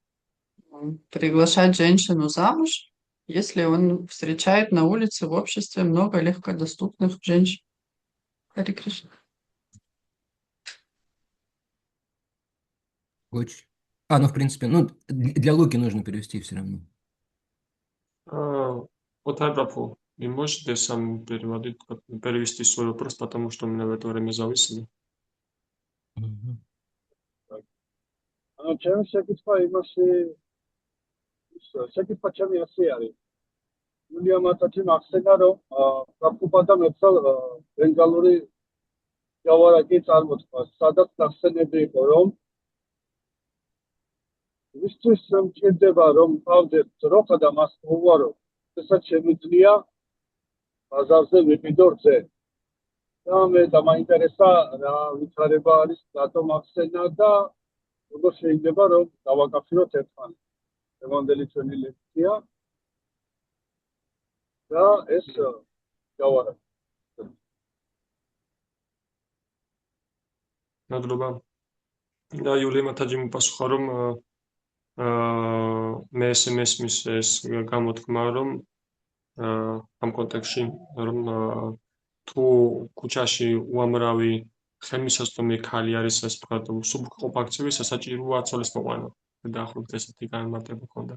D: приглашать женщину замуж, если он встречает на улице в обществе много легкодоступных женщин. Харе Кришна.
B: Очень. Ну, в принципе, ну, для Луки нужно перевести все равно.
A: Вот Прабху, вы можете сам перевести свой вопрос, потому что у меня в это время зависели.
B: Мгм.
E: ჩემ შეკითხვა იმაში შეკითხვა ჩემი ასე არის. იულია მათაჩი მახსენა რომ პრაბჰუპადამ ერთხელ ბენგალური ჯავარაკი წარმოთქვა, სადაც ნახსენები იყო რომ ვისთვის მჭირდება რომ თავდეთ როხა და მას უვარო, ესეც შემიძლია ბაზარზე ვიყიდო რძე. და მე დამაინტერესა რა ვითარება არის რატომ ახსენა და როგორ შეიძლება რომ დავაკავშიროთ ერთმანეთს. დღევანდელი ჩვენი ლექცია და ეს ჯავარაკი.
A: ნადლობა. და იულია მათაჯიმ პასუხა რომ მე ესე მესმის ეს გამოთქმა რომ ამ კონტექსტში რომ თუ ქუჩაში უამრავი ხელმისაწვდომი ქალი არის ასე ვთქვათ სუბყოფ აქცევი სასაჭიროა ცოლის მოყვანა დაახლოებით ესეთი განმარტება ჰქონდა.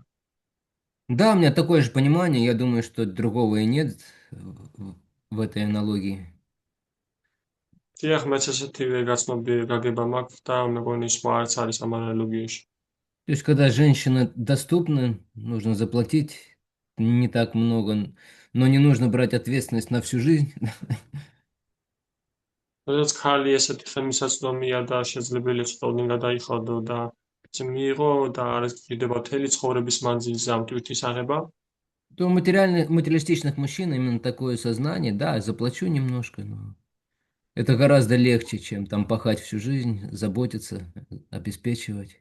B: Да, у меня такое же понимание. Я думаю, что другого и нет в этой аналогии.
A: დიახ, მეც ესეთივე გაცნობი გაგება მაქვს და მეგონი სხვა არც არის ამ ანალოგიაში.
B: То есть, когда женщина доступна, нужно заплатить не так много, но не нужно брать ответственность на всю жизнь.
A: როდესაც ქალი ესეთი ხელმისაწვდომია და შესაძლებელი ცოტა გადაიხადო და ეს მიიღო და არის ჭირდება მთელი ცხოვრების მანძილზე ამ ტვირთის აღება,
B: То у материалистичных мужчин именно такое сознание, да, заплачу немножко, но это гораздо легче, чем там пахать всю жизнь, заботиться, обеспечивать.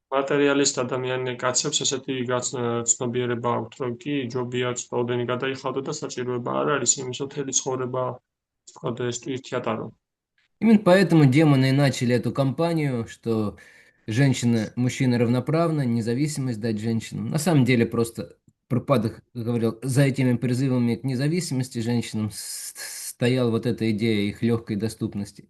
A: მატერიალისტ ადამიანი კაცებს ესეთი ცნობიერება აქვთ, რომ კი ჯობია ცოტა გადაიხადო და საჭიროება არ არის იმის მთელი ცხოვრება ვთქვათ ეს ტვირთი ატარო.
B: Именно поэтому демоны и начали эту кампанию, что мужчина равноправны, независимость дать женщинам. На самом деле просто Прабхупада говорил, за этими призывами к независимости женщинам стояла вот эта идея их легкой доступности.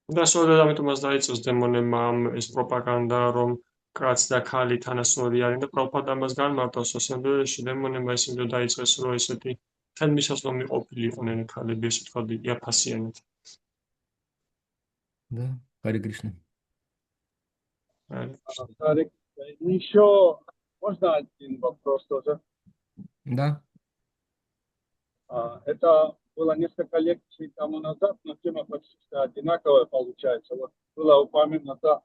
A: და სწორედ ამიტომაც დაიწყეს დემონებმა ეს პროპაგანდა, რომ კაცი და ქალი თანასწორი არიან და პრაბჰუპადა ამას განმარტავს, ასამდეში დემონებმა ისინი დაიწყეს, რომ ესეთი ხელმისაწვდომი ყოფილიყვნენ ქალები, ესე ვთქვათ, იაფასიანად.
B: Да, Харе Кришна.
E: Еще можно один вопрос тоже?
B: Да.
E: Это было несколько лекций тому назад, но тема почти одинаковая получается. Вот было упомянуто,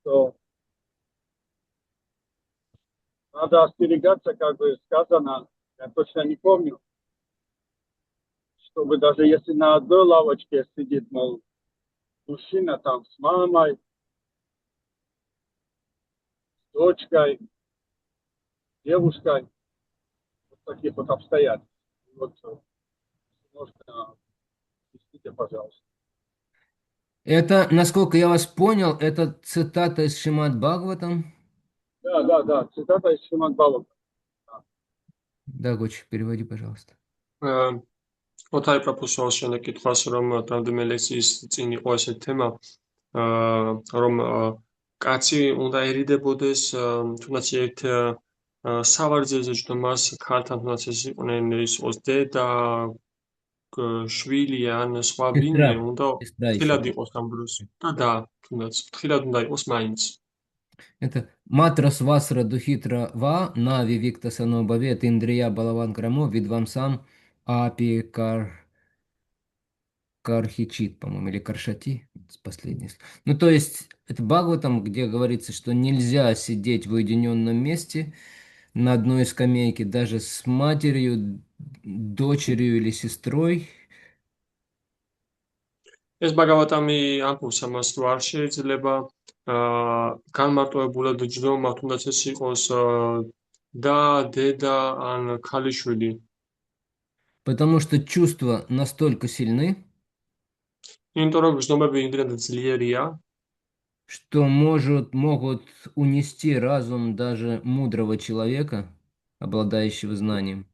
E: что надо остерегаться, как бы сказано, я точно не помню, чтобы даже если на одной лавочке сидит, мол, мужчина там с мамой, с дочкой, девушкой, вот таких вот обстоятельств. Вот, можно, объясните, пожалуйста.
B: Это, насколько я вас понял, это цитата из Шримад Бхагаватам.
E: Да, цитата из Шримад Бхагавата.
B: Да, Гоч, переводи, пожалуйста.
A: ოთარი პროფესორის შემდეგ კითხვას, რომ რამდენიმე ლექციის წინ იყო ესეთი თემა, რომ კაცი უნდა ერიდებოდეს თუნდაც ერთ სავარძელზე ჯდომას ქალთან, თუნდაც ეს იყვნენ ის იყოს დედა, შვილი ან სხვა ვინმე,
B: Сестра.
A: უნდა
B: Сестра еще.
A: ფრთხილად იყოს ამ დროს. და, თუნდაც ფრთხილად უნდა იყოს მაინც.
B: Это матрас васра духитра ва на вивикта санобавет индрия балаван крамо видвамсам апи кархичит, по-моему, или каршати, последний. Ну, то есть, это Бхагаватам, где говорится, что нельзя сидеть в уединенном месте на одной скамейке даже с матерью, дочерью или сестрой.
A: ეს ბაგავატამი ამბობს ამას, რომ არ შეიძლება განმარტოებულად ჯდომა, თუნდაც ეს იყოს და, დედა ან ქალიშვილი.
B: Потому что чувства настолько сильны,
A: იმიტომ რომ ჯდომები იმდენად ძლიერია,
B: что могут унести разум даже мудрого человека, обладающего знанием.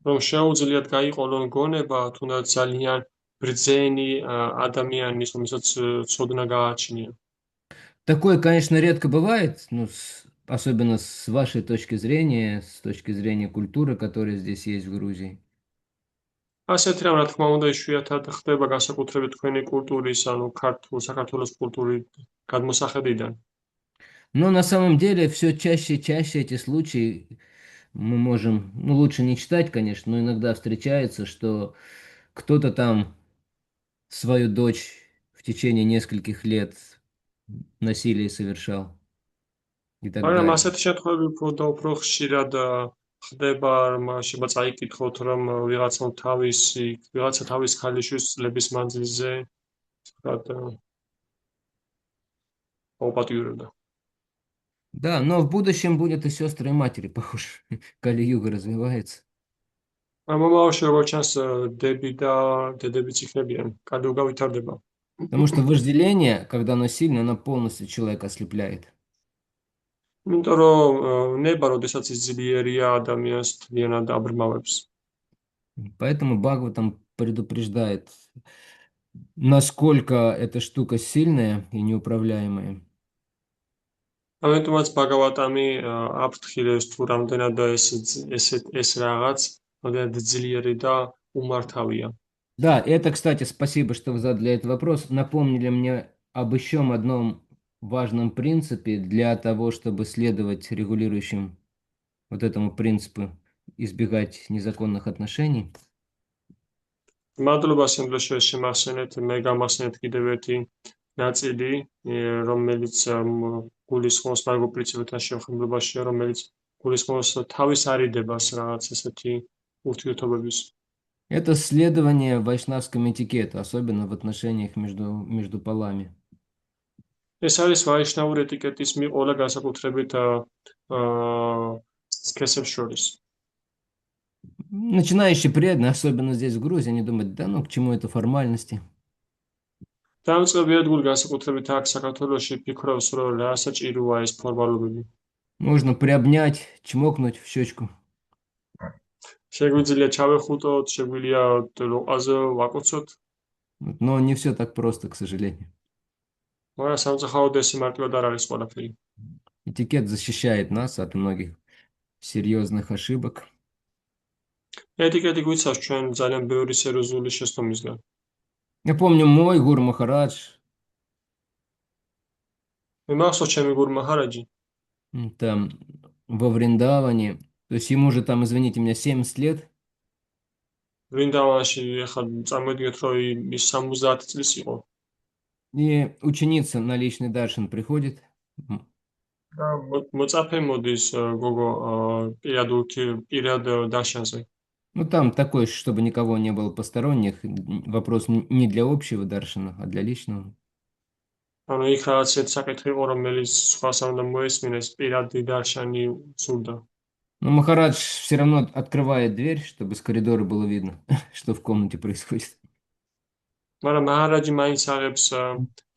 A: რომ შეუძლიათ გაიყოლონ гоნება, თუნდაც ძალიან ბრძენი ადამიანის, რომელსაც ცოდნა გააჩნია.
B: Такое, конечно, редко бывает, ну, особенно с вашей точки зрения, с точки зрения культуры, которая здесь есть в Грузии.
A: ასეთი რამ, რა თქმა უნდა, იშვიათად ხდება განსაკუთრებით თქვენი კულტურის, ანუ საქართველოს კულტურის გადმოსახედიდან.
B: Но на самом деле все чаще и чаще эти случаи мы можем, ну, лучше не читать, конечно, но иногда встречается, что кто-то там свою дочь в течение нескольких лет насилие совершал и так
A: მაგრამ
B: далее.
A: ასეთი შემთხვევები უფრო ხშირად ხდება, შეიძლება წაიკითხოთ, რომ ვიღაცა თავის ქალიშვილს წლების მანძილზე აუპატიურებდა.
B: Да, но в будущем будет и сестры и матери, похоже. Кали-юга развивается.
A: მომავალში როგორც ჩანს, დები და დედებიც იქნებიან, კალიუგა ვითარდება.
B: Потому что вожделение, когда оно сильно, оно полностью человека ослепляет.
A: იმიტომ რომ ნება, როდესაც ის ძლიერია, ადამიანს მთლიანად აბრმავებს.
B: Поэтому Бхагаватам предупреждает, насколько эта штука сильная и неуправляемая.
A: ამიტომაც ბაგავატამი აფრთხილებს თუ რამდენად ეს რაღაც, რამდენად ძლიერი და უმართავია.
B: Да, это, кстати, спасибо, что вы задали этот вопрос. Напомнили мне об еще одном важном принципе для того, чтобы следовать регулирующим вот этому принципу, избегать незаконных отношений.
A: მადლობა სიმძლეშე შემახსენეთ, მე გამახსენეთ კიდევ ერთი ნაწილი, რომელიც გულისხმობს მაგ პრინციპთან შემხმლობაშია, რომელიც გულისხმობს თავის არიდებას რაღაც ესეთი ურთიერთობების.
B: Это следование вайшнавскому этикету, особенно в отношениях между полами.
A: ეს არის ვაიშნავური ეტიკეტის მიყოლა განსაკუთრებით სქესებს შორის.
B: Начинающие преданные, особенно здесь в Грузии, они думают, да ну к чему это формальности.
A: დამწყები ადგილი განსაკუთრებით აქ საქართველოში ფიქრობს, რომ რა საჭიროა ეს ფორმალობები.
B: Можно приобнять, чмокнуть в щечку.
A: შეგვიძლია ჩავეხუტოთ, შეგვიძლია როყაზე ვაკოცოთ,
B: Но не все так просто, к сожалению.
A: მაგრამ სამწუხაროდ ეს მარტივად არ არის ყველაფერი.
B: Этикет защищает нас от многих серьезных ошибок.
A: ეტიკეტი გვიცავს ჩვენ ძალიან ბევრი სერიოზული შეცდომისგან.
B: Я помню, мой Гуру Махарадж,
A: მე მახსოვს ჩემი გურუ მაჰარაჯი,
B: там во Вриндаване, то есть ему же там, извините меня, 70 лет,
A: ვრინდავანში ეხლა წარმოვიდგინეთ, რომ ის 70 წლის იყო.
B: и ученица на личный даршан приходит,
A: და მოწაფე მოდის გოგო პირად დაშანზე.
B: ну там такой, чтобы никого не было посторонних, вопрос не для общего даршана, а для личного.
A: ანუ იქ რაღაც ერთ საკითხი იყო, რომელიც სხვას არ უნდა მოესმინეს, პირადი დარშანი სურდა.
B: Но Махарадж все равно открывает дверь, чтобы с коридора было видно, что в комнате происходит.
A: მაგრამ მაჰარაჯი მაინც აღებს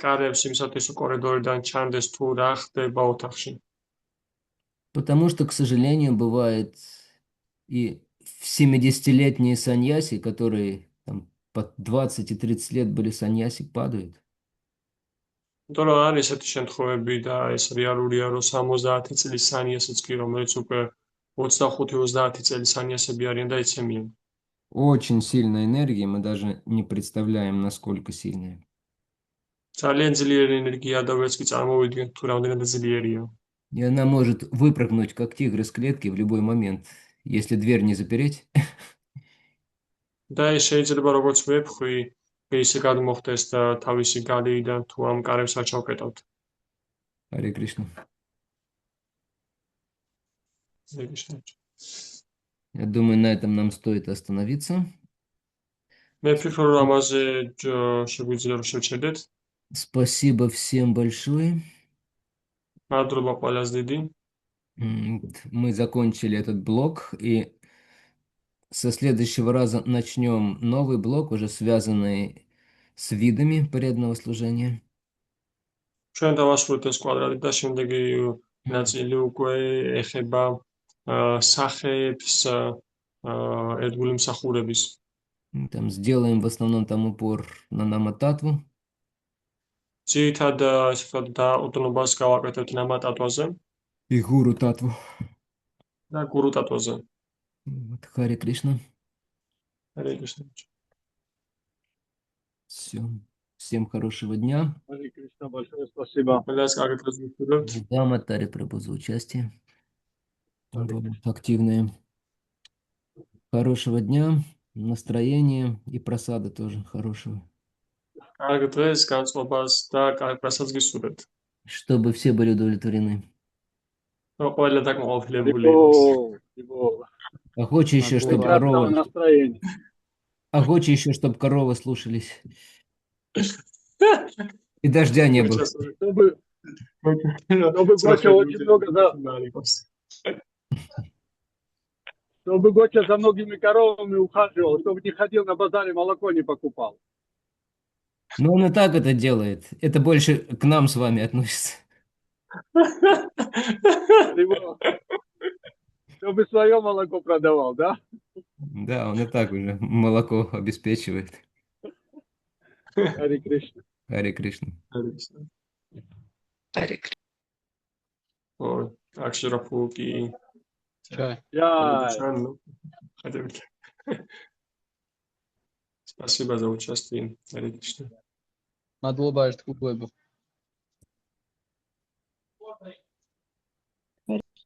A: კარებს იმისათვის, რომ კორიდორიდან ჩანდეს თუ რა ხდება ოთახში.
B: Потому что, к сожалению, бывает и 70-летние саньяси, которые там, по 20 и 30 лет были саньяси, падают.
A: იმიტომ რომ არის ესეთი შემთხვევები და ეს რეალურია, რომ 70 წლის სანიასიც კი, რომელიც უკვე 25-30 წელი სანიასები არიან და იცემიან.
B: Очень сильная энергия, мы даже не представляем, насколько сильная.
A: ძალიან ძლიერი ენერგია და ვერც კი წარმოვიდგენთ თუ რამდენად ძლიერია.
B: И она может выпрыгнуть, как тигр из клетки в любой момент, если дверь не запереть.
A: და ეს შეიძლება როგორც ვეფხვი, ისე გადმოხდეს და თავისი გარეიდან თუ ამ კარებს არ ჩავკეტავთ.
B: Харе Кришна. Я думаю, на этом нам стоит остановиться.
A: მე ვფიქრობ, რომ ამაზე შეგვიძლია რომ შევჩერდეთ.
B: Спасибо всем большое.
A: მადლობა ყველაზე დიდი.
B: Мы закончили этот блок, и со следующего раза начнем новый блок, уже связанный с видами преданного служения.
A: ჩვენ დავასრულეთ ეს კვადრატი და შემდეგი ნაწილი უკვე ეხება სახეებს ერთგული მსახურების.
B: Там сделаем в основном там упор на намататву.
A: ძირითადად ასე ვთქვათ დაუდნობას გავაკეთებთ ნამატატვაზე
B: И гуру татву.
A: და გურუ ტატვაზე.
B: Вот, Харе Кришна.
A: Харе Кришна.
B: Все. Всем хорошего дня.
E: Харе Кришна, большое спасибо.
A: ყველას კარგად გასვით.
B: Дама Таре Прабху за участие. Активные. Хорошего дня, настроения и просада тоже хорошего.
A: კარგ დღეს, განწყობას და კარგ პრასადს გისურვებთ.
B: Чтобы все были удовлетворены.
A: რომ ყველა დაკმაყოფილებული იყოს.
B: А хочешь еще, чтобы
E: Прекрасного
B: корова...
E: настроения.
B: А хочешь еще, чтобы коровы слушались. И дождя не было.
E: Чтобы Гоча очень много чтобы Гоча за многими коровами ухаживал, чтобы не ходил на базаре, молоко не покупал.
B: Но он и так это делает. Это больше к нам с вами относится.
E: Чтобы свое молоко продавал, да?
B: Да, он и так уже молоко обеспечивает.
E: Харе Кришна.
B: Харе Кришна.
D: Харе Кришна.
A: Ой, Акширафуки.
E: Я.
A: Спасибо за участие. Харе Кришна.
F: მადლობა ერთგულებო.